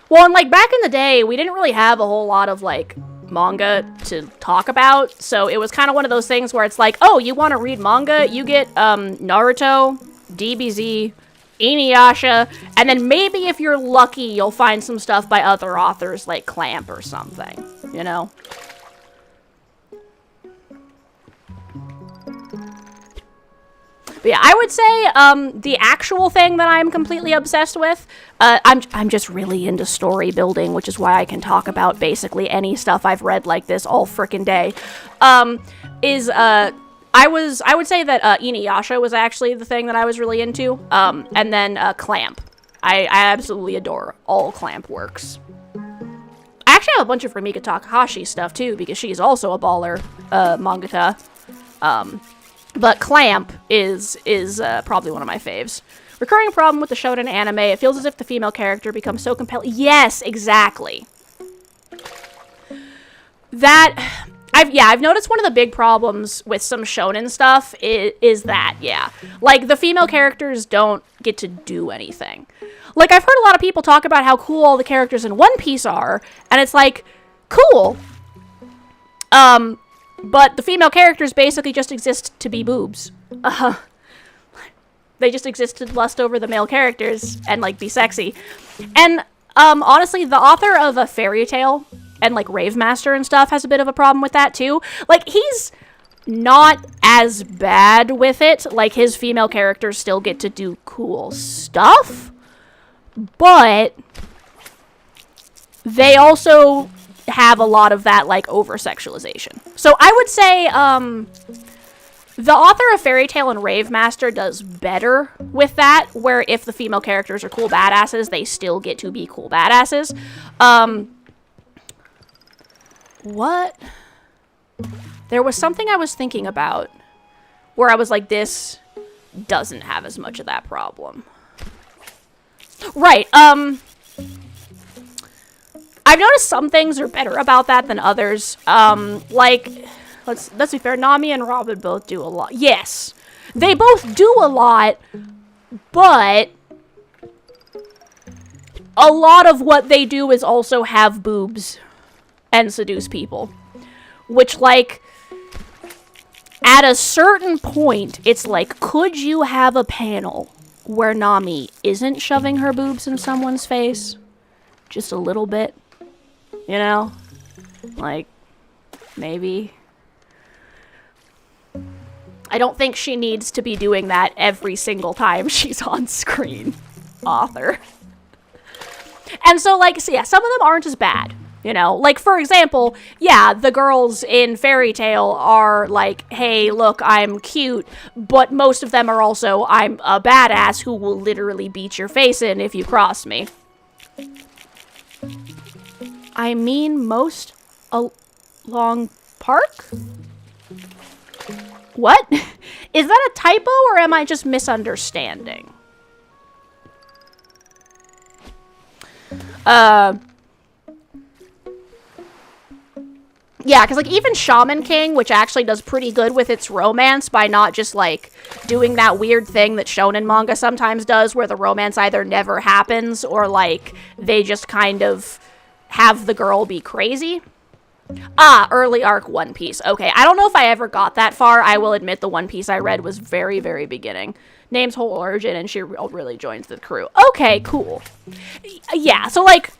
Speaker 1: Well, and, like, back in the day, we didn't really have a whole lot of, like, manga to talk about, so it was kind of one of those things where it's like, oh, you want to read manga? You get, Naruto, DBZ, Inuyasha, and then maybe if you're lucky, you'll find some stuff by other authors, like Clamp or something, you know? But yeah, I would say, the actual thing that I'm completely obsessed with, I'm just really into story building, which is why I can talk about basically any stuff I've read like this all frickin' day, I would say that, Inuyasha was actually the thing that I was really into, and then, Clamp. I absolutely adore all Clamp works. I actually have a bunch of Rumika Takahashi stuff, too, because she's also a baller, mangaka, but Clamp is probably one of my faves. Recurring problem with the shonen anime, it feels as if the female character becomes so compelling. Yes, exactly. I've noticed one of the big problems with some shonen stuff is that, yeah. Like, the female characters don't get to do anything. Like, I've heard a lot of people talk about how cool all the characters in One Piece are, and it's like, cool. But the female characters basically just exist to be boobs. They just exist to lust over the male characters and, like, be sexy. And, honestly, the author of A Fairy Tale and, like, Rave Master and stuff has a bit of a problem with that, too. Like, he's not as bad with it. Like, his female characters still get to do cool stuff. But they also have a lot of that, like, over-sexualization. So I would say, the author of Fairy Tale and Rave Master does better with that, where if the female characters are cool badasses, they still get to be cool badasses. What? There was something I was thinking about where I was like, this doesn't have as much of that problem. Right, I've noticed some things are better about that than others. Like, let's be fair, Nami and Robin both do a lot. Yes, they both do a lot, but a lot of what they do is also have boobs and seduce people. Which, like, at a certain point, it's like, could you have a panel where Nami isn't shoving her boobs in someone's face? Just a little bit. You know? Like, maybe. I don't think she needs to be doing that every single time she's on screen. Author. And so, like, so yeah, some of them aren't as bad. You know, like, for example, yeah, the girls in Fairy Tale are like, hey, look, I'm cute, but most of them are also, I'm a badass who will literally beat your face in if you cross me. I mean, most along Park? What? Is that a typo, or am I just misunderstanding? Yeah, because, like, even Shaman King, which actually does pretty good with its romance by not just, like, doing that weird thing that shonen manga sometimes does, where the romance either never happens, or, like, they just kind of have the girl be crazy. Ah, early arc One Piece. Okay, I don't know if I ever got that far. I will admit the One Piece I read was very, very beginning. Name's whole origin, and she really joins the crew. Okay, cool. Yeah, so, like,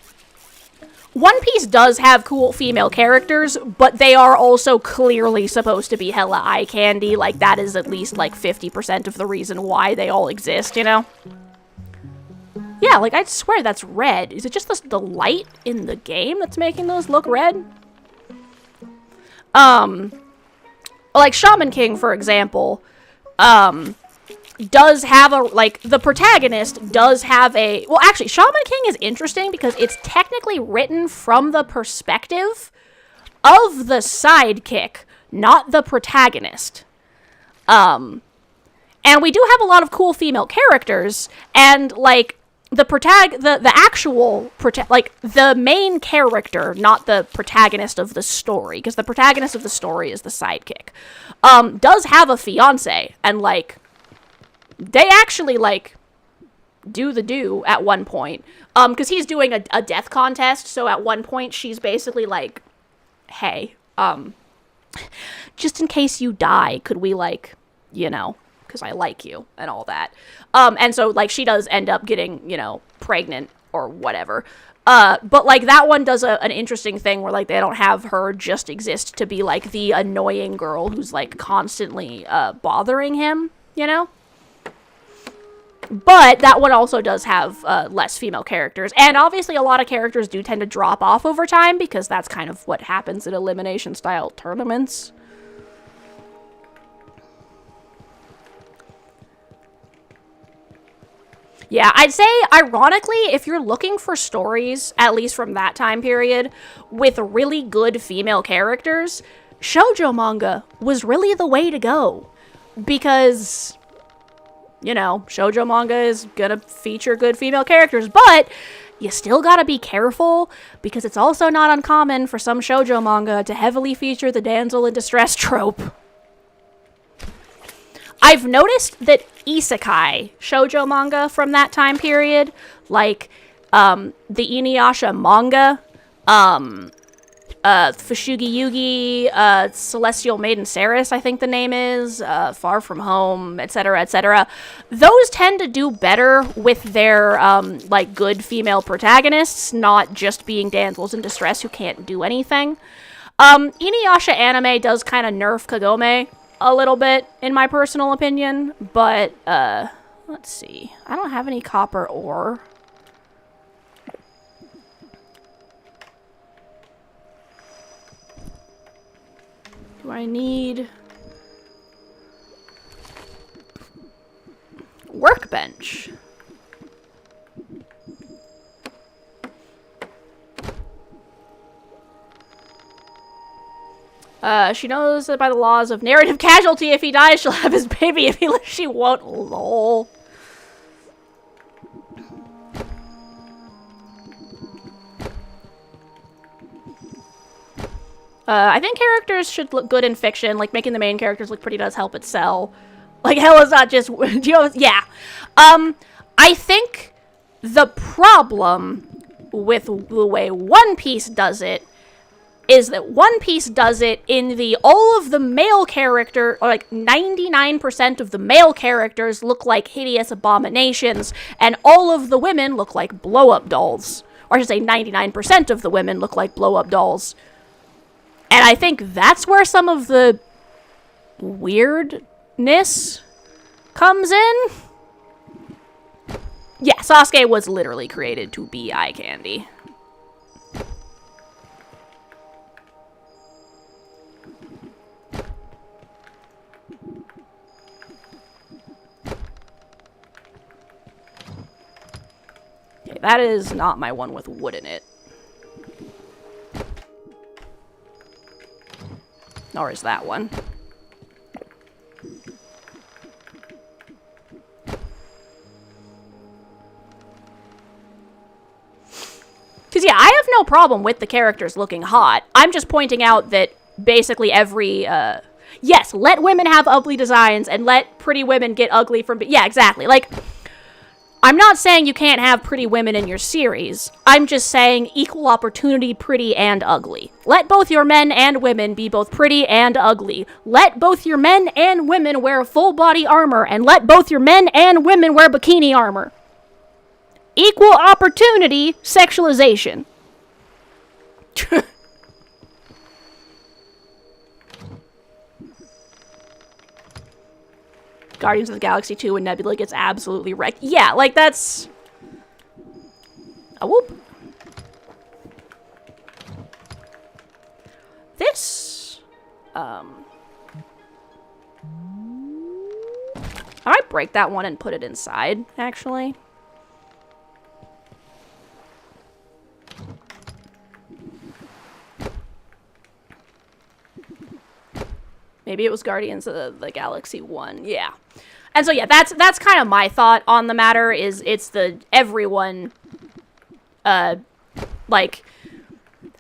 Speaker 1: One Piece does have cool female characters, but they are also clearly supposed to be hella eye candy. Like, that is at least, like, 50% of the reason why they all exist, you know? Yeah, like, I swear that's red. Is it just the light in the game that's making those look red? Like, Shaman King, for example, does have a, like, the protagonist does have a, well, actually, Shaman King is interesting because it's technically written from the perspective of the sidekick, not the protagonist. And we do have a lot of cool female characters, and, like, the actual, like, the main character, not the protagonist of the story, because the protagonist of the story is the sidekick, does have a fiance, and, like, they actually, like, do the do at one point. Because he's doing a death contest, so at one point she's basically like, hey, just in case you die, could we, like, you know, because I like you and all that. And so, like, she does end up getting, you know, pregnant or whatever. But, like, that one does an interesting thing where, like, they don't have her just exist to be, like, the annoying girl who's, like, constantly bothering him, you know? But that one also does have less female characters. And obviously a lot of characters do tend to drop off over time because that's kind of what happens in elimination-style tournaments. Yeah, I'd say, ironically, if you're looking for stories, at least from that time period, with really good female characters, shoujo manga was really the way to go. Because, you know, shoujo manga is gonna feature good female characters, but you still gotta be careful, because it's also not uncommon for some shoujo manga to heavily feature the damsel in distress trope. I've noticed that isekai shoujo manga from that time period, like the Inuyasha manga, Fushigi Yugi, Celestial Maiden Ceres, I think the name is, Far From Home, etc., etc. Those tend to do better with their, like, good female protagonists, not just being damsels in distress who can't do anything. Inuyasha anime does kind of nerf Kagome a little bit, in my personal opinion, but, let's see. I don't have any copper ore. Do I need workbench? She knows that by the laws of narrative casualty, if he dies, she'll have his baby. If he lives, she won't. Lol. I think characters should look good in fiction. Like, making the main characters look pretty does help it sell. Like, hell is not just... you know, yeah. I think the problem with the way One Piece does it is that One Piece does it in the all of the male character, or like 99% of the male characters look like hideous abominations, and all of the women look like blow-up dolls. Or I should say 99% of the women look like blow-up dolls. And I think that's where some of the weirdness comes in. Yeah, Sasuke was literally created to be eye candy. Okay, that is not my one with wood in it. Nor is that one. Because, yeah, I have no problem with the characters looking hot. I'm just pointing out that basically every, yes, let women have ugly designs and let pretty women get ugly from... Yeah, exactly. Like, I'm not saying you can't have pretty women in your series. I'm just saying equal opportunity pretty and ugly. Let both your men and women be both pretty and ugly. Let both your men and women wear full body armor, and let both your men and women wear bikini armor. Equal opportunity sexualization. Guardians of the Galaxy 2 when Nebula gets absolutely wrecked. Yeah, like that's... A whoop. This... I might break that one and put it inside, actually. Maybe it was Guardians of the Galaxy 1. Yeah. And so, yeah, that's kind of my thought on the matter, is it's the everyone, like,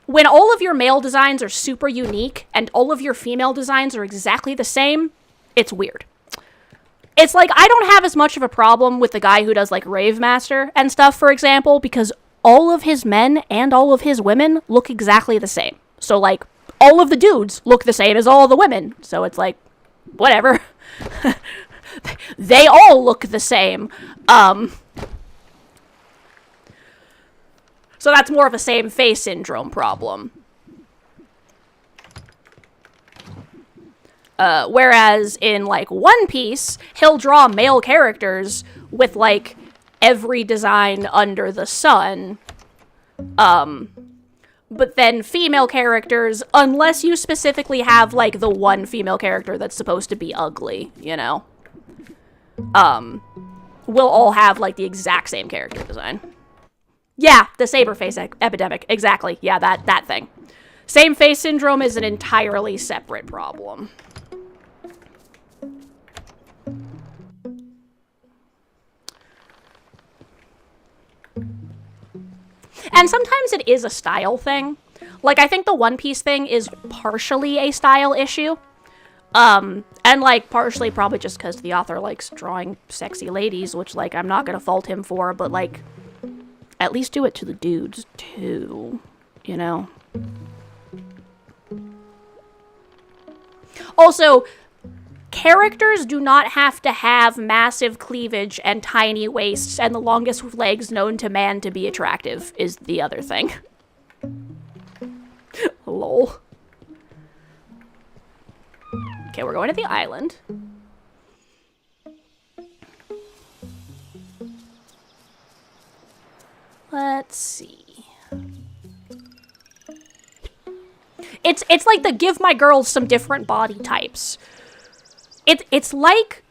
Speaker 1: when all of your male designs are super unique and all of your female designs are exactly the same, it's weird. It's like, I don't have as much of a problem with the guy who does, like, Rave Master and stuff, for example, because all of his men and all of his women look exactly the same. So, like, all of the dudes look the same as all the women. So it's like, whatever. They all look the same. So that's more of a same face syndrome problem. Whereas in, like, One Piece, he'll draw male characters with, like, every design under the sun. But then female characters, unless you specifically have, like, the one female character that's supposed to be ugly, you know? Will all have, like, the exact same character design. Yeah, the saber face epidemic. Exactly. Yeah, that thing. Same face syndrome is an entirely separate problem. And sometimes it is a style thing. Like, I think the One Piece thing is partially a style issue. And, like, partially probably just because the author likes drawing sexy ladies, which, like, I'm not gonna fault him for, but, like, at least do it to the dudes, too. You know? Also, characters do not have to have massive cleavage and tiny waists and the longest legs known to man to be attractive, is the other thing. Lol. Okay, we're going to the island. Let's see. It's like the give my girls some different body types. It's like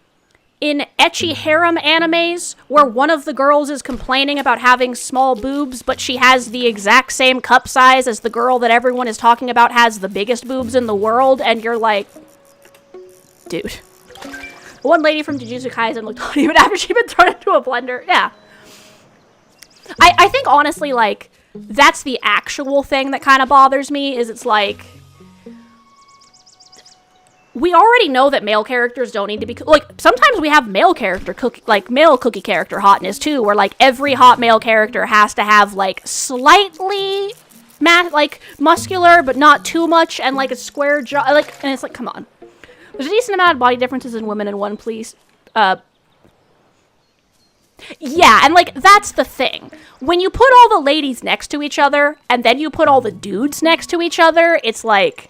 Speaker 1: in ecchi harem animes where one of the girls is complaining about having small boobs, but she has the exact same cup size as the girl that everyone is talking about has the biggest boobs in the world, and you're like, dude. One lady from Jujutsu Kaisen looked hot even after she'd been thrown into a blender. Yeah. I think, honestly, like, that's the actual thing that kind of bothers me, is it's like, we already know that male characters don't need to be, like, sometimes we have male cookie character hotness, too, where, like, every hot male character has to have, like, slightly, muscular, but not too much, and, like, a square jaw, like, and it's like, come on. There's a decent amount of body differences in women in One Piece, yeah, and, like, that's the thing. When you put all the ladies next to each other, and then you put all the dudes next to each other, it's like,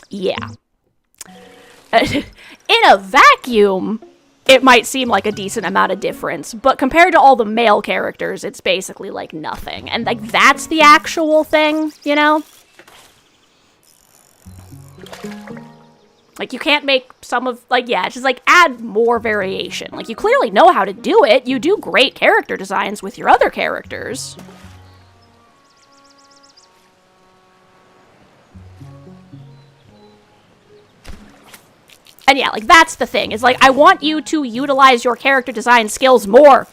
Speaker 1: yeah. In a vacuum, it might seem like a decent amount of difference, but compared to all the male characters, it's basically, like, nothing. And, like, that's the actual thing, you know? Like, you can't make some of, like, yeah, it's just, like, add more variation. Like, you clearly know how to do it. You do great character designs with your other characters. And yeah, like, that's the thing. It's like, I want you to utilize your character design skills more.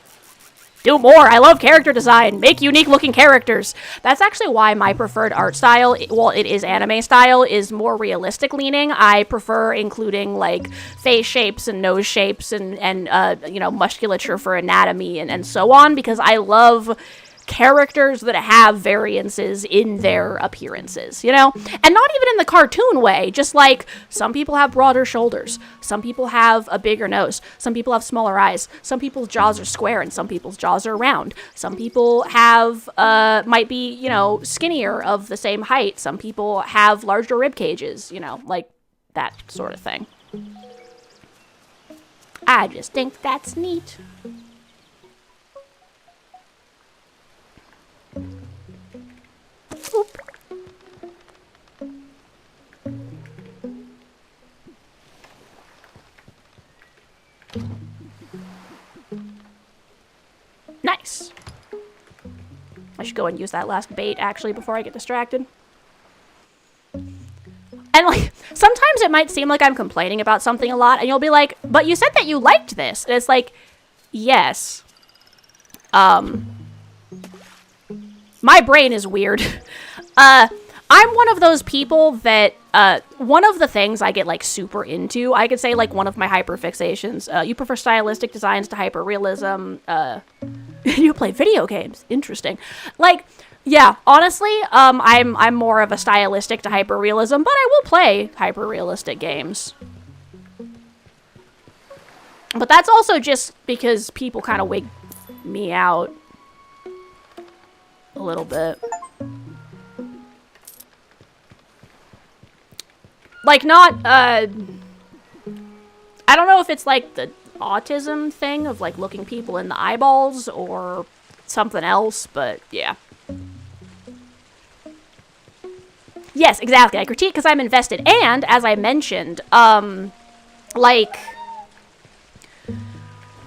Speaker 1: Do more. I love character design. Make unique looking characters. That's actually why my preferred art style, well, it is anime style, is more realistic leaning. I prefer including, like, face shapes and nose shapes and you know, musculature for anatomy and so on, because I love characters that have variances in their appearances, you know? And not even in the cartoon way, just like, some people have broader shoulders, some people have a bigger nose, some people have smaller eyes, some people's jaws are square and some people's jaws are round, some people have, might be, you know, skinnier of the same height, some people have larger rib cages, you know, like, that sort of thing. I just think that's neat. Oop. Nice. I should go and use that last bait, actually, before I get distracted. And, like, sometimes it might seem like I'm complaining about something a lot, and you'll be like, but you said that you liked this. And it's like, yes. My brain is weird. I'm one of those people that one of the things I get, like, super into, I could say, like, one of my hyperfixations, you prefer stylistic designs to hyperrealism, you play video games, interesting. Like, yeah, honestly, I'm more of a stylistic to hyperrealism, but I will play hyperrealistic games. But that's also just because people kind of wig me out a little bit. Like, not, I don't know if it's, like, the autism thing of, like, looking people in the eyeballs or something else, but, yeah. Yes, exactly. I critique because I'm invested. And, as I mentioned, like,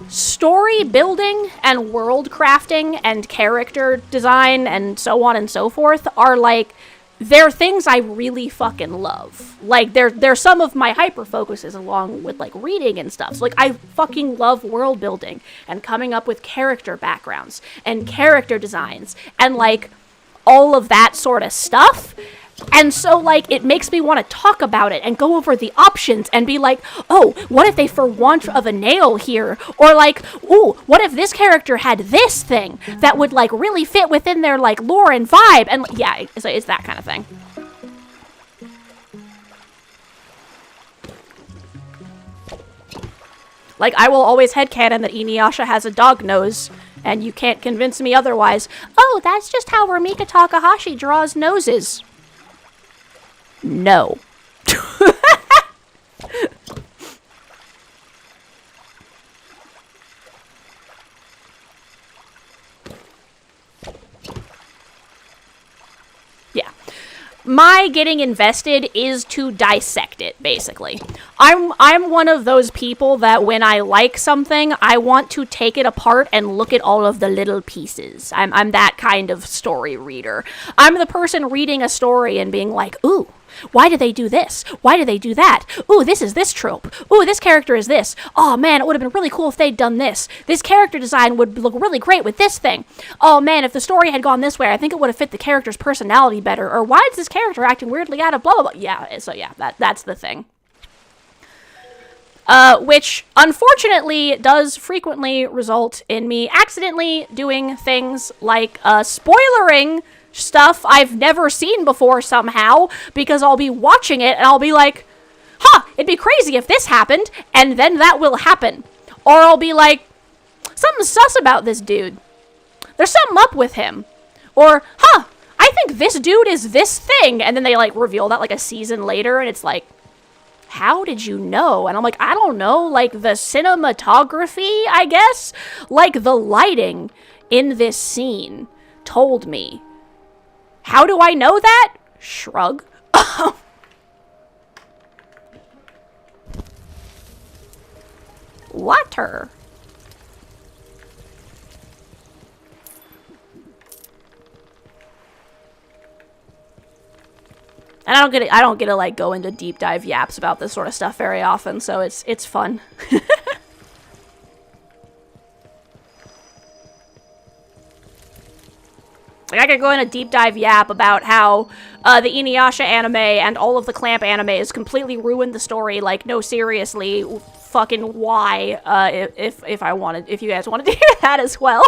Speaker 1: story building and world crafting and character design and so on and so forth are, like, they're things I really fucking love. Like, they're some of my hyper-focuses along with, like, reading and stuff. So, like, I fucking love world building and coming up with character backgrounds and character designs and, like, all of that sort of stuff. And so, like, it makes me want to talk about it and go over the options and be like, oh, what if they for want of a nail here? Or, like, ooh, what if this character had this thing that would, like, really fit within their, like, lore and vibe? And, yeah, so it's that kind of thing. Like, I will always headcanon that Inuyasha has a dog nose, and you can't convince me otherwise. Oh, that's just how Rumika Takahashi draws noses. No. Yeah. My getting invested is to dissect it, basically. I'm one of those people that when I like something, I want to take it apart and look at all of the little pieces. I'm that kind of story reader. I'm the person reading a story and being like, ooh, why did they do this? Why did they do that? Ooh, this is this trope. Ooh, this character is this. Oh, man, it would have been really cool if they'd done this. This character design would look really great with this thing. Oh, man, if the story had gone this way, I think it would have fit the character's personality better. Or why is this character acting weirdly out of blah, blah, blah? Yeah, so yeah, that's the thing. Which, unfortunately, does frequently result in me accidentally doing things like, spoilering stuff I've never seen before somehow, because I'll be watching it and I'll be like, huh, it'd be crazy if this happened, and then that will happen. Or I'll be like, something's sus about this dude. There's something up with him. Or, huh, I think this dude is this thing, and then they, like, reveal that, like, a season later, and it's like, how did you know? And I'm like, I don't know, like, the cinematography, I guess? Like, the lighting in this scene told me. How do I know that? Shrug. Water. And I don't get to like go into deep dive yaps about this sort of stuff very often, so it's fun. Like, I could go in a deep dive yap about how the Inuyasha anime and all of the Clamp animes completely ruined the story. Like, no, seriously, fucking why? If you guys wanted to hear that as well.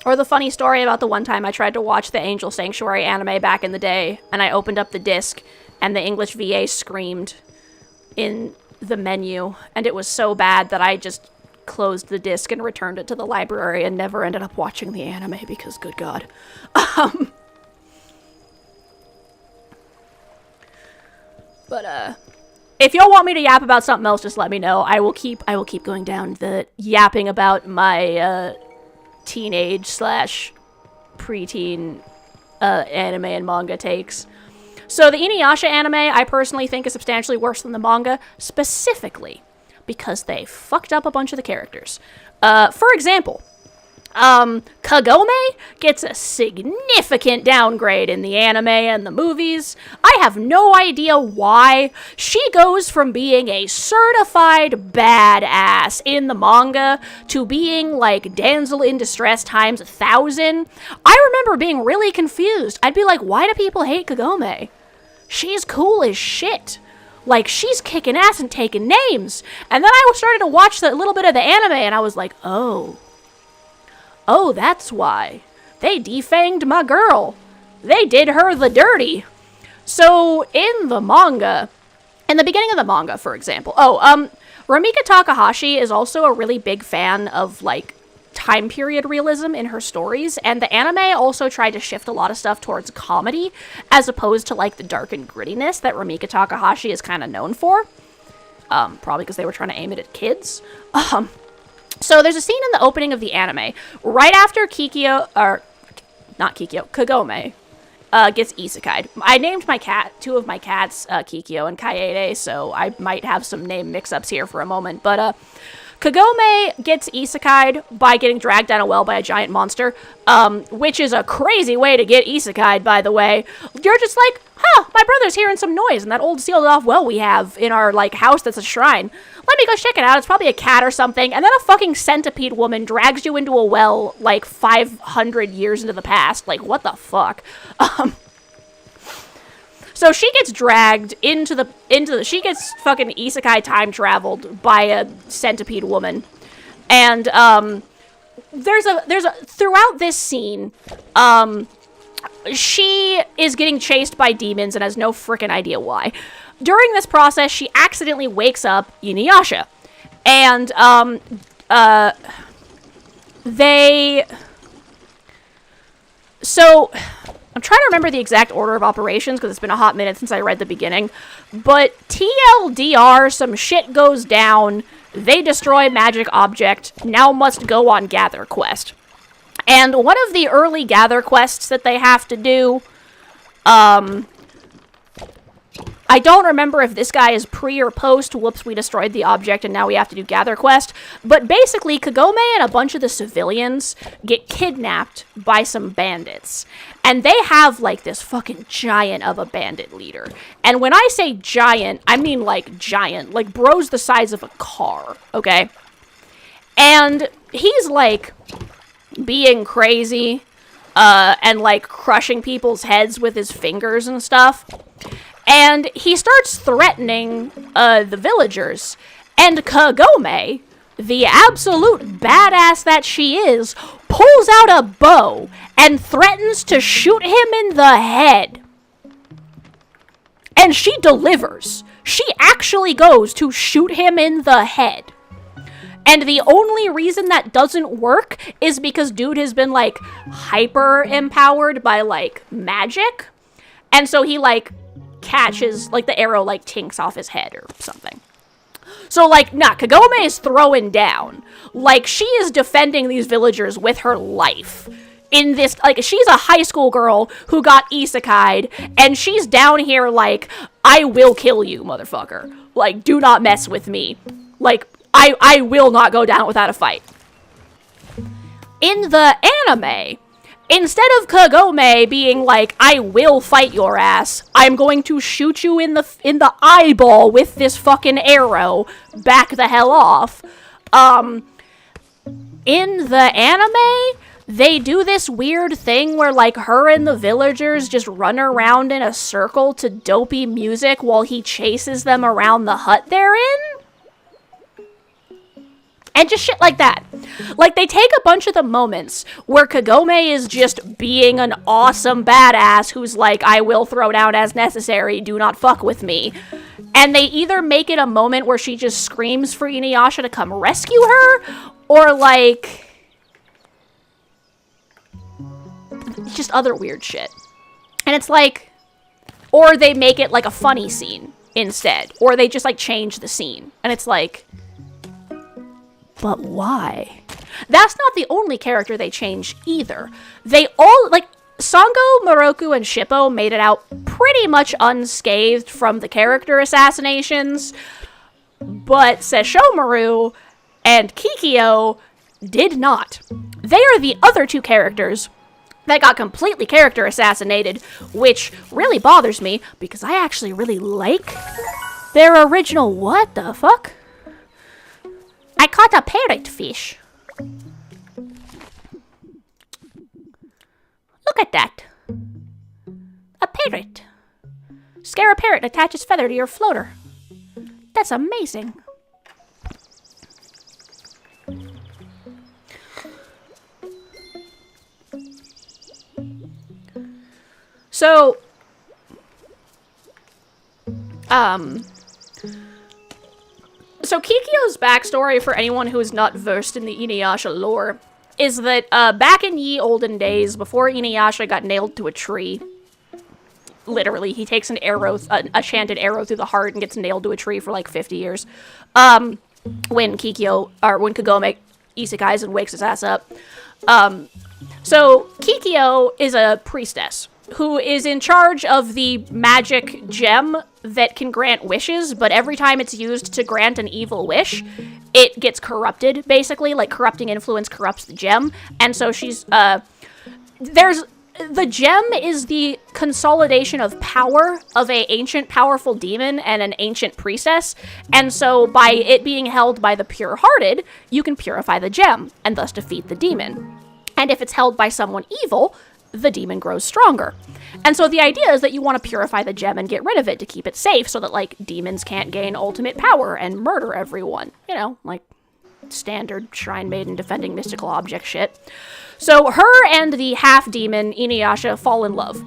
Speaker 1: Or the funny story about the one time I tried to watch the Angel Sanctuary anime back in the day, and I opened up the disc, and the English VA screamed in the menu, and it was so bad that I just closed the disc and returned it to the library and never ended up watching the anime because, good God. But if y'all want me to yap about something else, just let me know. I will keep going down the yapping about my teenage / preteen anime and manga takes. So the Inuyasha anime, I personally think is substantially worse than the manga, specifically because they fucked up a bunch of the characters. For example, Kagome gets a significant downgrade in the anime and the movies. I have no idea why. She goes from being a certified badass in the manga to being like damsel in distress times 1,000. I remember being really confused. I'd be like, why do people hate Kagome? She's cool as shit. Like, she's kicking ass and taking names. And then I started to watch a little bit of the anime and I was like, Oh, that's why. They defanged my girl. They did her the dirty. So, in the manga, in the beginning of the manga, for example, Rumika Takahashi is also a really big fan of, like, time period realism in her stories, and the anime also tried to shift a lot of stuff towards comedy, as opposed to, like, the dark and grittiness that Rumika Takahashi is kind of known for. Probably because they were trying to aim it at kids. So there's a scene in the opening of the anime, right after Kagome, gets isekai'd. I named two of my cats, Kikyo and Kaede, so I might have some name mix-ups here for a moment, but, Kagome gets isekai'd by getting dragged down a well by a giant monster, which is a crazy way to get isekai'd, by the way. You're just like, my brother's hearing some noise in that old sealed-off well we have in our, like, house that's a shrine. Let me go check it out. It's probably a cat or something. And then a fucking centipede woman drags you into a well, like, 500 years into the past. Like, what the fuck? So she gets dragged she gets fucking isekai time traveled by a centipede woman. And, throughout this scene, she is getting chased by demons and has no frickin' idea why. During this process, she accidentally wakes up Inuyasha. And, So, I'm trying to remember the exact order of operations, because it's been a hot minute since I read the beginning. But TLDR, some shit goes down, they destroy magic object, now must go on gather quest. And one of the early gather quests that they have to do, I don't remember if this guy is pre or post, whoops, we destroyed the object and now we have to do gather quest, but basically Kagome and a bunch of the civilians get kidnapped by some bandits. And they have, like, this fucking giant of a bandit leader. And when I say giant, I mean, like, giant. Like, bro's the size of a car, okay? And he's, like, being crazy, and, like, crushing people's heads with his fingers and stuff. And he starts threatening, the villagers. And Kagome, the absolute badass that she is, pulls out a bow and threatens to shoot him in the head. And she delivers. She actually goes to shoot him in the head. And the only reason that doesn't work is because dude has been, like, hyper-empowered by, like, magic. And so he, like, catches, like, the arrow, like, tinks off his head or something. So, like, Kagome is throwing down. Like, she is defending these villagers with her life. In this, like, she's a high school girl who got isekai'd, and she's down here like, I will kill you, motherfucker. Like, do not mess with me. Like, I will not go down without a fight. In the anime, instead of Kagome being like, I will fight your ass, I'm going to shoot you in the eyeball with this fucking arrow, back the hell off. In the anime, they do this weird thing where, like, her and the villagers just run around in a circle to dopey music while he chases them around the hut they're in. And just shit like that. Like, they take a bunch of the moments where Kagome is just being an awesome badass who's like, I will throw down as necessary, do not fuck with me. And they either make it a moment where she just screams for Inuyasha to come rescue her, or, like, just other weird shit. And it's like, or they make it like a funny scene instead, or they just, like, change the scene. And it's like, but why? That's not the only character they change either. They all, like, Sango, Moroku, and Shippo made it out pretty much unscathed from the character assassinations, but Sesshomaru and Kikyo did not. They are the other two characters that got completely character assassinated, which really bothers me because I actually really like their original. What the fuck? I caught a parrotfish. Look at that. A parrot. Scare a parrot and attach its feather to your floater. That's amazing. So, Kikyo's backstory, for anyone who is not versed in the Inuyasha lore, is that back in ye olden days, before Inuyasha got nailed to a tree, literally, he takes an arrow, a enchanted arrow through the heart and gets nailed to a tree for like 50 years. When Kagome isekais and wakes his ass up. So Kikyo is a priestess who is in charge of the magic gem that can grant wishes, but every time it's used to grant an evil wish, it gets corrupted, basically. Like, corrupting influence corrupts the gem. And so she's, the gem is the consolidation of power of a ancient powerful demon and an ancient priestess, and so by it being held by the pure-hearted, you can purify the gem, and thus defeat the demon. And if it's held by someone evil, the demon grows stronger. And so the idea is that you want to purify the gem and get rid of it to keep it safe so that, like, demons can't gain ultimate power and murder everyone. You know, like, standard Shrine Maiden defending mystical object shit. So her and the half-demon Inuyasha fall in love.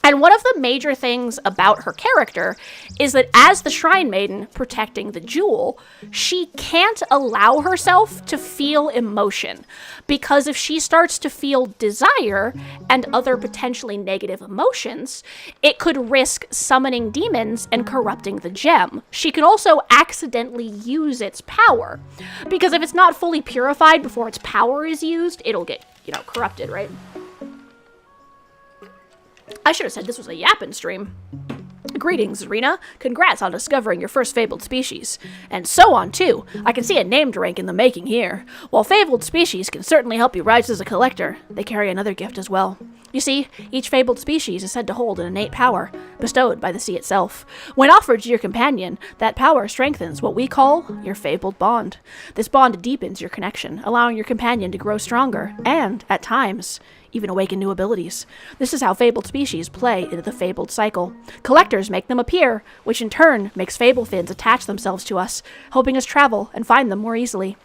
Speaker 1: And one of the major things about her character is that as the Shrine Maiden protecting the jewel, she can't allow herself to feel emotion. Because if she starts to feel desire and other potentially negative emotions, it could risk summoning demons and corrupting the gem. She could also accidentally use its power. Because if it's not fully purified before its power is used, it'll get, corrupted, right? I should have said this was a yapping stream. Greetings, Rena. Congrats on discovering your first fabled species. And so on, too. I can see a named rank in the making here. While fabled species can certainly help you rise as a collector, they carry another gift as well. You see, each fabled species is said to hold an innate power, bestowed by the sea itself. When offered to your companion, that power strengthens what we call your fabled bond. This bond deepens your connection, allowing your companion to grow stronger, and, at times, even awaken new abilities. This is how fabled species play into the fabled cycle. Collectors make them appear, which in turn makes fablefins attach themselves to us, helping us travel and find them more easily.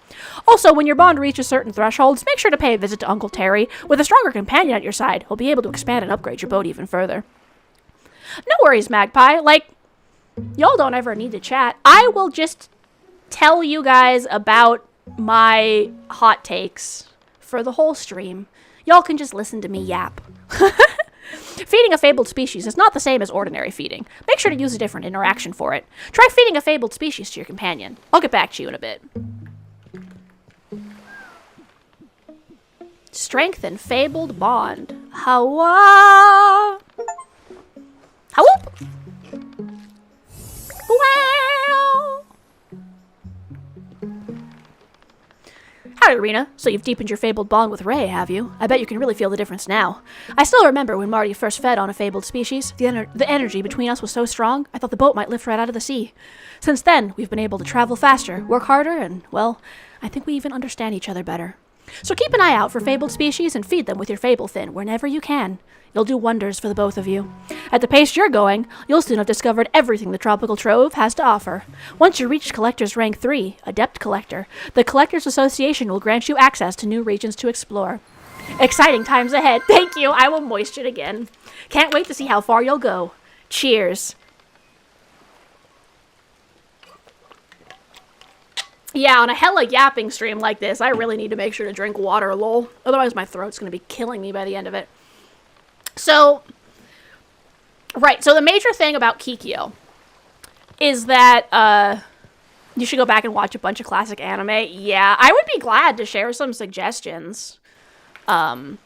Speaker 1: Also, when your bond reaches certain thresholds, make sure to pay a visit to Uncle Terry. With a stronger companion at your side, he'll be able to expand and upgrade your boat even further. No worries, Magpie. Y'all don't ever need to chat. I will just tell you guys about my hot takes for the whole stream. Y'all can just listen to me yap. Feeding a fabled species is not the same as ordinary feeding. Make sure to use a different interaction for it. Try feeding a fabled species to your companion. I'll get back to you in a bit. Strengthen fabled bond. Hawa! Hawoop! Wow! Howdy, Rena. So you've deepened your fabled bond with Ray, have you? I bet you can really feel the difference now. I still remember when Marty first fed on a fabled species. The energy between us was so strong, I thought the boat might lift right out of the sea. Since then, we've been able to travel faster, work harder, and, well, I think we even understand each other better. So keep an eye out for fabled species and feed them with your fable fin whenever you can. It'll do wonders for the both of you. At the pace you're going, you'll soon have discovered everything the Tropical Trove has to offer. Once you reach Collector's Rank 3, Adept Collector, the Collectors Association will grant you access to new regions to explore. Exciting times ahead. Thank you. I will moist it again. Can't wait to see how far you'll go. Cheers. Yeah, on a hella yapping stream like this, I really need to make sure to drink water, lol. Otherwise my throat's going to be killing me by the end of it. So, right, so the major thing about Kikyo is that, you should go back and watch a bunch of classic anime. Yeah, I would be glad to share some suggestions. Let's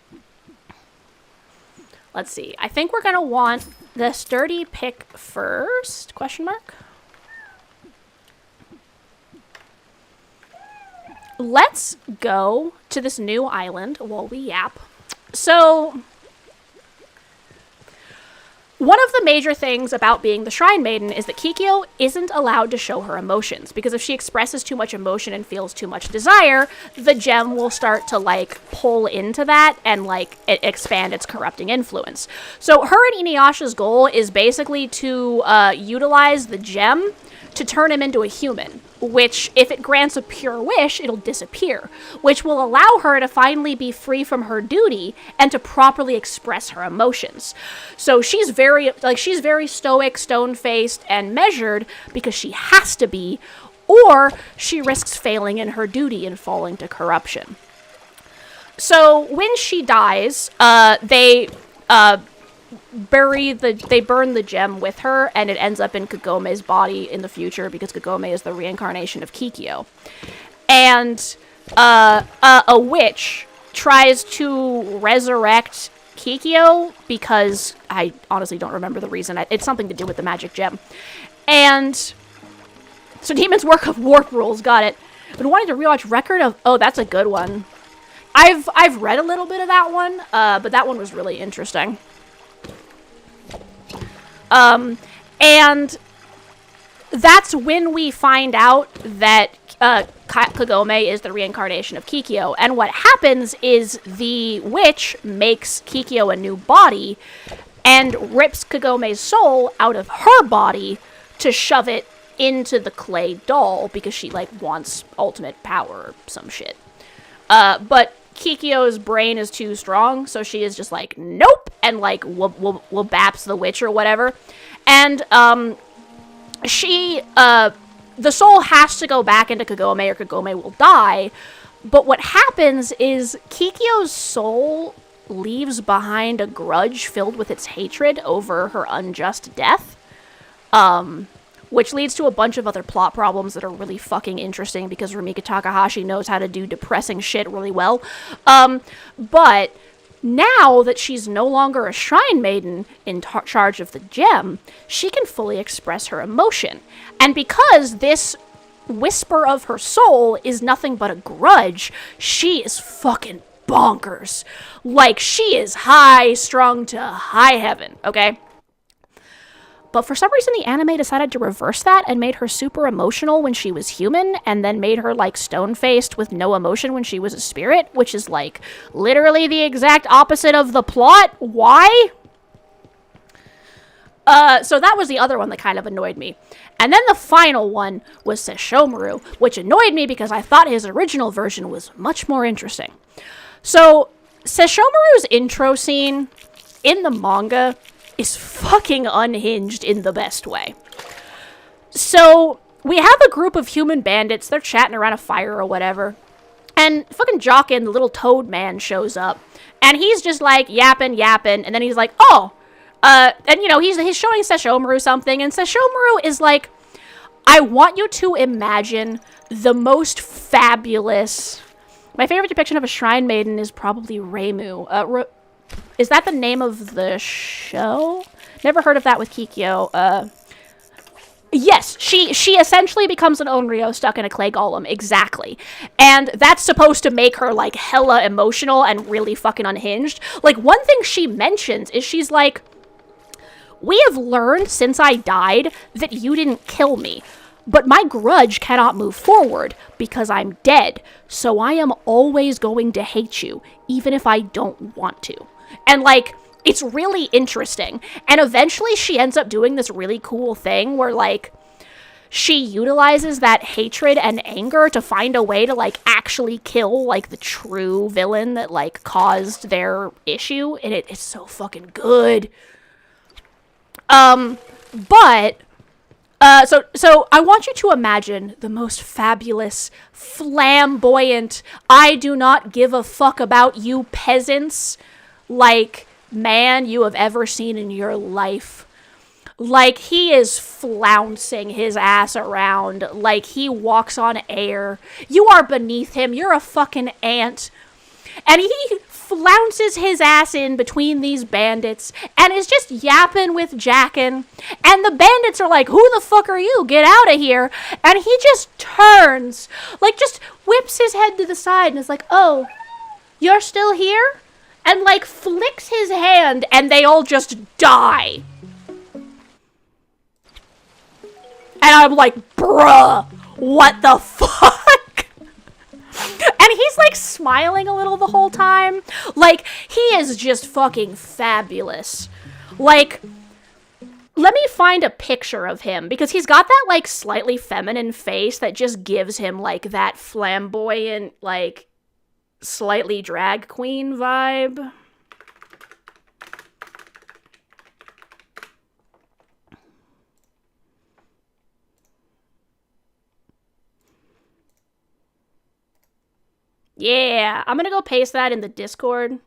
Speaker 1: see. I think we're going to want the sturdy pick first, question mark. let's go to this new island while we yap. So, one of the major things about being the Shrine Maiden is that Kikyo isn't allowed to show her emotions, because if she expresses too much emotion and feels too much desire, the gem will start to, like, pull into that and, like, expand its corrupting influence. So her and Inuyasha's goal is basically to utilize the gem to turn him into a human, which, if it grants a pure wish, it'll disappear, which will allow her to finally be free from her duty and to properly express her emotions. So she's very stoic, stone-faced, and measured because she has to be, or she risks failing in her duty and falling to corruption. So when she dies, they burn the gem with her, and it ends up in Kagome's body in the future, because Kagome is the reincarnation of Kikyo. And a witch tries to resurrect Kikyo, because I honestly don't remember the reason. It's something to do with the magic gem. And so Demon's Work of Warp Rules, got it. Been wanting to rewatch Record of... Oh, that's a good one. I've read a little bit of that one, but that one was really interesting. And that's when we find out that Kagome is the reincarnation of Kikyo. And what happens is the witch makes Kikyo a new body and rips Kagome's soul out of her body to shove it into the clay doll, because she, like, wants ultimate power or some shit. But Kikyo's brain is too strong, so she is just like, nope, and, like, will baps the witch or whatever. And, the soul has to go back into Kagome, or Kagome will die. But what happens is Kikyo's soul leaves behind a grudge filled with its hatred over her unjust death. Which leads to a bunch of other plot problems that are really fucking interesting, because Rumika Takahashi knows how to do depressing shit really well. But now that she's no longer a Shrine Maiden in charge of the gem, she can fully express her emotion. And because this whisper of her soul is nothing but a grudge, she is fucking bonkers. Like, she is high-strung to high heaven, okay? But for some reason, the anime decided to reverse that and made her super emotional when she was human, and then made her, like, stone-faced with no emotion when she was a spirit, which is, like, literally the exact opposite of the plot. Why? So that was the other one that kind of annoyed me. And then the final one was Sesshomaru, which annoyed me because I thought his original version was much more interesting. So, Sesshomaru's intro scene in the manga is fucking unhinged in the best way. So, we have a group of human bandits, they're chatting around a fire or whatever, and fucking Jockin, the little toad man, shows up, and he's just like yapping, and then he's like, oh, and you know, he's showing Sesshomaru something, and Sesshomaru is like, I want you to imagine the most fabulous... My favorite depiction of a Shrine Maiden is probably Reimu. Is that the name of the show? Never heard of that with Kikyo. Yes, she essentially becomes an Onryo stuck in a clay golem, exactly. And that's supposed to make her, like, hella emotional and really fucking unhinged. Like, one thing she mentions is she's like, we have learned since I died that you didn't kill me, but my grudge cannot move forward because I'm dead, so I am always going to hate you, even if I don't want to. And, like, it's really interesting. And eventually she ends up doing this really cool thing where, like, she utilizes that hatred and anger to find a way to, like, actually kill, like, the true villain that, like, caused their issue. And it's so fucking good. So I want you to imagine the most fabulous, flamboyant, I do not give a fuck about you peasants, like, man you have ever seen in your life. Like, he is flouncing his ass around, like he walks on air. You are beneath him, you're a fucking ant. And he flounces his ass in between these bandits and is just yapping with Jackin. And the bandits are like, who the fuck are you? Get out of here. And he just turns, like just whips his head to the side and is like, oh, you're still here? And like flicks his hand and they all just die. And I'm like, bruh, what the fuck? And he's like smiling a little the whole time. Like, he is just fucking fabulous. Like, let me find a picture of him because he's got that like slightly feminine face that just gives him like that flamboyant, like slightly drag queen vibe. Yeah, I'm gonna go paste that in the Discord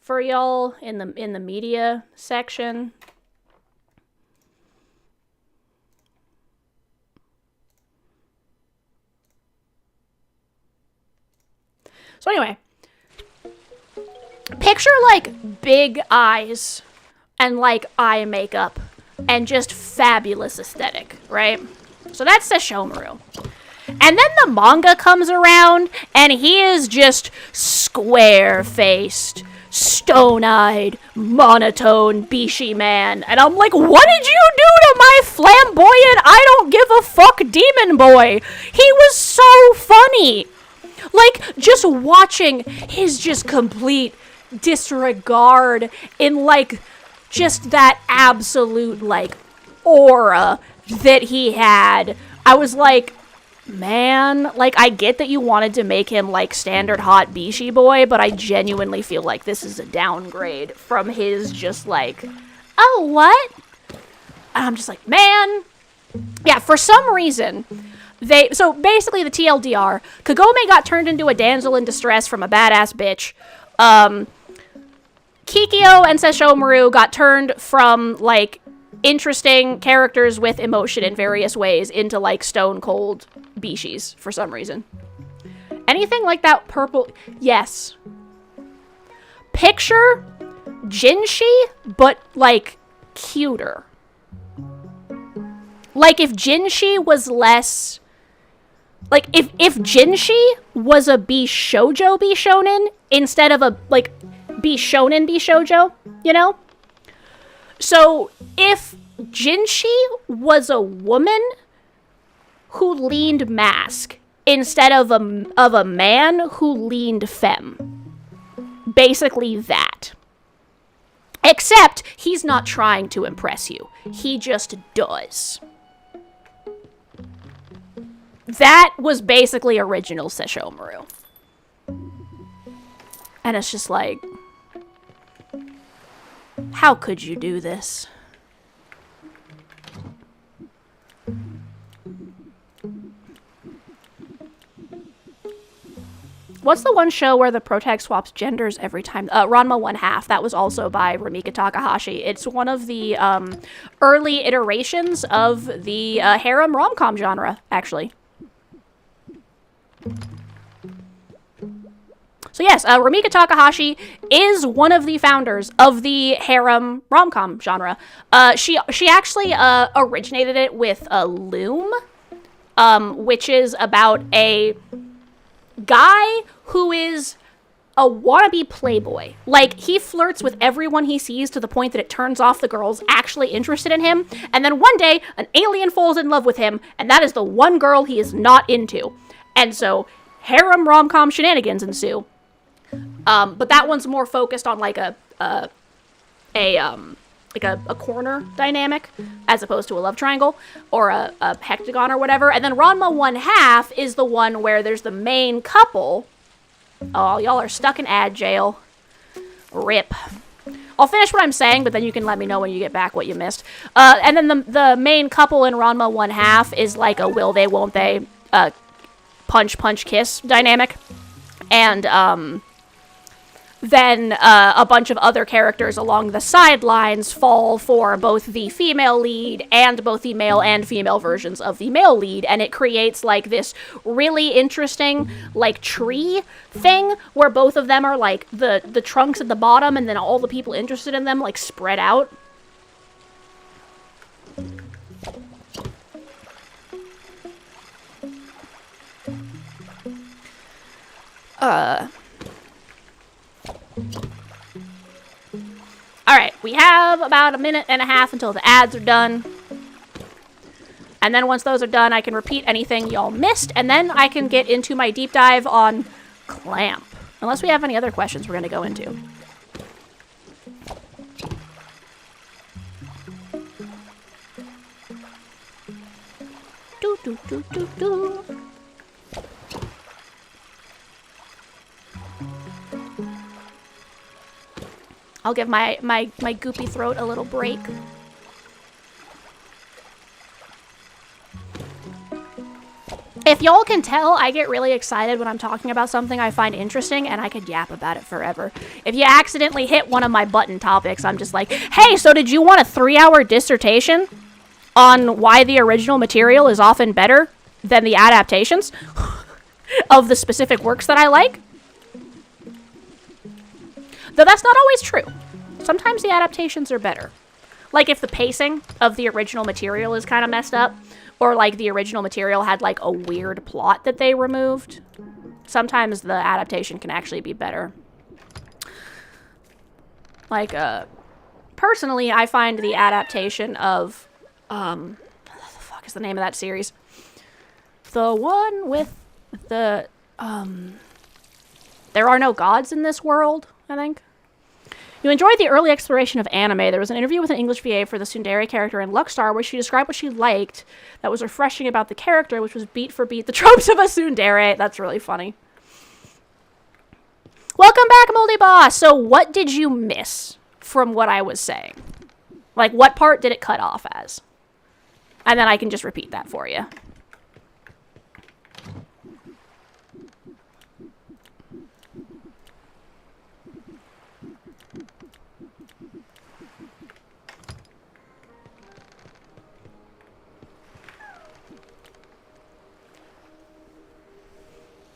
Speaker 1: for y'all in the media section. So anyway, picture like big eyes and like eye makeup and just fabulous aesthetic, right? So that's Sesshomaru. And then the manga comes around, and he is just square-faced, stone-eyed, monotone, Bishi man. And I'm like, what did you do to my flamboyant, I don't give a fuck demon boy? He was so funny. Like, just watching his just complete disregard in, like, just that absolute, like, aura that he had. I was like, man, like, I get that you wanted to make him, like, standard hot Bishi boy, but I genuinely feel like this is a downgrade from his just, like, oh, what? And I'm just like, man. Yeah, for some reason, so basically the TLDR, Kagome got turned into a damsel in distress from a badass bitch. Kikyo and Sesshomaru got turned from, like, interesting characters with emotion in various ways into, like, stone cold Bishis for some reason. Anything like that purple? Yes. Picture Jinshi, but, like, cuter. Like, if Jinshi was less... Like, if Jinshi was a Bishoujo Bishonen instead of a, like, Bishonen Bishoujo, you know? So, if Jinshi was a woman who leaned mask instead of a man who leaned femme. Basically that. Except, he's not trying to impress you. He just does. That was basically original Sesshomaru. And it's just like, how could you do this? What's the one show where the protag swaps genders every time? Ranma 1/2. That was also by Rumika Takahashi. It's one of the early iterations of the harem rom-com genre, actually. So yes, Rumika Takahashi is one of the founders of the harem rom-com genre. She actually originated it with Loom, which is about a guy who is a wannabe playboy. Like, he flirts with everyone he sees to the point that it turns off the girls actually interested in him, and then one day, an alien falls in love with him, and that is the one girl he is not into. And so, harem rom-com shenanigans ensue. But that one's more focused on, like, a corner dynamic, as opposed to a love triangle, or a hectagon or whatever. And then Ranma 1/2 is the one where there's the main couple. Oh, y'all are stuck in ad jail. RIP. I'll finish what I'm saying, but then you can let me know when you get back what you missed. And then the main couple in Ranma 1/2 is like a will they, won't they, punch, punch, kiss dynamic. And, then a bunch of other characters along the sidelines fall for both the female lead and both the male and female versions of the male lead, and it creates like this really interesting like tree thing where both of them are like the trunks at the bottom, and then all the people interested in them like spread out. Alright, we have about 1.5 minutes until the ads are done. And then once those are done, I can repeat anything y'all missed, and then I can get into my deep dive on Clamp. Unless we have any other questions we're going to go into. Do, do, do, do, do. I'll give my goopy throat a little break. If y'all can tell, I get really excited when I'm talking about something I find interesting, and I could yap about it forever. If you accidentally hit one of my button topics, I'm just like, hey, so did you want a 3-hour dissertation on why the original material is often better than the adaptations of the specific works that I like? Though that's not always true. Sometimes the adaptations are better. Like if the pacing of the original material is kind of messed up, or like the original material had like a weird plot that they removed, sometimes the adaptation can actually be better. Like, personally, I find the adaptation of, what the fuck is the name of that series? The one with the, There Are No Gods in This World, I think. You enjoyed the early exploration of anime. There was an interview with an English VA for the tsundere character in Luckstar where she described what she liked that was refreshing about the character, which was beat for beat the tropes of a tsundere. That's really funny. Welcome back, mouldyboss! So what did you miss from what I was saying? Like, what part did it cut off as? And then I can just repeat that for you.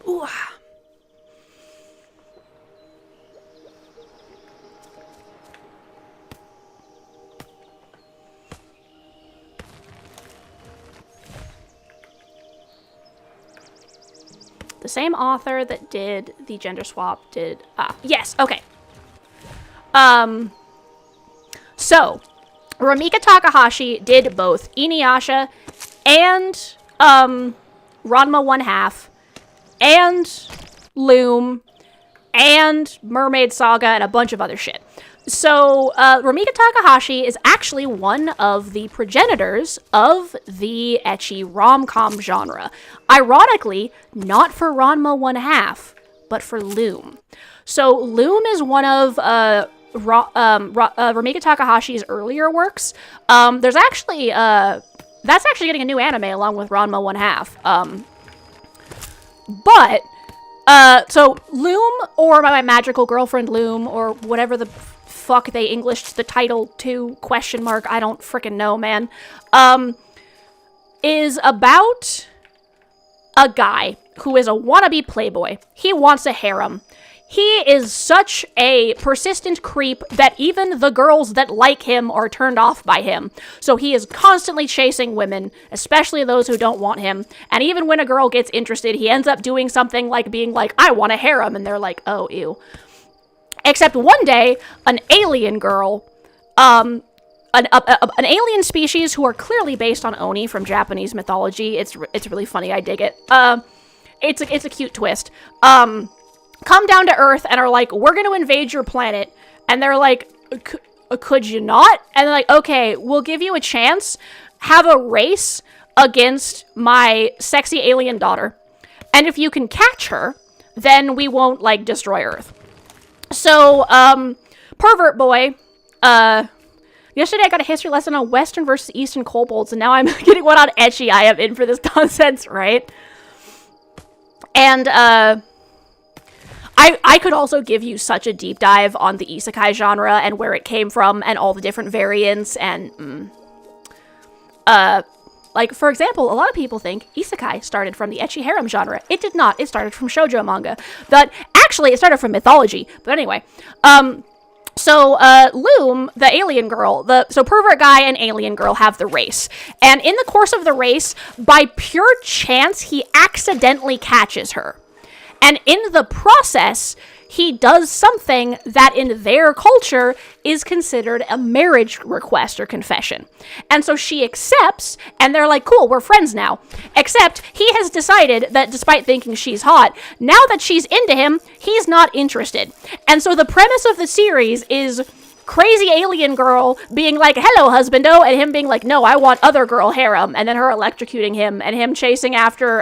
Speaker 1: Ooh. The same author that did the gender swap did... yes, okay. So, Rumika Takahashi did both Inuyasha and, Ranma 1/2 and Loom and Mermaid Saga and a bunch of other shit. So, Rumika Takahashi is actually one of the progenitors of the ecchi rom-com genre. Ironically, not for Ranma 1/2, but for Loom. So, Loom is one of Rumika Takahashi's earlier works. There's actually, that's actually getting a new anime along with Ranma 1/2. But, so Loom, or My Magical Girlfriend Loom, or whatever the fuck they Englished the title to, I don't frickin' know, man, is about a guy who is a wannabe playboy. He wants a harem. He is such a persistent creep that even the girls that like him are turned off by him. So he is constantly chasing women, especially those who don't want him. And even when a girl gets interested, he ends up doing something like being like, I want a harem. And they're like, oh, ew. Except one day, an alien girl, an alien species who are clearly based on Oni from Japanese mythology. It's really funny. I dig it. It's a cute twist. Come down to Earth and are like, we're going to invade your planet. And they're like, could you not? And they're like, okay, we'll give you a chance. Have a race against my sexy alien daughter. And if you can catch her, then we won't, like, destroy Earth. So, pervert boy, yesterday I got a history lesson on Western versus Eastern kobolds, and now I'm getting one on ecchi. I am in for this nonsense, right? And, I I could also give you such a deep dive on the isekai genre and where it came from and all the different variants and, like, for example, a lot of people think isekai started from the ecchi harem genre. It did not. It started from shoujo manga. But actually, it started from mythology. But anyway, so Loom, the alien girl, so pervert guy and alien girl have the race. And in the course of the race, by pure chance, he accidentally catches her. And in the process, he does something that in their culture is considered a marriage request or confession. And so she accepts, and they're like, cool, we're friends now. Except he has decided that despite thinking she's hot, now that she's into him, he's not interested. And so the premise of the series is crazy alien girl being like, hello, husbando, and him being like, no, I want other girl harem, and then her electrocuting him, and him chasing after,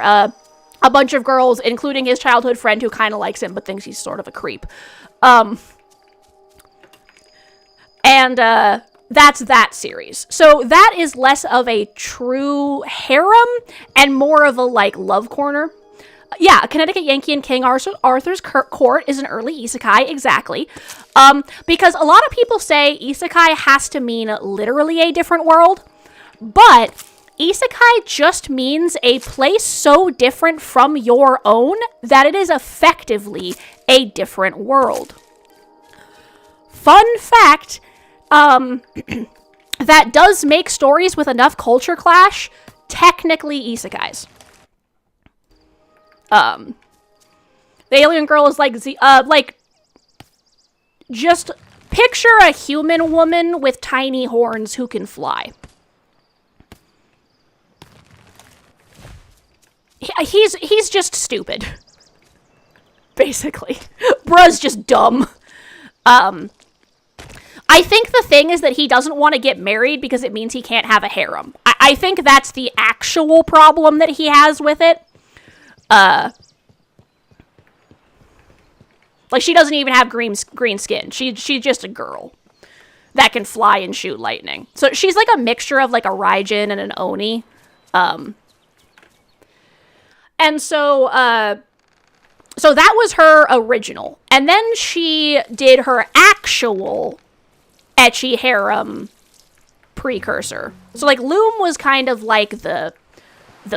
Speaker 1: a bunch of girls, including his childhood friend who kind of likes him but thinks he's sort of a creep. And that's that series. So that is less of a true harem and more of a, like, love corner. Yeah, Connecticut Yankee and King Arthur's Court is an early isekai, exactly. Because a lot of people say isekai has to mean literally a different world, but isekai just means a place so different from your own that it is effectively a different world. Fun fact, that does make stories with enough culture clash technically isekais. The alien girl is like, just picture a human woman with tiny horns who can fly. He's just stupid. Basically. Bruh's just dumb. I think the thing is that he doesn't want to get married because it means he can't have a harem. I think that's the actual problem that he has with it. Like, she doesn't even have green skin. She's just a girl that can fly and shoot lightning. So she's like a mixture of like a Raijin and an Oni. And so that was her original. And then she did her actual ecchi harem precursor. So, like, Loom was kind of like the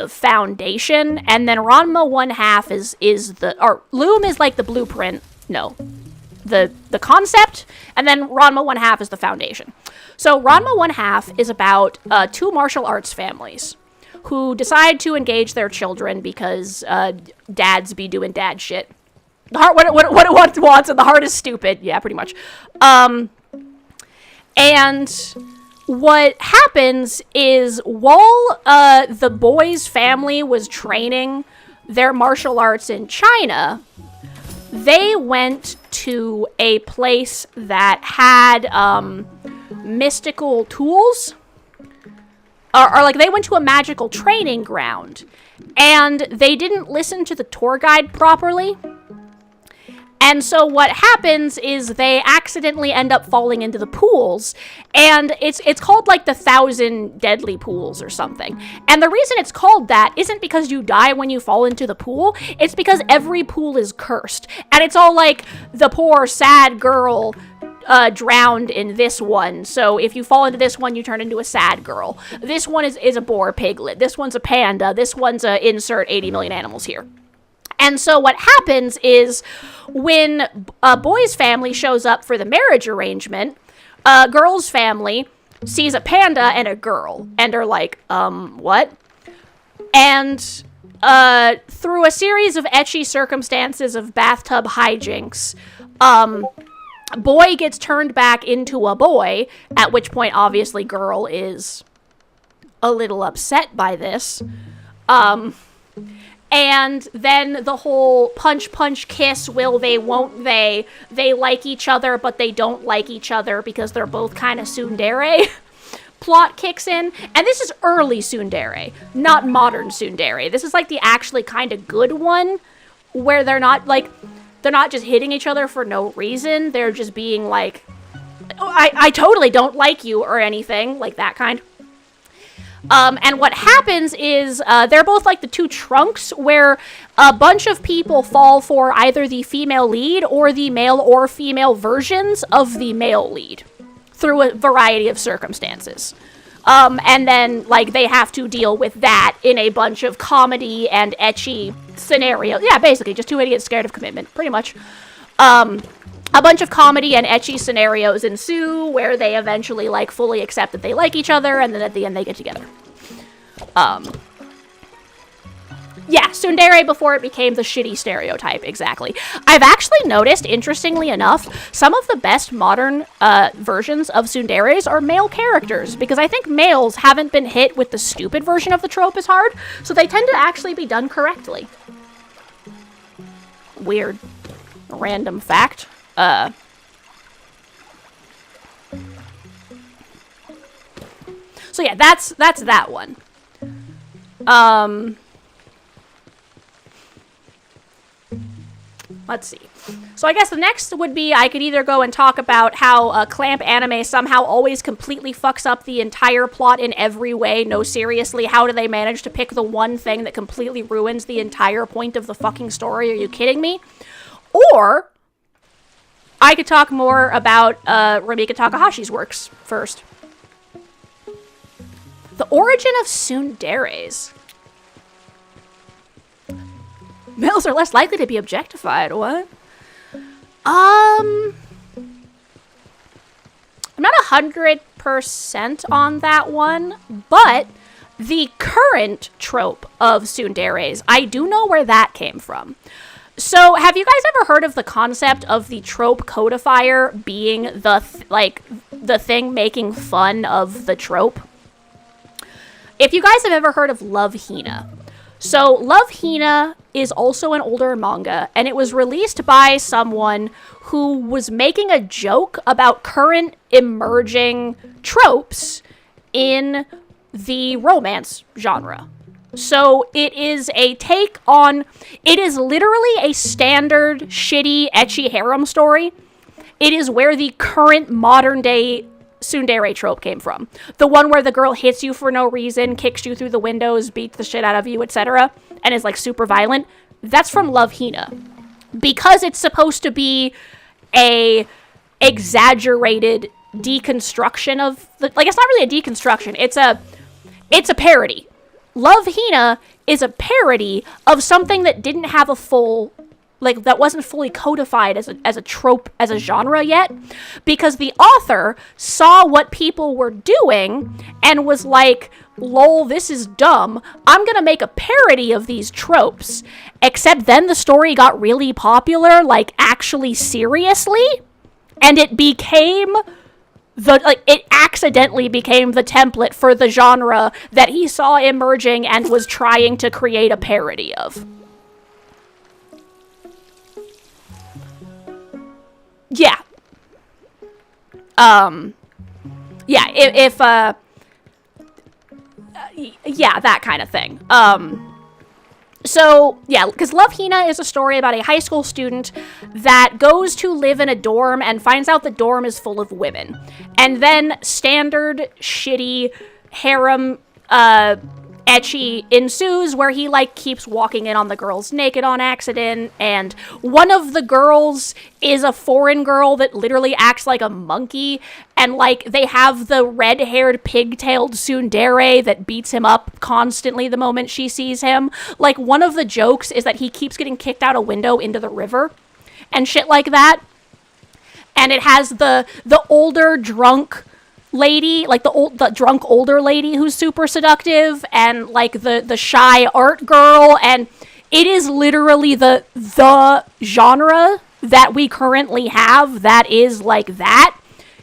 Speaker 1: foundation, and then Ranma 1/2 Loom is like the blueprint. No. The concept, and then Ranma 1/2 is the foundation. So Ranma 1/2 is about two martial arts families who decide to engage their children because dads be doing dad shit. The heart, what it wants, and the heart is stupid. Yeah, pretty much. And what happens is while the boy's family was training their martial arts in China, they went to a place that had mystical tools. Or like, they went to a magical training ground, and they didn't listen to the tour guide properly. And so what happens is they accidentally end up falling into the pools, and it's called like the 1,000 Deadly Pools or something. And the reason it's called that isn't because you die when you fall into the pool, it's because every pool is cursed. And it's all like, the poor sad girl drowned in this one, so if you fall into this one, you turn into a sad girl. This one is a boar piglet. This one's a panda. This one's a insert 80 million animals here. And so what happens is when a boy's family shows up for the marriage arrangement, a girl's family sees a panda and a girl and are like, what? And through a series of ecchi circumstances of bathtub hijinks, boy gets turned back into a boy, at which point, obviously, girl is a little upset by this. And then the whole punch, kiss, will they, won't they like each other, but they don't like each other because they're both kind of tsundere plot kicks in. And this is early tsundere, not modern tsundere. This is like the actually kind of good one, where they're not just hitting each other for no reason. They're just being like, oh, I totally don't like you or anything, like that kind. And what happens is they're both like the two trunks where a bunch of people fall for either the female lead or the male or female versions of the male lead through a variety of circumstances. And then, like, they have to deal with that in a bunch of comedy and ecchi scenarios. Yeah, basically, just two idiots scared of commitment, pretty much. A bunch of comedy and ecchi scenarios ensue where they eventually, like, fully accept that they like each other, and then at the end they get together. Yeah, tsundere before it became the shitty stereotype, exactly. I've actually noticed, interestingly enough, some of the best modern versions of tsunderes are male characters, because I think males haven't been hit with the stupid version of the trope as hard, so they tend to actually be done correctly. Weird. Random fact. So yeah, that's that one. Let's see. So I guess the next would be I could either go and talk about how Clamp Anime somehow always completely fucks up the entire plot in every way. No, seriously, how do they manage to pick the one thing that completely ruins the entire point of the fucking story? Are you kidding me? Or I could talk more about Rumika Takahashi's works first. The origin of tsunderes. Males are less likely to be objectified. What? I'm not 100% on that one, but the current trope of tsunderes, I do know where that came from. So, have you guys ever heard of the concept of the trope codifier being the thing making fun of the trope? If you guys have ever heard of Love Hina. So, Love Hina is also an older manga, and it was released by someone who was making a joke about current emerging tropes in the romance genre. So it is a take on, it is literally a standard shitty ecchi harem story. It is where the current modern day tsundere trope came from. The one where the girl hits you for no reason, kicks you through the windows, beats the shit out of you, etc., and is like super violent. That's from Love Hina. Because it's supposed to be a exaggerated deconstruction of the, like, it's not really a deconstruction, it's a parody. Love Hina is a parody of something that didn't have a full, like, that wasn't fully codified as a trope, as a genre yet, because the author saw what people were doing and was like, lol, this is dumb, I'm gonna make a parody of these tropes. Except then the story got really popular, like, actually seriously, and it became it accidentally became the template for the genre that he saw emerging and was trying to create a parody of. Yeah. Yeah, yeah, that kind of thing. So, yeah, because Love Hina is a story about a high school student that goes to live in a dorm and finds out the dorm is full of women. And then standard shitty harem ecchi ensues where he, like, keeps walking in on the girls naked on accident, and one of the girls is a foreign girl that literally acts like a monkey, and, like, they have the red-haired, pigtailed tsundere that beats him up constantly the moment she sees him. Like, one of the jokes is that he keeps getting kicked out a window into the river, and shit like that. And it has the older, drunk lady, like the drunk older lady who's super seductive, and like the shy art girl, and it is literally the genre that we currently have that is like that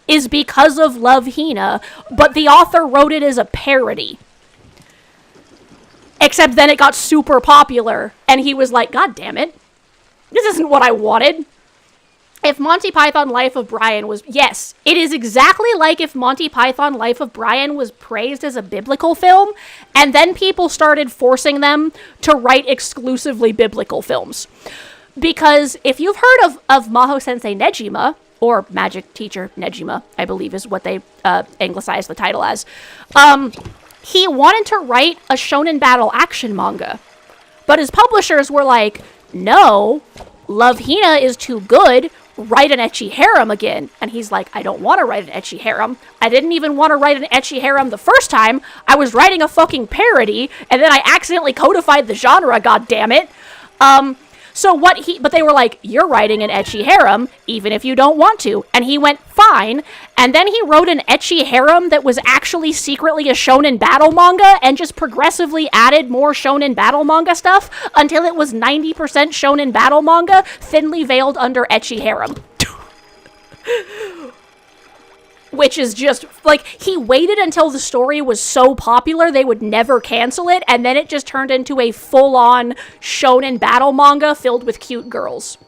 Speaker 1: is because of Love Hina, but the author wrote it as a parody. Except then it got super popular, and he was like, God damn it, this isn't what I wanted. If Monty Python Life of Brian was... Yes, it is exactly like if Monty Python Life of Brian was praised as a biblical film, and then people started forcing them to write exclusively biblical films. Because if you've heard of Maho Sensei Nejima, or Magic Teacher Nejima, I believe is what they anglicized the title as, he wanted to write a shonen battle action manga. But his publishers were like, no, Love Hina is too good. Write an ecchi harem again. And he's like, I don't want to write an ecchi harem. I didn't even want to write an ecchi harem the first time. I was writing a fucking parody, and then I accidentally codified the genre, goddammit. But they were like, you're writing an ecchi harem, even if you don't want to. And he went, fine. And then he wrote an ecchi harem that was actually secretly a shonen battle manga and just progressively added more shonen battle manga stuff until it was 90% shonen battle manga, thinly veiled under ecchi harem. Which is just, like, he waited until the story was so popular they would never cancel it, and then it just turned into a full-on shonen battle manga filled with cute girls.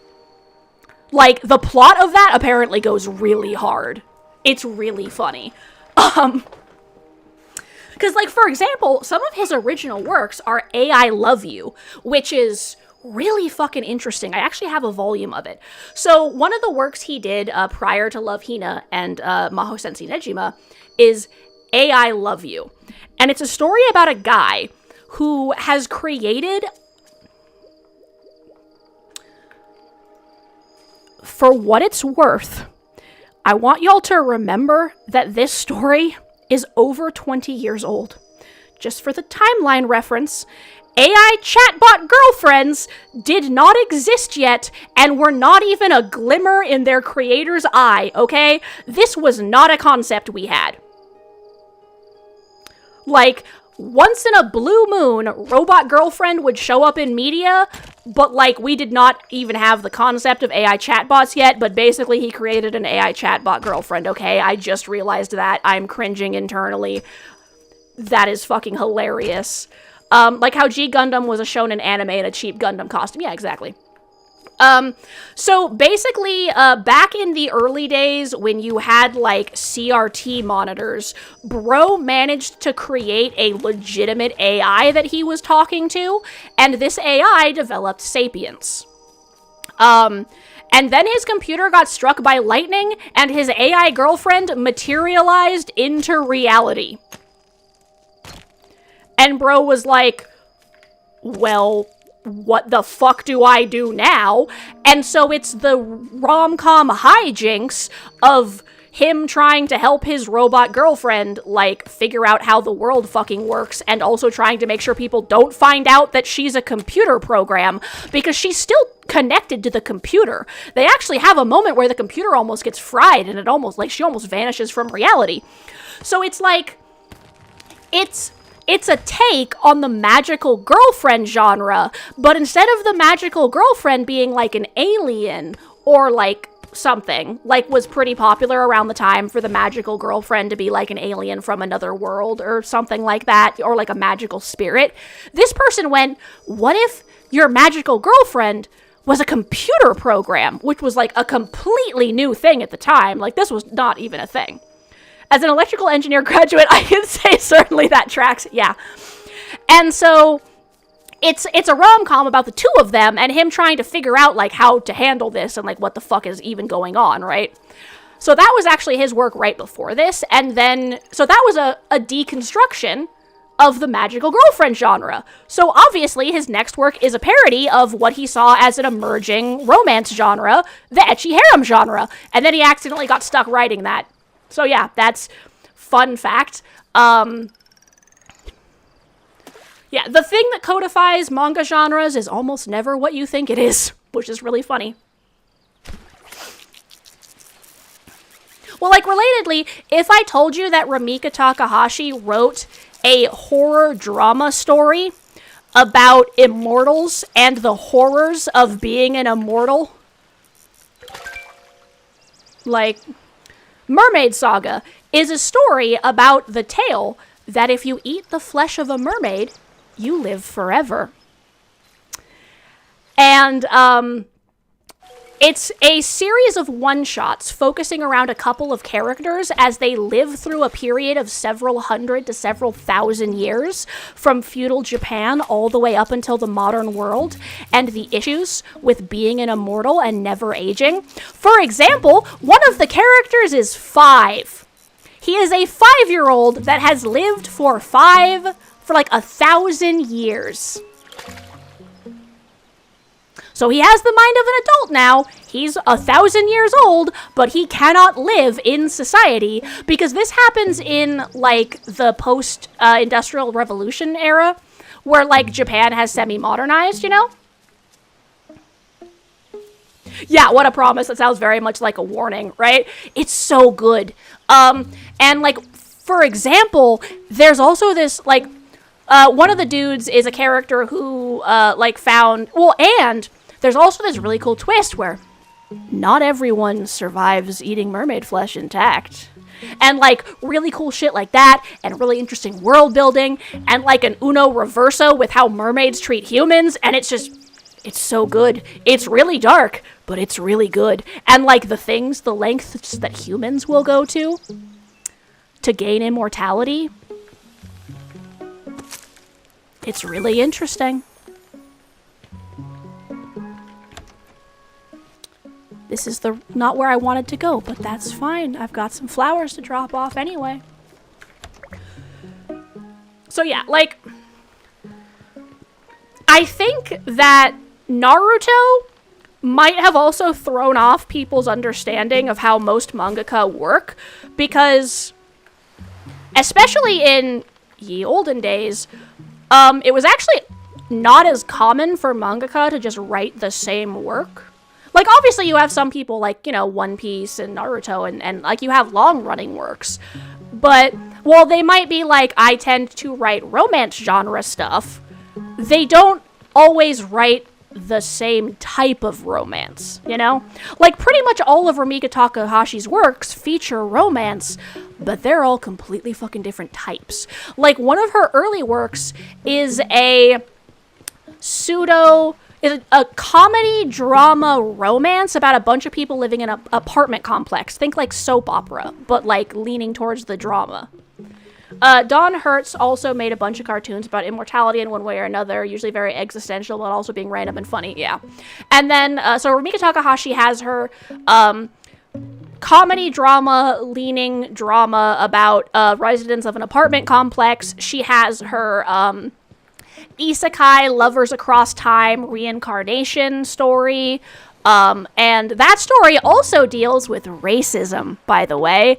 Speaker 1: Like, the plot of that apparently goes really hard. It's really funny. Because, like, for example, some of his original works are AI Love You, which is really fucking interesting. I actually have a volume of it. So one of the works he did prior to Love Hina and Maho Sensei Nejima is AI Love You. And it's a story about a guy who has created, for what it's worth, I want y'all to remember that this story is over 20 years old. Just for the timeline reference, AI chatbot girlfriends did not exist yet and were not even a glimmer in their creator's eye, okay? This was not a concept we had. Like, once in a blue moon, robot girlfriend would show up in media, but, like, we did not even have the concept of AI chatbots yet, but basically he created an AI chatbot girlfriend, okay? I just realized that. I'm cringing internally. That is fucking hilarious. Like how G Gundam was a shonen anime in a cheap Gundam costume. Yeah, exactly. So basically, back in the early days when you had, like, CRT monitors, Bro managed to create a legitimate AI that he was talking to, and this AI developed sapience. And then his computer got struck by lightning, and his AI girlfriend materialized into reality. And Bro was like, well, what the fuck do I do now? And so it's the rom-com hijinks of him trying to help his robot girlfriend, like, figure out how the world fucking works, and also trying to make sure people don't find out that she's a computer program, because she's still connected to the computer. They actually have a moment where the computer almost gets fried, and she almost vanishes from reality. So it's like, it's a take on the magical girlfriend genre, but instead of the magical girlfriend being like an alien or like something, like was pretty popular around the time for the magical girlfriend to be like an alien from another world or something like that, or like a magical spirit, this person went, what if your magical girlfriend was a computer program, which was like a completely new thing at the time. Like, this was not even a thing. As an electrical engineer graduate, I can say certainly that tracks, yeah. And so it's a rom-com about the two of them and him trying to figure out, like, how to handle this and, like, what the fuck is even going on, right? So that was actually his work right before this, and then, so that was a deconstruction of the magical girlfriend genre. So obviously his next work is a parody of what he saw as an emerging romance genre, the ecchi harem genre, and then he accidentally got stuck writing that. So yeah, that's fun fact. Yeah, the thing that codifies manga genres is almost never what you think it is, which is really funny. Well, like, relatedly, if I told you that Rumika Takahashi wrote a horror drama story about immortals and the horrors of being an immortal, like, Mermaid Saga is a story about the tale that if you eat the flesh of a mermaid, you live forever. And it's a series of one-shots focusing around a couple of characters as they live through a period of several hundred to several thousand years, from feudal Japan all the way up until the modern world, and the issues with being an immortal and never aging. For example, one of the characters is 5. He is a 5-year-old that has lived for like 1,000 years. So he has the mind of an adult now. He's 1,000 years old, but he cannot live in society because this happens in, like, the post-industrial revolution era where, like, Japan has semi-modernized, you know? Yeah, what a promise. That sounds very much like a warning, right? It's so good. And, like, for example, there's also this, like, one of the dudes is a character who, like, found... Well, and there's also this really cool twist where not everyone survives eating mermaid flesh intact. And, like, really cool shit like that, and really interesting world building, and, like, an Uno Reverso with how mermaids treat humans, and it's just... It's so good. It's really dark, but it's really good. And, like, the lengths that humans will go to gain immortality, it's really interesting. This is not where I wanted to go, but that's fine. I've got some flowers to drop off anyway. So yeah, like, I think that Naruto might have also thrown off people's understanding of how most mangaka work, because especially in ye olden days, it was actually not as common for mangaka to just write the same work. Like, obviously you have some people like, you know, One Piece and Naruto, and like, you have long-running works. But while they might be like, I tend to write romance genre stuff, they don't always write the same type of romance, you know? Like, pretty much all of Rumika Takahashi's works feature romance, but they're all completely fucking different types. Like, one of her early works is a comedy drama romance about a bunch of people living in an apartment complex. Think like soap opera, but like leaning towards the drama. Don Hertz also made a bunch of cartoons about immortality in one way or another, usually very existential, but also being random and funny, yeah. And then, so Rumika Takahashi has her comedy drama leaning drama about residents of an apartment complex. She has her isekai, lovers across time, reincarnation story. And that story also deals with racism, by the way.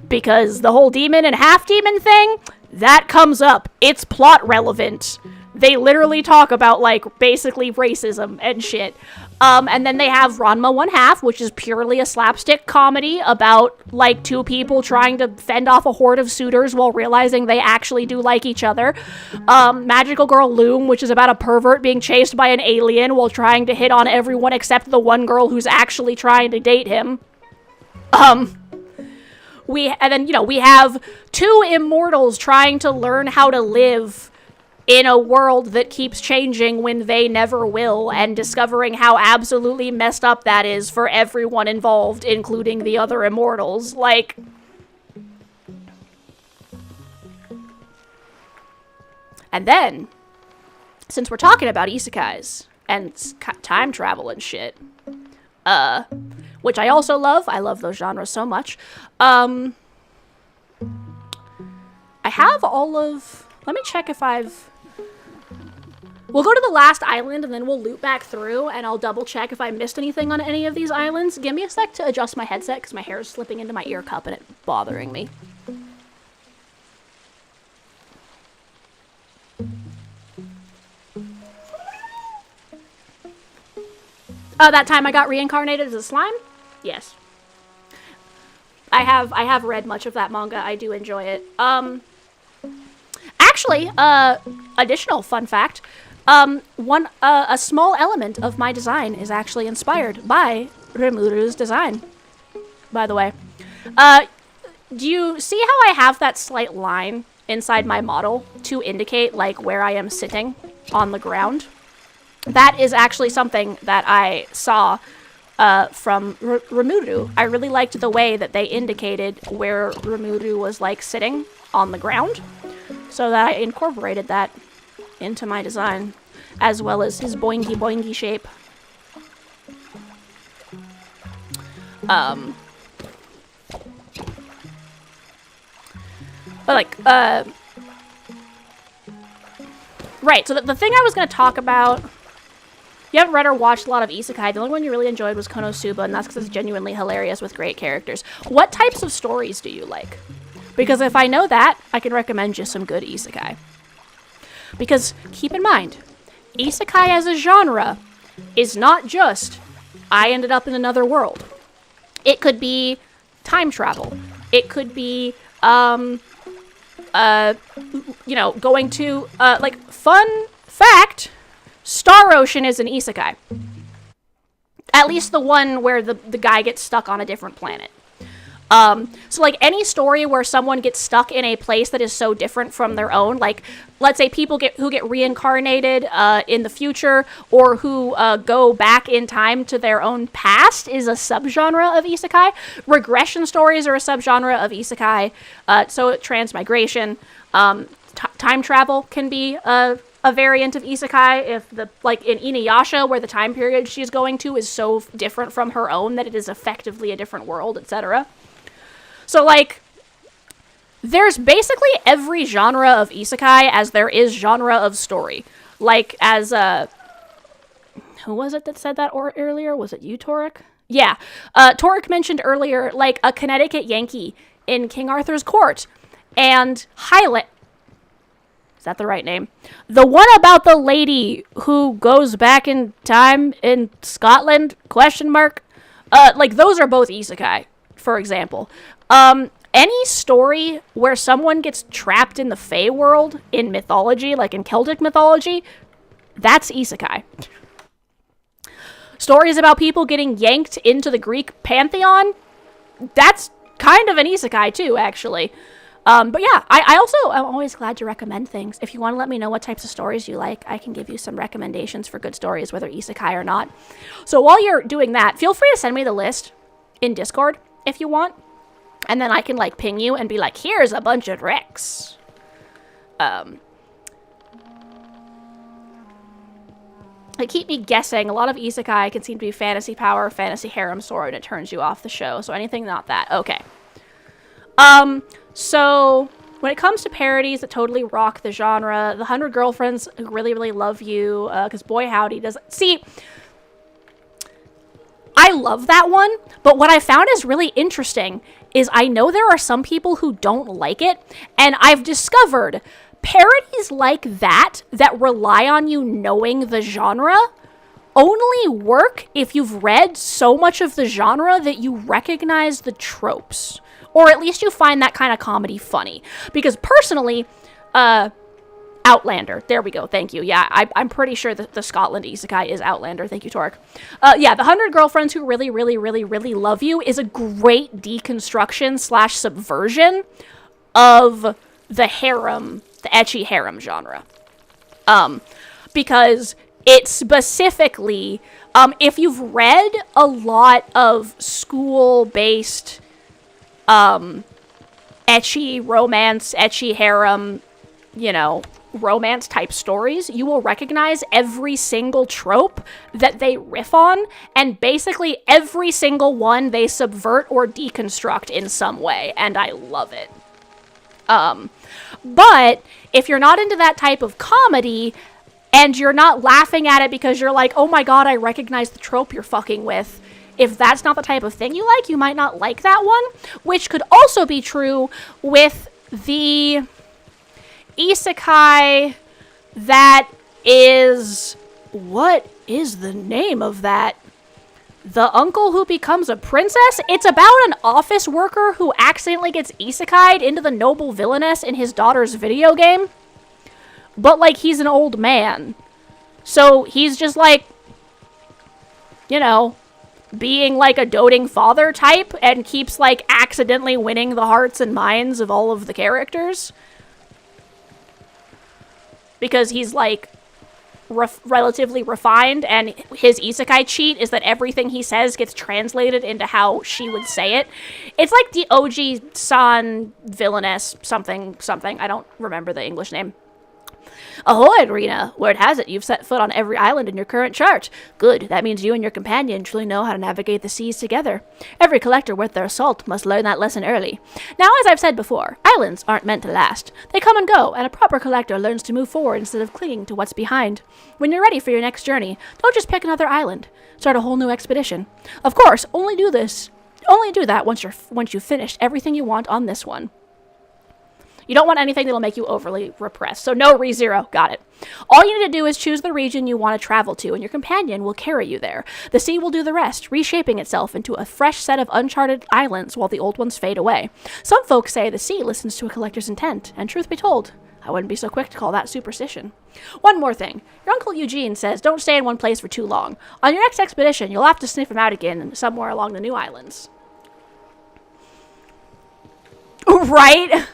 Speaker 1: Because the whole demon and half-demon thing, that comes up. It's plot relevant. They literally talk about, like, basically racism and shit. And then they have Ranma 1/2, which is purely a slapstick comedy about, like, two people trying to fend off a horde of suitors while realizing they actually do like each other. Magical Girl Loom, which is about a pervert being chased by an alien while trying to hit on everyone except the one girl who's actually trying to date him. And then, you know, we have two immortals trying to learn how to live in a world that keeps changing when they never will, and discovering how absolutely messed up that is for everyone involved, including the other immortals. Like, and then, since we're talking about isekais and time travel and shit, which I also love. I love those genres so much. I have all of... Let me check if I've... We'll go to the last island, and then we'll loop back through, and I'll double check if I missed anything on any of these islands. Give me a sec to adjust my headset, because my hair is slipping into my ear cup, and it's bothering me. That time I got reincarnated as a slime? Yes. I have read much of that manga. I do enjoy it. Actually, additional fun fact, a small element of my design is actually inspired by Rimuru's design, by the way. Do you see how I have that slight line inside my model to indicate, like, where I am sitting on the ground? That is actually something that I saw from Rimuru. I really liked the way that they indicated where Rimuru was, like, sitting on the ground, so that I incorporated that into my design, as well as his boingy boingy shape. But, like, right, so the thing I was going to talk about, you haven't read or watched a lot of isekai. The only one you really enjoyed was Konosuba, and that's because it's genuinely hilarious with great characters. What types of stories do you like? Because if I know that, I can recommend you some good isekai. Because, keep in mind, isekai as a genre is not just, I ended up in another world. It could be time travel. It could be, you know, going to, like, fun fact, Star Ocean is an isekai. At least the one where the guy gets stuck on a different planet. So, like, any story where someone gets stuck in a place that is so different from their own, like, let's say people who get reincarnated in the future, or who go back in time to their own past, is a subgenre of isekai. Regression stories are a subgenre of isekai. So transmigration, time travel can be a variant of isekai. If like in Inuyasha, where the time period she's going to is so different from her own that it is effectively a different world, etc. So, like, there's basically every genre of isekai as there is genre of story. Like, as, who was it that said that earlier? Was it you, Torek? Yeah. Torek mentioned earlier, like, a Connecticut Yankee in King Arthur's court. And Highland... Is that the right name? The one about the lady who goes back in time in Scotland? Question mark. Like, those are both isekai, for example. Any story where someone gets trapped in the Fae world in mythology, like in Celtic mythology, that's isekai. Stories about people getting yanked into the Greek pantheon, that's kind of an isekai too, actually. But yeah, I'm always glad to recommend things. If you want to let me know what types of stories you like, I can give you some recommendations for good stories, whether isekai or not. So while you're doing that, feel free to send me the list in Discord if you want. And then I can, like, ping you and be like, here's a bunch of recs. They keep me guessing. A lot of isekai can seem to be fantasy power, fantasy harem sword, and it turns you off the show. So anything not that. Okay. So when it comes to parodies that totally rock the genre, the 100 Girlfriends Who Really, Really Love You, because boy howdy does... See... I love that one, but what I found is really interesting is I know there are some people who don't like it, and I've discovered parodies like that rely on you knowing the genre only work if you've read so much of the genre that you recognize the tropes, or at least you find that kind of comedy funny. Because personally, Outlander. There we go. Thank you. Yeah, I'm pretty sure that the Scotland isekai is Outlander. Thank you, Torek. Yeah, the 100 Girlfriends Who Really, Really, Really, Really Love You is a great deconstruction / subversion of the harem, the ecchi harem genre. Because it specifically, if you've read a lot of school-based ecchi romance, ecchi harem, you know, romance type stories, you will recognize every single trope that they riff on, and basically every single one they subvert or deconstruct in some way, and I love it. But if you're not into that type of comedy, and you're not laughing at it because you're like, oh my god, I recognize the trope you're fucking with, if that's not the type of thing you like, you might not like that one, which could also be true with the isekai that is... What is the name of that? The Uncle Who Becomes a Princess? It's about an office worker who accidentally gets isekai'd into the noble villainess in his daughter's video game. But, like, he's an old man. So he's just, like, you know, being, like, a doting father type and keeps, like, accidentally winning the hearts and minds of all of the characters. Because he's, like, relatively refined, and his isekai cheat is that everything he says gets translated into how she would say it. It's like the OG-san villainess something. I don't remember the English name. Ahoy, Rena! Word has it, you've set foot on every island in your current chart. Good, that means you and your companion truly know how to navigate the seas together. Every collector worth their salt must learn that lesson early. Now, as I've said before, islands aren't meant to last. They come and go, and a proper collector learns to move forward instead of clinging to what's behind. When you're ready for your next journey, don't just pick another island. Start a whole new expedition. Of course, only do that once you've finished everything you want on this one. You don't want anything that'll make you overly repressed. So no ReZero. Got it. All you need to do is choose the region you want to travel to, and your companion will carry you there. The sea will do the rest, reshaping itself into a fresh set of uncharted islands while the old ones fade away. Some folks say the sea listens to a collector's intent, and truth be told, I wouldn't be so quick to call that superstition. One more thing. Your Uncle Eugene says don't stay in one place for too long. On your next expedition, you'll have to sniff him out again somewhere along the new islands. Right?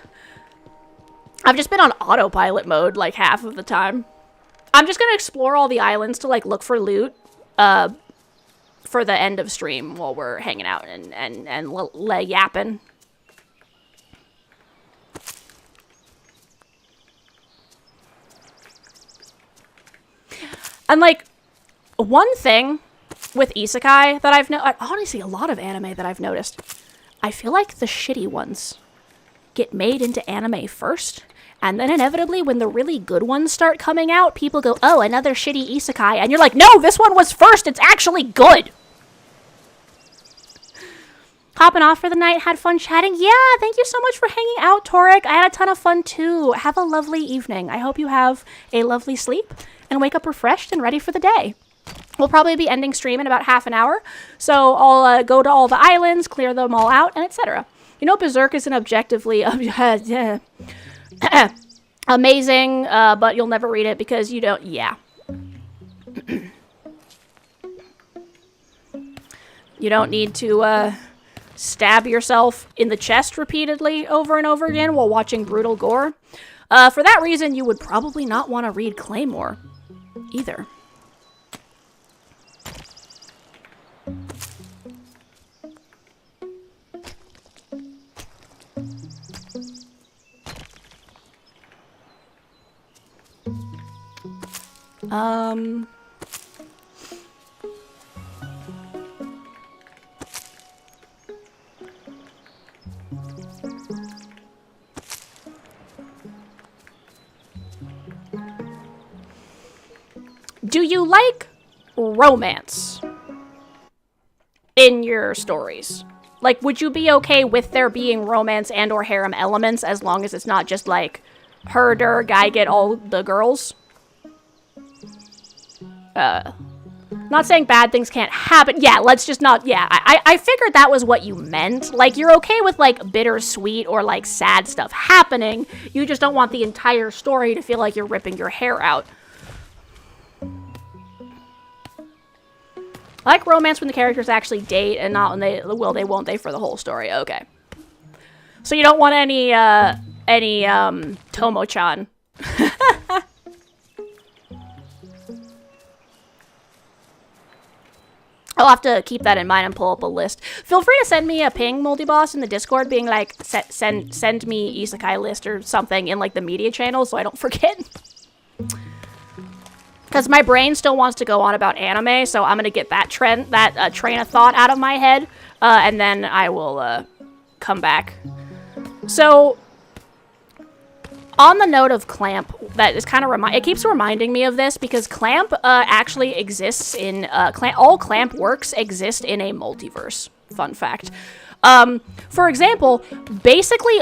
Speaker 1: I've just been on autopilot mode, like, half of the time. I'm just gonna explore all the islands to, like, look for loot, for the end of stream while we're hanging out and yapping. And, like, one thing with isekai that I've honestly, a lot of anime that I've noticed, I feel like the shitty ones get made into anime first, and then inevitably when the really good ones start coming out, people go, oh, another shitty isekai, and you're like, no, this one was first, it's actually good! Hopping off for the night, had fun chatting? Yeah, thank you so much for hanging out, Torek. I had a ton of fun too. Have a lovely evening. I hope you have a lovely sleep, and wake up refreshed and ready for the day. We'll probably be ending stream in about half an hour, so I'll go to all the islands, clear them all out, and etc. You know, Berserk is an objectively amazing, but you'll never read it because you don't, yeah. You don't need to stab yourself in the chest repeatedly over and over again while watching brutal gore. For that reason, you would probably not want to read Claymore either. Do you like romance in your stories? Like, would you be okay with there being romance and or harem elements as long as it's not just like herder guy get all the girls? Not saying bad things can't happen. Yeah, let's just not, yeah, I figured that was what you meant. Like, you're okay with, like, bittersweet or, like, sad stuff happening. You just don't want the entire story to feel like you're ripping your hair out. I like romance when the characters actually date and not when they will, they won't they for the whole story. Okay. So you don't want any Tomo-chan. I'll have to keep that in mind and pull up a list. Feel free to send me a ping, mouldyboss, in the Discord, being like, send me isekai list or something in, like, the media channel so I don't forget. Because my brain still wants to go on about anime, so I'm going to get that train of thought out of my head, and then I will come back. So, on the note of Clamp, that is kind of it keeps reminding me of this because Clamp actually exists in all Clamp works exist in a multiverse. Fun fact. For example, basically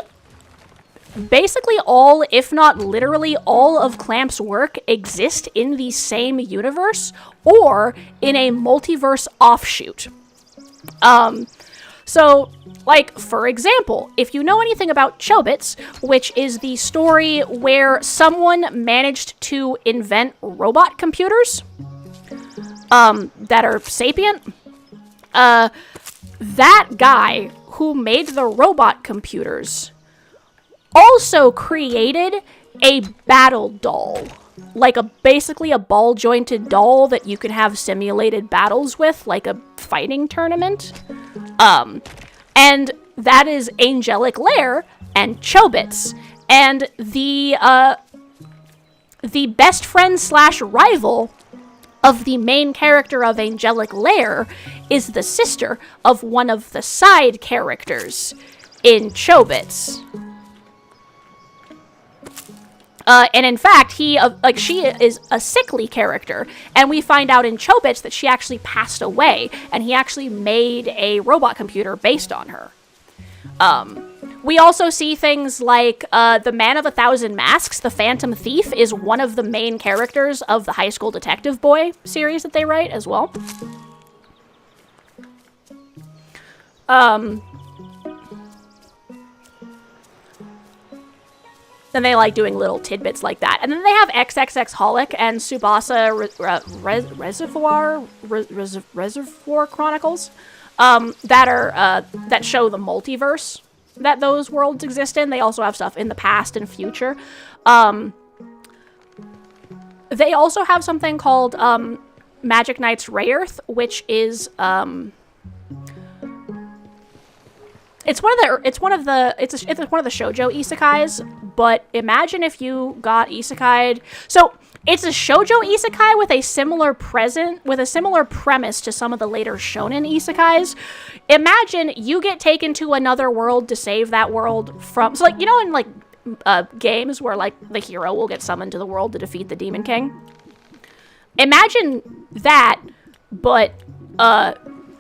Speaker 1: all, if not literally all, of Clamp's work exist in the same universe or in a multiverse offshoot. So, like, for example, if you know anything about Chobits, which is the story where someone managed to invent robot computers that are sapient, that guy who made the robot computers also created a battle doll. Like, basically a ball-jointed doll that you can have simulated battles with, like a fighting tournament. And that is Angelic Lair and Chobits. And the best friend / rival of the main character of Angelic Lair is the sister of one of the side characters in Chobits. And in fact, she is a sickly character, and we find out in Chobits that she actually passed away, and he actually made a robot computer based on her. We also see things like the Man of 1,000 Masks, the Phantom Thief, is one of the main characters of the High School Detective Boy series that they write as well. Then they like doing little tidbits like that. And then they have XXX Holic and Tsubasa Reservoir Chronicles that show the multiverse that those worlds exist in. They also have stuff in the past and future. They also have something called Magic Knights Rayearth, which is it's one of the shoujo isekais, but imagine if you got isekai'd. So it's a shoujo isekai with a similar premise to some of the later shonen isekais. Imagine you get taken to another world to save that world from, so like, you know, in like games where like the hero will get summoned to the world to defeat the Demon King. Imagine that, but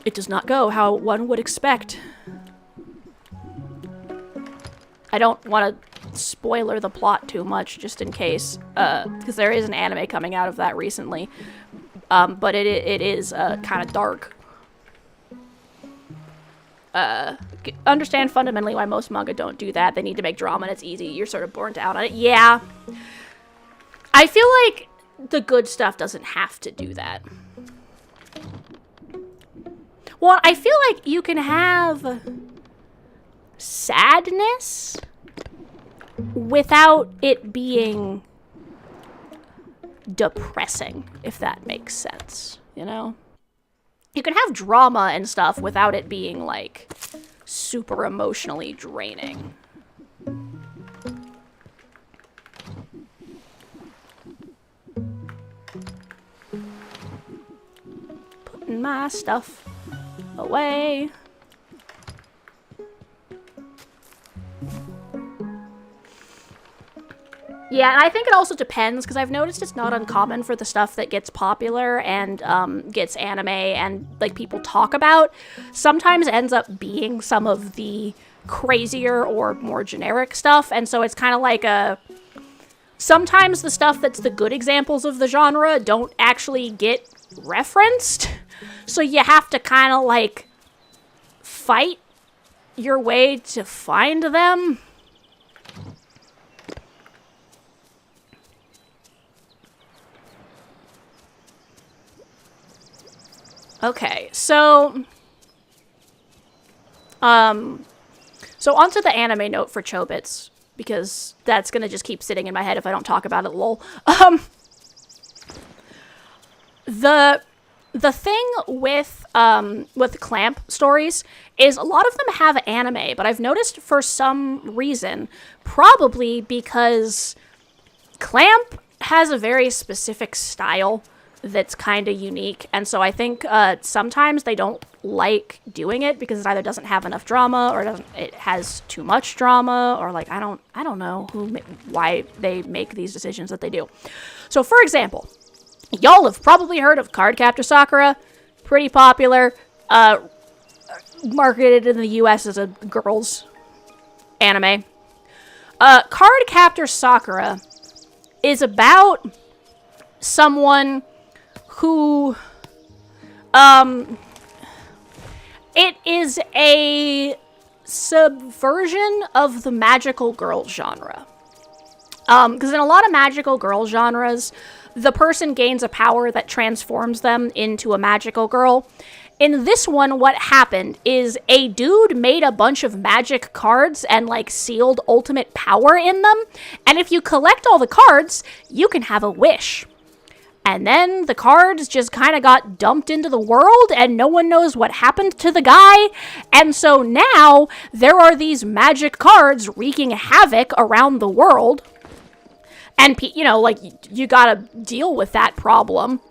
Speaker 1: it does not go how one would expect. I don't want to spoiler the plot too much, just in case, because there is an anime coming out of that recently, but it is kind of dark. Understand fundamentally why most manga don't do that. They need to make drama, and it's easy. You're sort of burnt out on it. Yeah. I feel like the good stuff doesn't have to do that. Well, I feel like you can have sadness without it being depressing, if that makes sense, you know? You can have drama and stuff without it being, like, super emotionally draining. Putting my stuff away. Yeah, and I think it also depends, because I've noticed it's not uncommon for the stuff that gets popular and gets anime and like people talk about, sometimes ends up being some of the crazier or more generic stuff, and so it's kind of like sometimes the stuff that's the good examples of the genre don't actually get referenced, so you have to kind of like fight your way to find them. Okay, so onto the anime note for Chobits, because that's gonna just keep sitting in my head if I don't talk about it, lol. The thing with Clamp stories is a lot of them have anime, but I've noticed for some reason, probably because Clamp has a very specific style that's kind of unique, and so I think sometimes they don't like doing it because it either doesn't have enough drama or it has too much drama, or like I don't know why they make these decisions that they do. So for example, y'all have probably heard of Cardcaptor Sakura, pretty popular, marketed in the US as a girls anime. Cardcaptor Sakura is about someone who, it is a subversion of the magical girl genre. Because in a lot of magical girl genres, the person gains a power that transforms them into a magical girl. In this one, what happened is a dude made a bunch of magic cards and, like, sealed ultimate power in them. And if you collect all the cards, you can have a wish. And then the cards just kind of got dumped into the world, and no one knows what happened to the guy. And so now there are these magic cards wreaking havoc around the world. And, like, you gotta deal with that problem.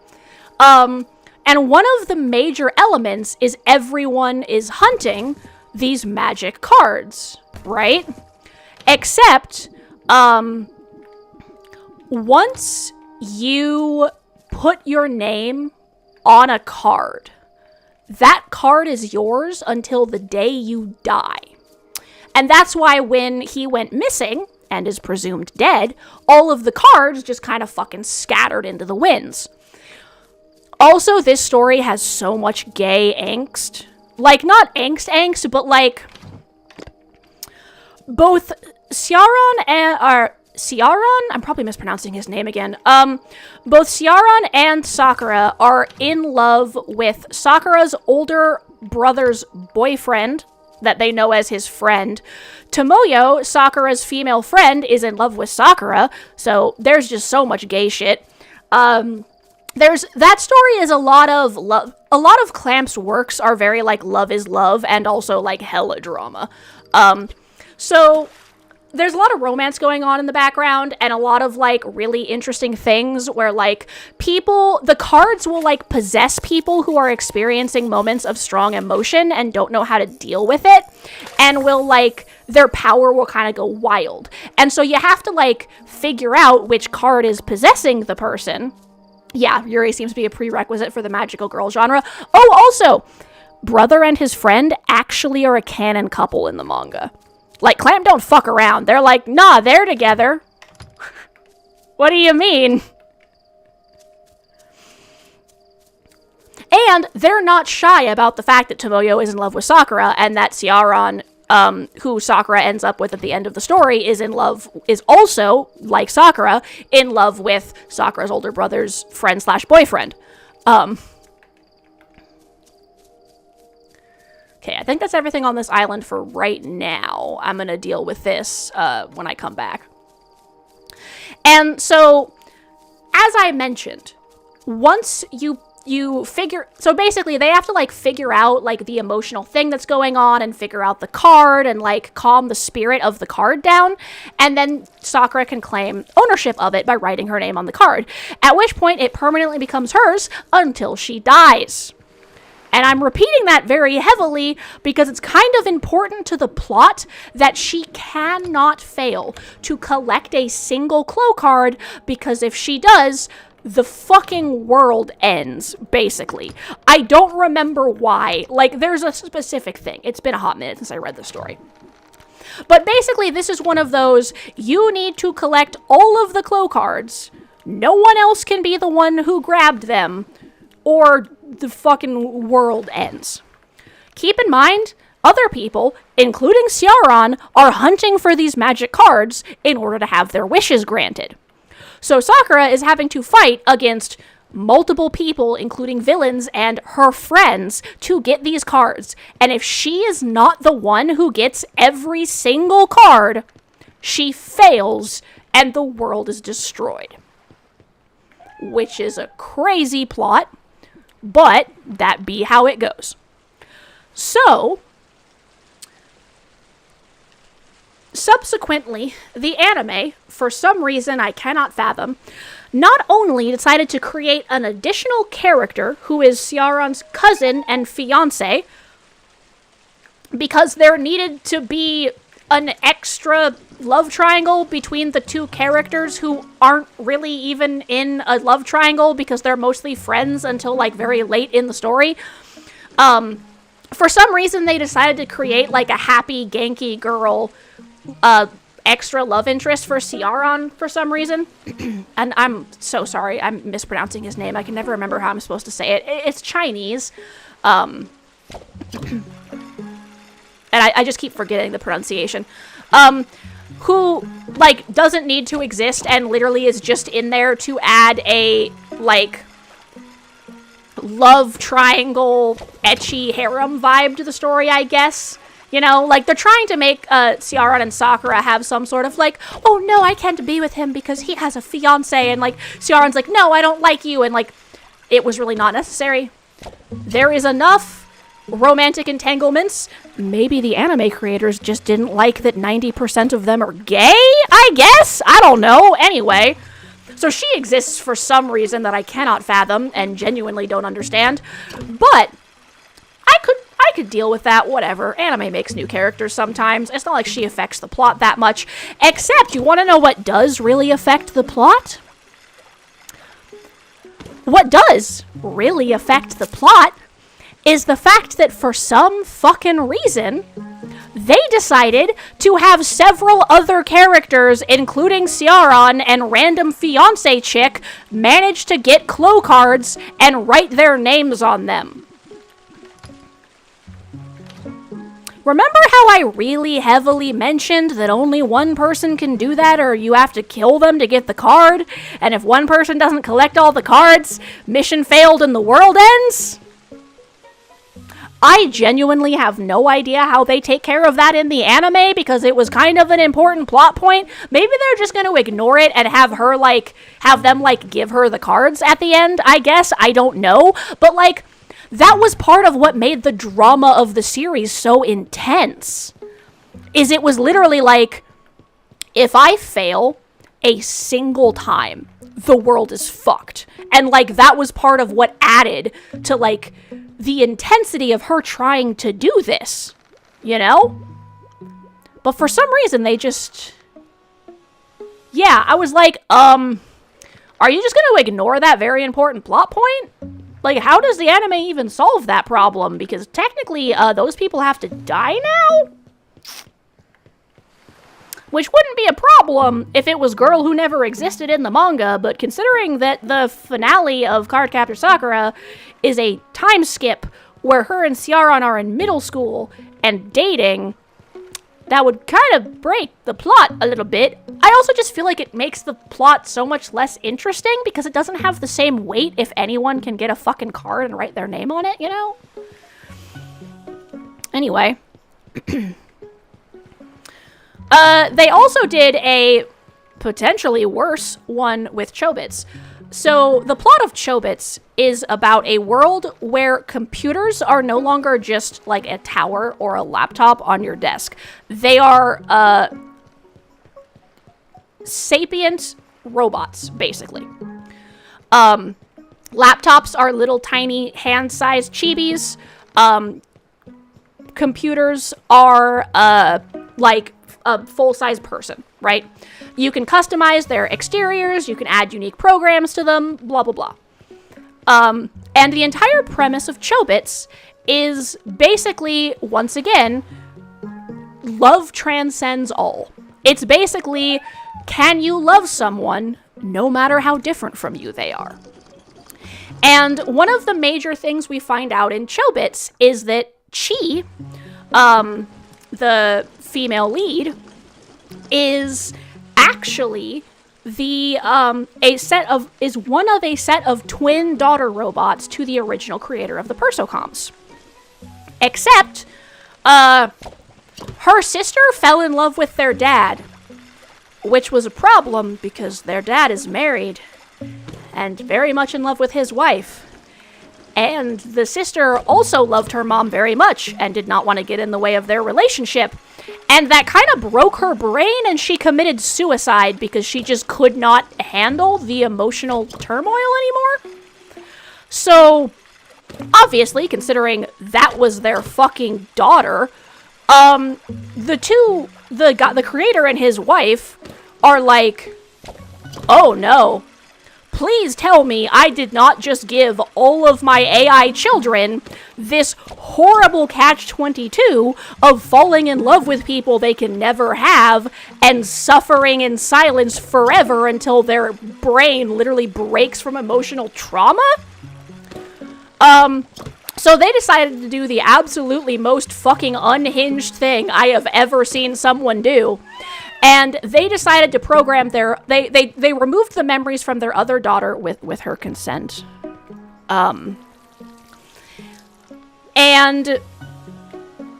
Speaker 1: And one of the major elements is everyone is hunting these magic cards, right? Except, once you put your name on a card, that card is yours until the day you die. And that's why when he went missing and is presumed dead, all of the cards just kind of fucking scattered into the winds. Also, this story has so much gay angst. Like, not angst, but like, both Ciaran I'm probably mispronouncing his name again. Both Ciaran and Sakura are in love with Sakura's older brother's boyfriend, that they know as his friend. Tomoyo, Sakura's female friend, is in love with Sakura, so there's just so much gay shit. That story is a lot of love. A lot of Clamp's works are very, like, love is love, and also, like, hella drama. So there's a lot of romance going on in the background, and a lot of, like, really interesting things where, like, the cards will, like, possess people who are experiencing moments of strong emotion and don't know how to deal with it, and will, like, their power will kind of go wild. And so you have to, like, figure out which card is possessing the person. Yeah, Yuri seems to be a prerequisite for the magical girl genre. Oh, also, brother and his friend actually are a canon couple in the manga. Like, Clamp don't fuck around. They're like, nah, they're together. What do you mean? And they're not shy about the fact that Tomoyo is in love with Sakura, and that Ciaran, who Sakura ends up with at the end of the story, is also, like Sakura, in love with Sakura's older brother's friend/boyfriend. Okay, I think that's everything on this island for right now. I'm gonna deal with this when I come back. And so, as I mentioned, once you figure, so basically they have to, like, figure out, like, the emotional thing that's going on and figure out the card and, like, calm the spirit of the card down, and then Sakura can claim ownership of it by writing her name on the card, at which point it permanently becomes hers until she dies. And I'm repeating that very heavily because it's kind of important to the plot that she cannot fail to collect a single Clo card, because if she does, the fucking world ends, basically. I don't remember why. Like, there's a specific thing. It's been a hot minute since I read the story. But basically, this is one of those, you need to collect all of the Clo cards. No one else can be the one who grabbed them, or the fucking world ends. Keep in mind, other people, including Ciaran, are hunting for these magic cards in order to have their wishes granted. So Sakura is having to fight against multiple people, including villains and her friends, to get these cards. And if she is not the one who gets every single card, she fails and the world is destroyed. Which is a crazy plot, but that be how it goes. So, subsequently, the anime, for some reason I cannot fathom, not only decided to create an additional character who is Ciaran's cousin and fiancé, because there needed to be an extra love triangle between the two characters who aren't really even in a love triangle because they're mostly friends until, like, very late in the story. For some reason, they decided to create, like, a happy, ganky girl extra love interest for Ciaran for some reason. And I'm so sorry, I'm mispronouncing his name. I can never remember how I'm supposed to say it. It's Chinese. And I just keep forgetting the pronunciation. Who, like, doesn't need to exist and literally is just in there to add a, like, love triangle, ecchi harem vibe to the story, I guess. You know, like, they're trying to make Ciaran and Sakura have some sort of, like, oh, no, I can't be with him because he has a fiancé, and, like, Ciaran's like, no, I don't like you, and, like, it was really not necessary. There is enough romantic entanglements. Maybe the anime creators just didn't like that 90% of them are gay, I guess? I don't know. Anyway, so she exists for some reason that I cannot fathom and genuinely don't understand. But I could deal with that, whatever. Anime makes new characters sometimes. It's not like she affects the plot that much. Except, you want to know what does really affect the plot? What does really affect the plot is the fact that for some fucking reason, they decided to have several other characters, including Ciaran and random fiancé chick, manage to get Clo cards and write their names on them. Remember how I really heavily mentioned that only one person can do that, or you have to kill them to get the card? And if one person doesn't collect all the cards, mission failed and the world ends? I genuinely have no idea how they take care of that in the anime, because it was kind of an important plot point. Maybe they're just going to ignore it and have them give her the cards at the end, I guess. I don't know. But, that was part of what made the drama of the series so intense. Is it was literally if I fail a single time, the world is fucked. And, that was part of what added to, the intensity of her trying to do this, you know? But for some reason, they just... Yeah, I was are you just gonna ignore that very important plot point? How does the anime even solve that problem? Because technically, those people have to die now? Which wouldn't be a problem if it was Girl Who Never Existed in the manga, but considering that the finale of Cardcaptor Sakura is a time skip where her and Ciaran are in middle school and dating, that would kind of break the plot a little bit. I also just feel like it makes the plot so much less interesting because it doesn't have the same weight if anyone can get a fucking card and write their name on it, you know? Anyway. They also did a potentially worse one with Chobits. So the plot of Chobits is about a world where computers are no longer just a tower or a laptop on your desk. They are sapient robots, basically. Laptops are little tiny hand-sized chibis. Computers are a full-size person, right? You can customize their exteriors, you can add unique programs to them, blah, blah, blah. And the entire premise of Chobits is basically, once again, love transcends all. It's basically, can you love someone no matter how different from you they are? And one of the major things we find out in Chobits is that Chi, the female lead, is actually one of a set of twin daughter robots to the original creator of the Persocoms. Except, her sister fell in love with their dad, which was a problem because their dad is married and very much in love with his wife. And the sister also loved her mom very much and did not want to get in the way of their relationship. And that kind of broke her brain, and she committed suicide because she just could not handle the emotional turmoil anymore. So, obviously, considering that was their fucking daughter, the creator and his wife are oh no. Please tell me I did not just give all of my AI children this horrible catch-22 of falling in love with people they can never have and suffering in silence forever until their brain literally breaks from emotional trauma? So they decided to do the absolutely most fucking unhinged thing I have ever seen someone do. And they decided to program they removed the memories from their other daughter with her consent. And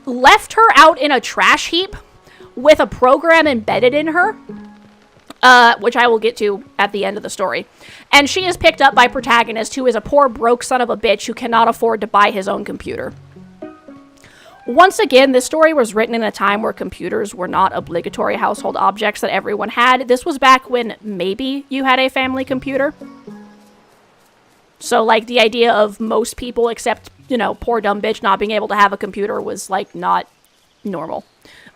Speaker 1: left her out in a trash heap with a program embedded in her, which I will get to at the end of the story. And she is picked up by protagonist, who is a poor, broke son of a bitch who cannot afford to buy his own computer. Once again, this story was written in a time where computers were not obligatory household objects that everyone had. This was back when maybe you had a family computer. So, like, the idea of most people except, you know, poor dumb bitch not being able to have a computer was, like, not normal.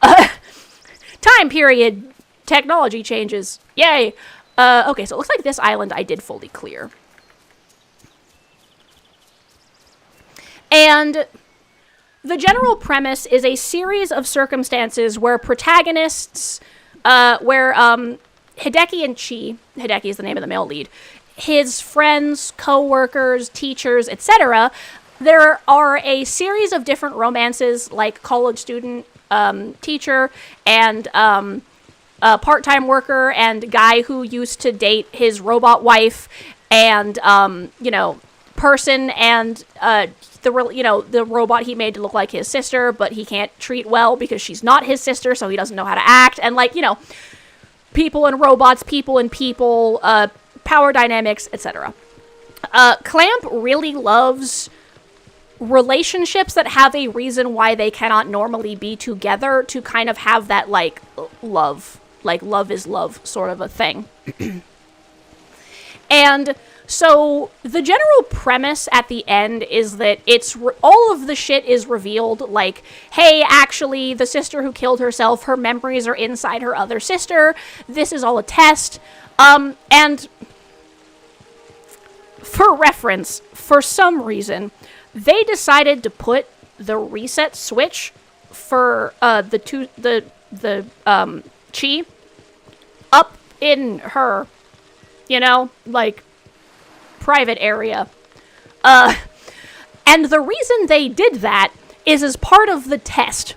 Speaker 1: Time period. Technology changes. Yay. Okay, so it looks like this island I did fully clear. And the general premise is a series of circumstances where protagonists, Hideki and Chi, Hideki is the name of the male lead, his friends, co-workers, teachers, etc., there are a series of different romances, like college student, teacher, and part-time worker, and guy who used to date his robot wife, and, you know, person, and, the robot he made to look like his sister, but he can't treat well because she's not his sister, so he doesn't know how to act, and, like, you know, people and robots, people and people, power dynamics, etc. Clamp really loves relationships that have a reason why they cannot normally be together, to kind of have that, like, love is love sort of a thing. And so the general premise at the end is that all of the shit is revealed, like, hey, actually, the sister who killed herself, her memories are inside her other sister, this is all a test, and for reference, for some reason, they decided to put the reset switch for the Chi up in her, you know, like, private area. And the reason they did that is as part of the test.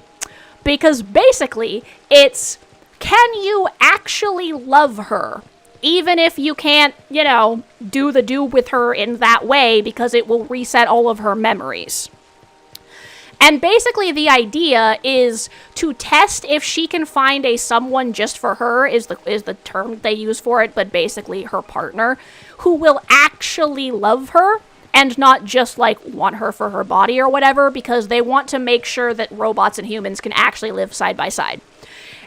Speaker 1: Because basically, it's, can you actually love her? Even if you can't, you know, do with her in that way, because it will reset all of her memories. And basically the idea is to test if she can find a someone just for her, is the term they use for it, but basically her partner, who will actually love her and not just, like, want her for her body or whatever, because they want to make sure that robots and humans can actually live side by side.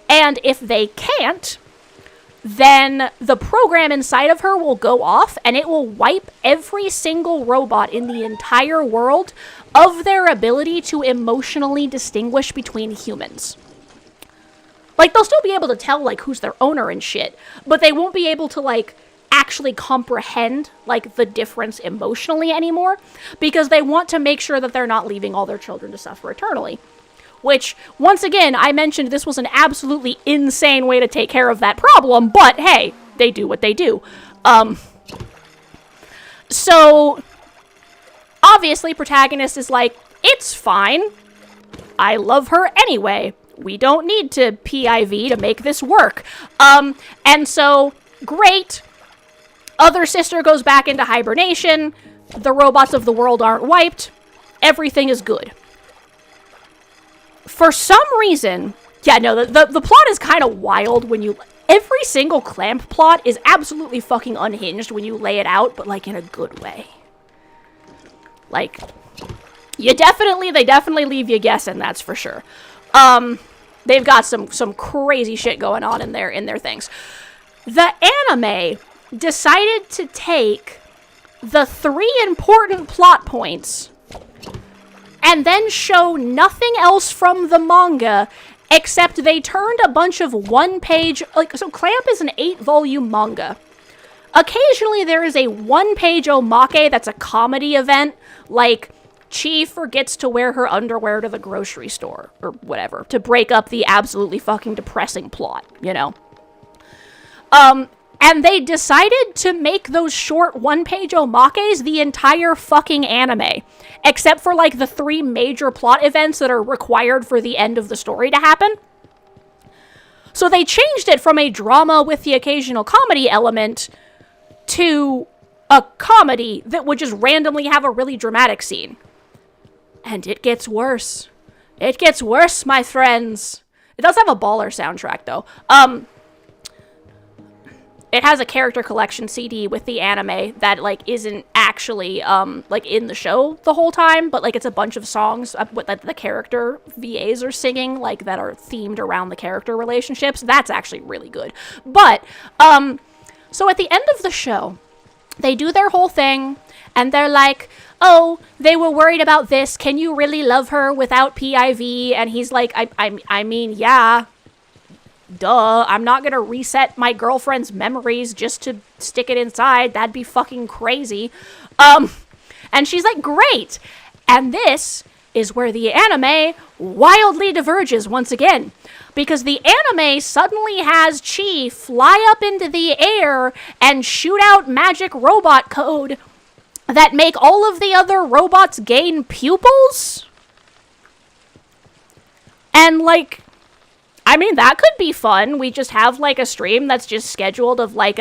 Speaker 1: And if they can't, then the program inside of her will go off, and it will wipe every single robot in the entire world of their ability to emotionally distinguish between humans. Like, they'll still be able to tell, like, who's their owner and shit, but they won't be able to, like, actually comprehend, like, the difference emotionally anymore, because they want to make sure that they're not leaving all their children to suffer eternally. Which, once again, I mentioned this was an absolutely insane way to take care of that problem, but hey, they do what they do. So, obviously, protagonist is like, it's fine. I love her anyway. We don't need to PIV to make this work. And so, great. Other sister goes back into hibernation. The robots of the world aren't wiped. Everything is good. For some reason, yeah, no, the plot is kind of wild when you... Every single Clamp plot is absolutely fucking unhinged when you lay it out, but, like, in a good way. Like, they definitely leave you guessing, that's for sure. They've got some crazy shit going on in their things. The anime decided to take the 3 important plot points and then show nothing else from the manga, except they turned a bunch of one-page... Like, so Clamp is an 8-volume manga. Occasionally there is a one-page omake that's a comedy event, like Chi forgets to wear her underwear to the grocery store, or whatever, to break up the absolutely fucking depressing plot, you know? And they decided to make those short one-page omakes the entire fucking anime. Except for, like, the 3 major plot events that are required for the end of the story to happen. So they changed it from a drama with the occasional comedy element to a comedy that would just randomly have a really dramatic scene. And it gets worse. It gets worse, my friends. It does have a baller soundtrack, though. It has a character collection CD with the anime that, like, isn't actually, like, in the show the whole time, but, like, it's a bunch of songs that the character VAs are singing, like, that are themed around the character relationships. That's actually really good. But, so at the end of the show, they do their whole thing, and they're like, oh, they were worried about this. Can you really love her without PIV? And he's like, I mean, yeah. Duh, I'm not gonna reset my girlfriend's memories just to stick it inside. That'd be fucking crazy. And she's like, great. And this is where the anime wildly diverges once again. Because the anime suddenly has Chi fly up into the air and shoot out magic robot code that make all of the other robots gain pupils? And, like, I mean, that could be fun. We just have, like, a stream that's just scheduled of, like,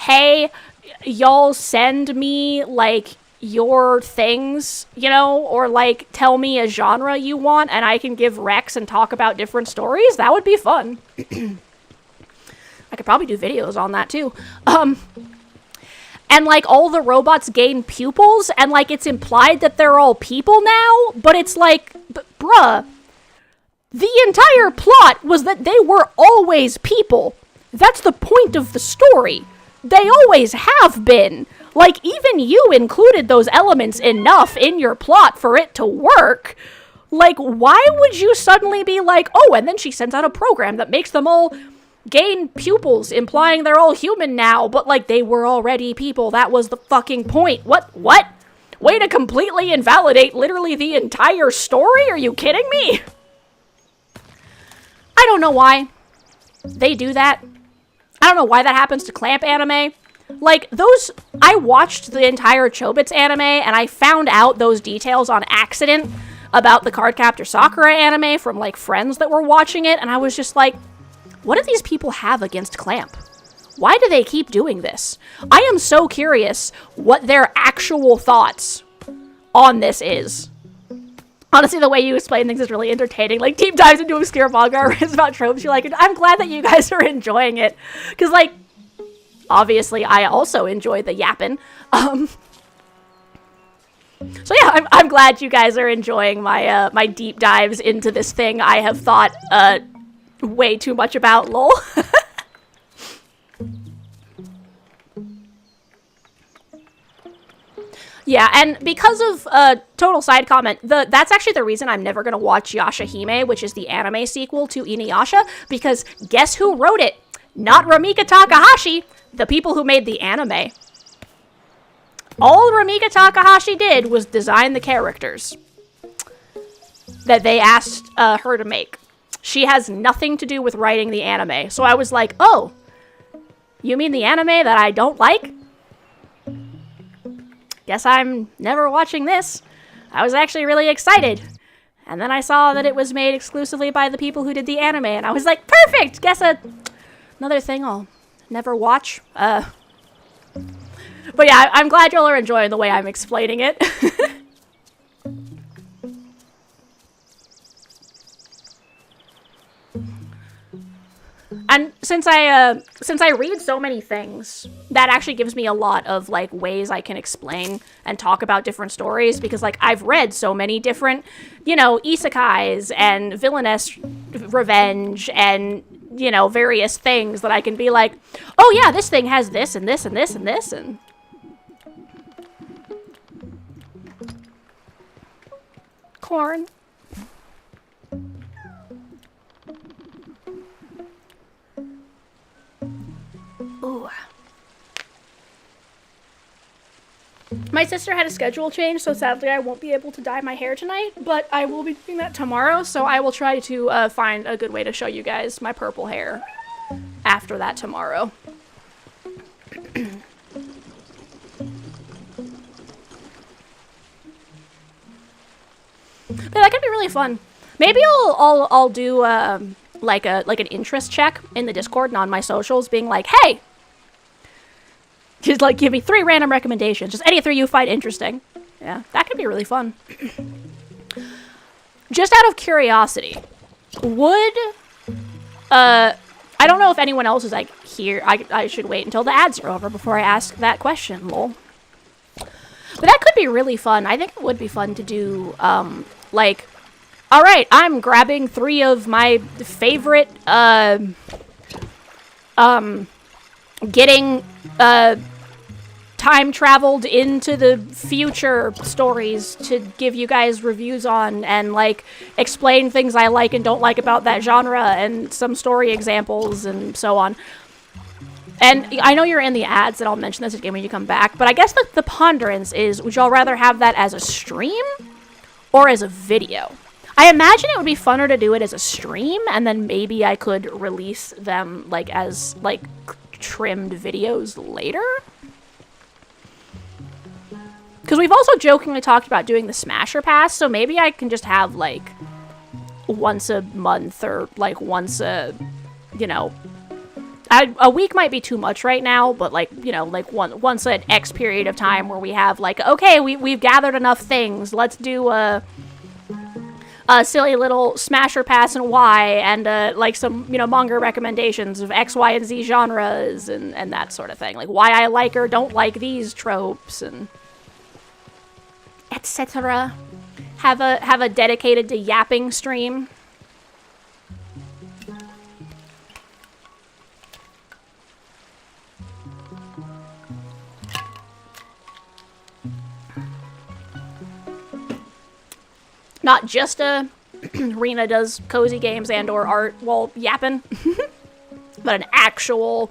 Speaker 1: hey, y'all send me, like, your things, you know, or, like, tell me a genre you want, and I can give Rex and talk about different stories. That would be fun. I could probably do videos on that, too. And, like, all the robots gain pupils, and, like, it's implied that they're all people now, but it's like, bruh, the entire plot was that they were always people. That's the point of the story. They always have been. Like, even you included those elements enough in your plot for it to work. Like, why would you suddenly be like, oh, and then she sends out a program that makes them all gain pupils, implying they're all human now, but, like, they were already people. That was the fucking point. What? Way to completely invalidate literally the entire story? Are you kidding me? I don't know why they do that. I don't know why that happens to Clamp anime. Like, I watched the entire Chobits anime, and I found out those details on accident about the Cardcaptor Sakura anime from, like, friends that were watching it, and I was just like, what do these people have against Clamp? Why do they keep doing this? I am so curious what their actual thoughts on this is. Honestly, the way you explain things is really entertaining. Like, deep dives into obscure manga is about tropes. You're like, I'm glad that you guys are enjoying it. Because, like, obviously, I also enjoy the yapping. So yeah, I'm glad you guys are enjoying my my deep dives into this thing I have thought way too much about, lol. Yeah, and because of total side comment, that's actually the reason I'm never gonna watch Yashahime, which is the anime sequel to Inuyasha, because guess who wrote it? Not Rumika Takahashi, the people who made the anime. All Rumika Takahashi did was design the characters that they asked her to make. She has nothing to do with writing the anime. So I was like, oh, you mean the anime that I don't like? Guess I'm never watching this. I was actually really excited. And then I saw that it was made exclusively by the people who did the anime, and I was like, perfect! Guess another thing I'll never watch. But yeah, I'm glad y'all are enjoying the way I'm explaining it. And since I read so many things, that actually gives me a lot of, like, ways I can explain and talk about different stories, because, like, I've read so many different, you know, isekais and villainess revenge and, you know, various things that I can be like, oh yeah, this thing has this and this and this and this, and corn. Ooh. My sister had a schedule change, so sadly I won't be able to dye my hair tonight, but I will be doing that tomorrow, so I will try to find a good way to show you guys my purple hair after that tomorrow. But that could be really fun. Maybe I'll do like an interest check in the Discord and on my socials, being like, hey, just, like, give me 3 random recommendations. Just any 3 you find interesting. Yeah, that could be really fun. Just out of curiosity, would, I don't know if anyone else is, like, here. I should wait until the ads are over before I ask that question, lol. But But that could be really fun. I think it would be fun to do, like, all right, I'm grabbing 3 of my favorite, getting, time traveled into the future stories to give you guys reviews on and, like, explain things I like and don't like about that genre and some story examples and so on. And I know you're in the ads, and I'll mention this again when you come back, but I guess the ponderance is, would y'all rather have that as a stream or as a video? I imagine it would be funner to do it as a stream, and then maybe I could release them, like, as, like, trimmed videos later? Because we've also jokingly talked about doing the Smasher Pass, so maybe I can just have, like, once a month or, like, once a, you know... a week might be too much right now, but, like, you know, like, once an X period of time where we have, like, okay, we've gathered enough things, let's do a silly little Smasher Pass and Y, and, like, some, you know, manga recommendations of X, Y, and Z genres, and that sort of thing. Like, why I like or don't like these tropes, and etc. Have a dedicated to yapping stream. Not just a Rena does cozy games and or art while yapping, but an actual,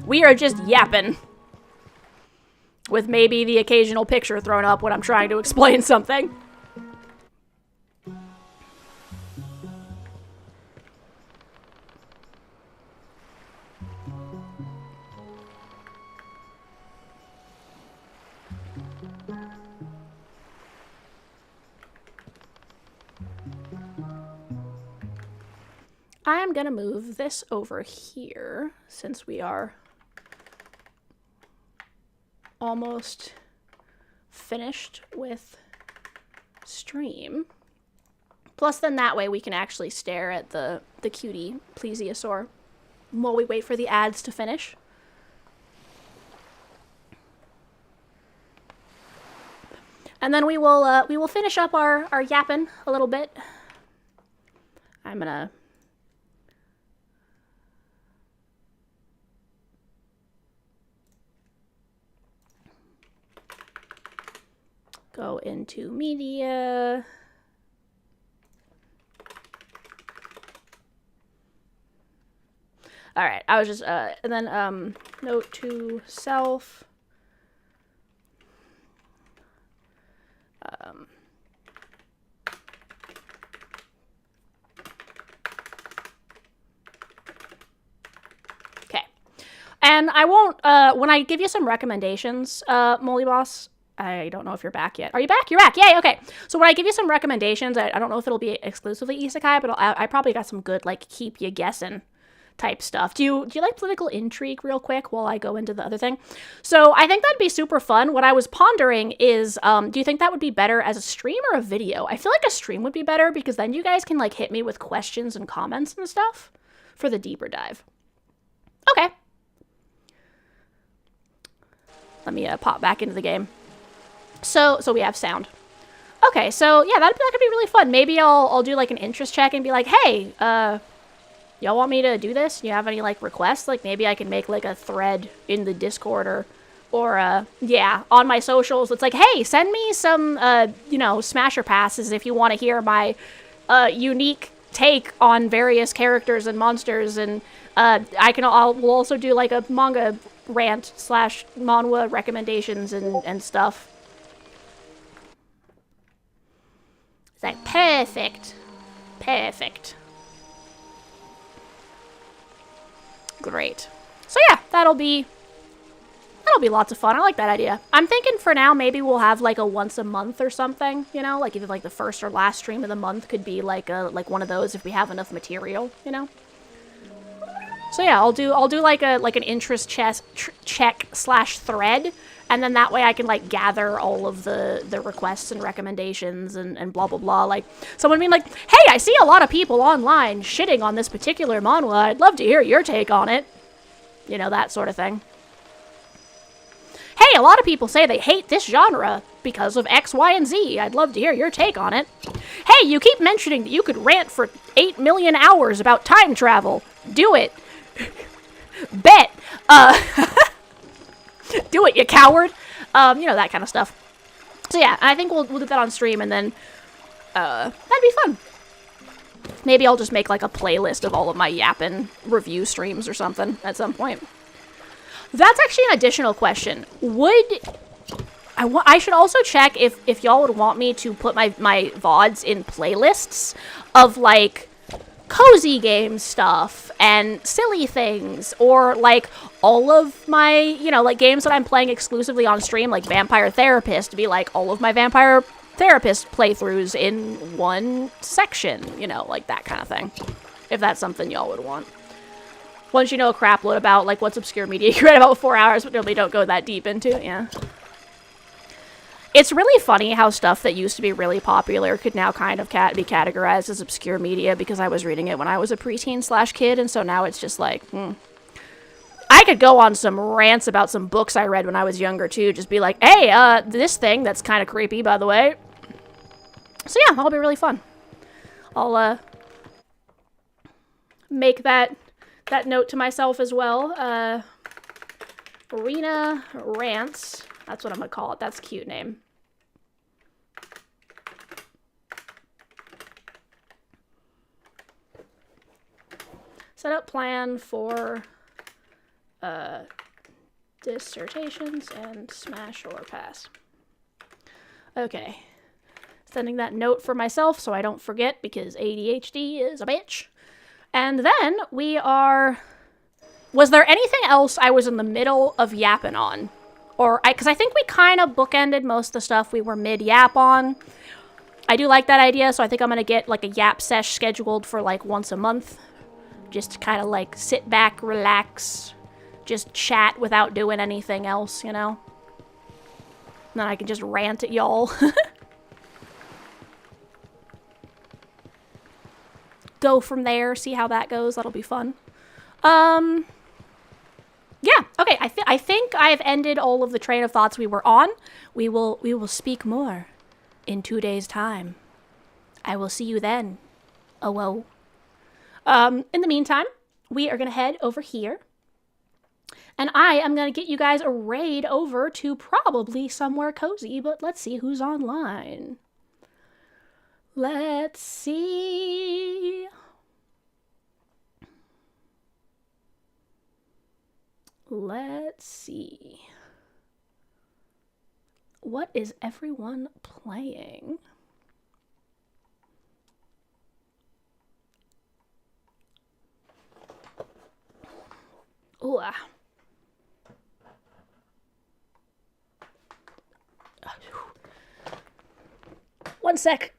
Speaker 1: we are just yapping. With maybe the occasional picture thrown up when I'm trying to explain something. I am gonna move this over here since we are almost finished with stream. Plus then that way we can actually stare at the cutie plesiosaur while we wait for the ads to finish. And then we will finish up our yapping a little bit. I'm gonna go into media. All right, I was just, and then, note to self. Okay. And I won't, when I give you some recommendations, mouldyboss, I don't know if you're back yet. Are you back? You're back. Yay, okay. So when I give you some recommendations, I don't know if it'll be exclusively isekai, but I probably got some good, like, keep you guessing type stuff. Do you like political intrigue real quick while I go into the other thing? So I think that'd be super fun. What I was pondering is, do you think that would be better as a stream or a video? I feel like a stream would be better because then you guys can, like, hit me with questions and comments and stuff for the deeper dive. Okay. Let me pop back into the game. So we have sound. Okay, so yeah, that could be really fun. Maybe I'll do like an interest check and be like, hey, y'all want me to do this? Do you have any like requests? Like maybe I can make like a thread in the Discord or yeah, on my socials. It's like, hey, send me some you know, Smasher Passes if you want to hear my unique take on various characters and monsters, and we'll also do like a manga rant / manhwa recommendations and stuff. It's like, perfect. Perfect. Great. So yeah, that'll be lots of fun. I like that idea. I'm thinking for now, maybe we'll have like a once a month or something, you know, like either like the first or last stream of the month could be like one of those if we have enough material, you know. So yeah, I'll do like an interest check / thread, and then that way I can like gather all of the requests and recommendations and blah blah blah. Like someone being like, hey, I see a lot of people online shitting on this particular manhwa. I'd love to hear your take on it. You know, that sort of thing. hey, a lot of people say they hate this genre because of X, Y, and Z. I'd love to hear your take on it. Hey, you keep mentioning that you could rant for 8 million hours about time travel. Do it. Bet. Do it, you coward. That kind of stuff. So yeah, I think we'll do that on stream, and then that'd be fun. Maybe I'll just make like a playlist of all of my yapping review streams or something at some point. That's actually an additional question. I should also check if y'all would want me to put my VODs in playlists of like cozy game stuff and silly things, or like all of my, like games that I'm playing exclusively on stream, like Vampire Therapist, to be like all of my Vampire Therapist playthroughs in one section, like that kind of thing. If that's something y'all would want. Once you know a crap load about like what's obscure media you read about 4 hours, but normally don't go that deep into, yeah. It's really funny how stuff that used to be really popular could now kind of be categorized as obscure media because I was reading it when I was a preteen/kid, and so now it's just like, I could go on some rants about some books I read when I was younger, too. Just be like, hey, this thing that's kind of creepy, by the way. So yeah, that'll be really fun. I'll make that note to myself as well. Arena Rants. That's what I'm going to call it. That's a cute name. Set up plan for dissertations and smash or pass. Okay. Sending that note for myself so I don't forget because ADHD is a bitch. And then was there anything else I was in the middle of yapping on? Because I think we kind of bookended most of the stuff we were mid-yap on. I do like that idea, so I think I'm going to get like a yap sesh scheduled for like once a month. Just to kind of like sit back, relax, just chat without doing anything else, And then I can just rant at y'all. Go from there, see how that goes. That'll be fun. Yeah, okay, I think I've ended all of the train of thoughts we were on. We will speak more in 2 days' time. I will see you then. Oh, whoa. In the meantime, we are going to head over here. And I am going to get you guys a raid over to probably somewhere cozy, but let's see who's online. Let's see. Let's see. What is everyone playing? Ooh. One sec.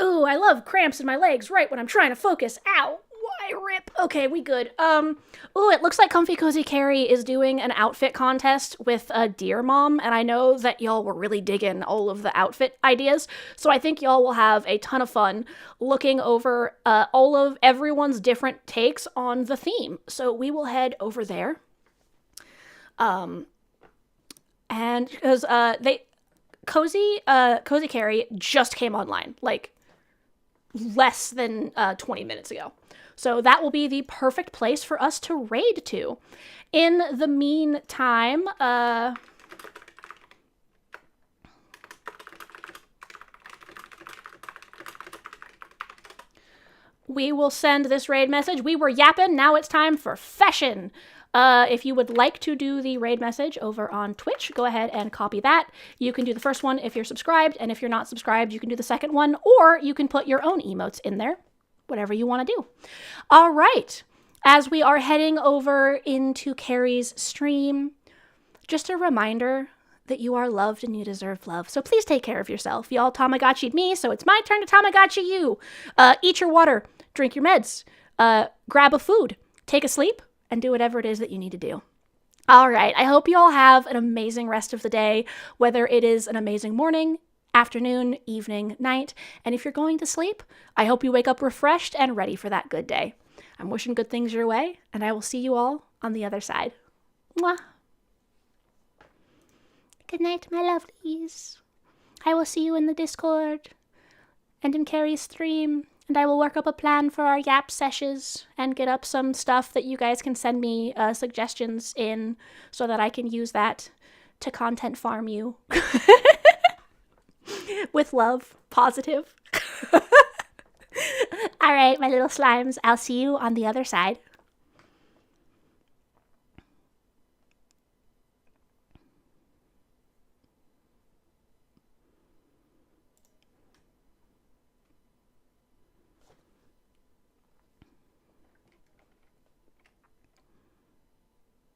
Speaker 1: Ooh, I love cramps in my legs right when I'm trying to focus. Ow. Why rip? Okay, we good. Ooh, it looks like Comfy Cozy Carrie is doing an outfit contest with Dear Mom, and I know that y'all were really digging all of the outfit ideas, so I think y'all will have a ton of fun looking over all of everyone's different takes on the theme. So we will head over there. And because Cozy Carrie just came online, like less than 20 minutes ago. So that will be the perfect place for us to raid to. In the meantime, we will send this raid message. We were yapping, now it's time for fashion. If you would like to do the raid message over on Twitch, go ahead and copy that. You can do the first one if you're subscribed, and if you're not subscribed, you can do the second one, or you can put your own emotes in there. Whatever you want to do. All right. As we are heading over into Carrie's stream, just a reminder that you are loved and you deserve love. So please take care of yourself. Y'all Tamagotchi'd me, so it's my turn to Tamagotchi you. Eat your water, drink your meds, grab a food, take a sleep, and do whatever it is that you need to do. All right. I hope you all have an amazing rest of the day, whether it is an amazing morning, afternoon, evening, night, and if you're going to sleep, I hope you wake up refreshed and ready for that good day. I'm wishing good things your way, and I will see you all on the other side. Mwah. Good night, my lovelies. I will see you in the Discord and in Carrie's stream, and I will work up a plan for our yap sessions and get up some stuff that you guys can send me suggestions in so that I can use that to content farm you. With love. Positive. All right, my little slimes, I'll see you on the other side.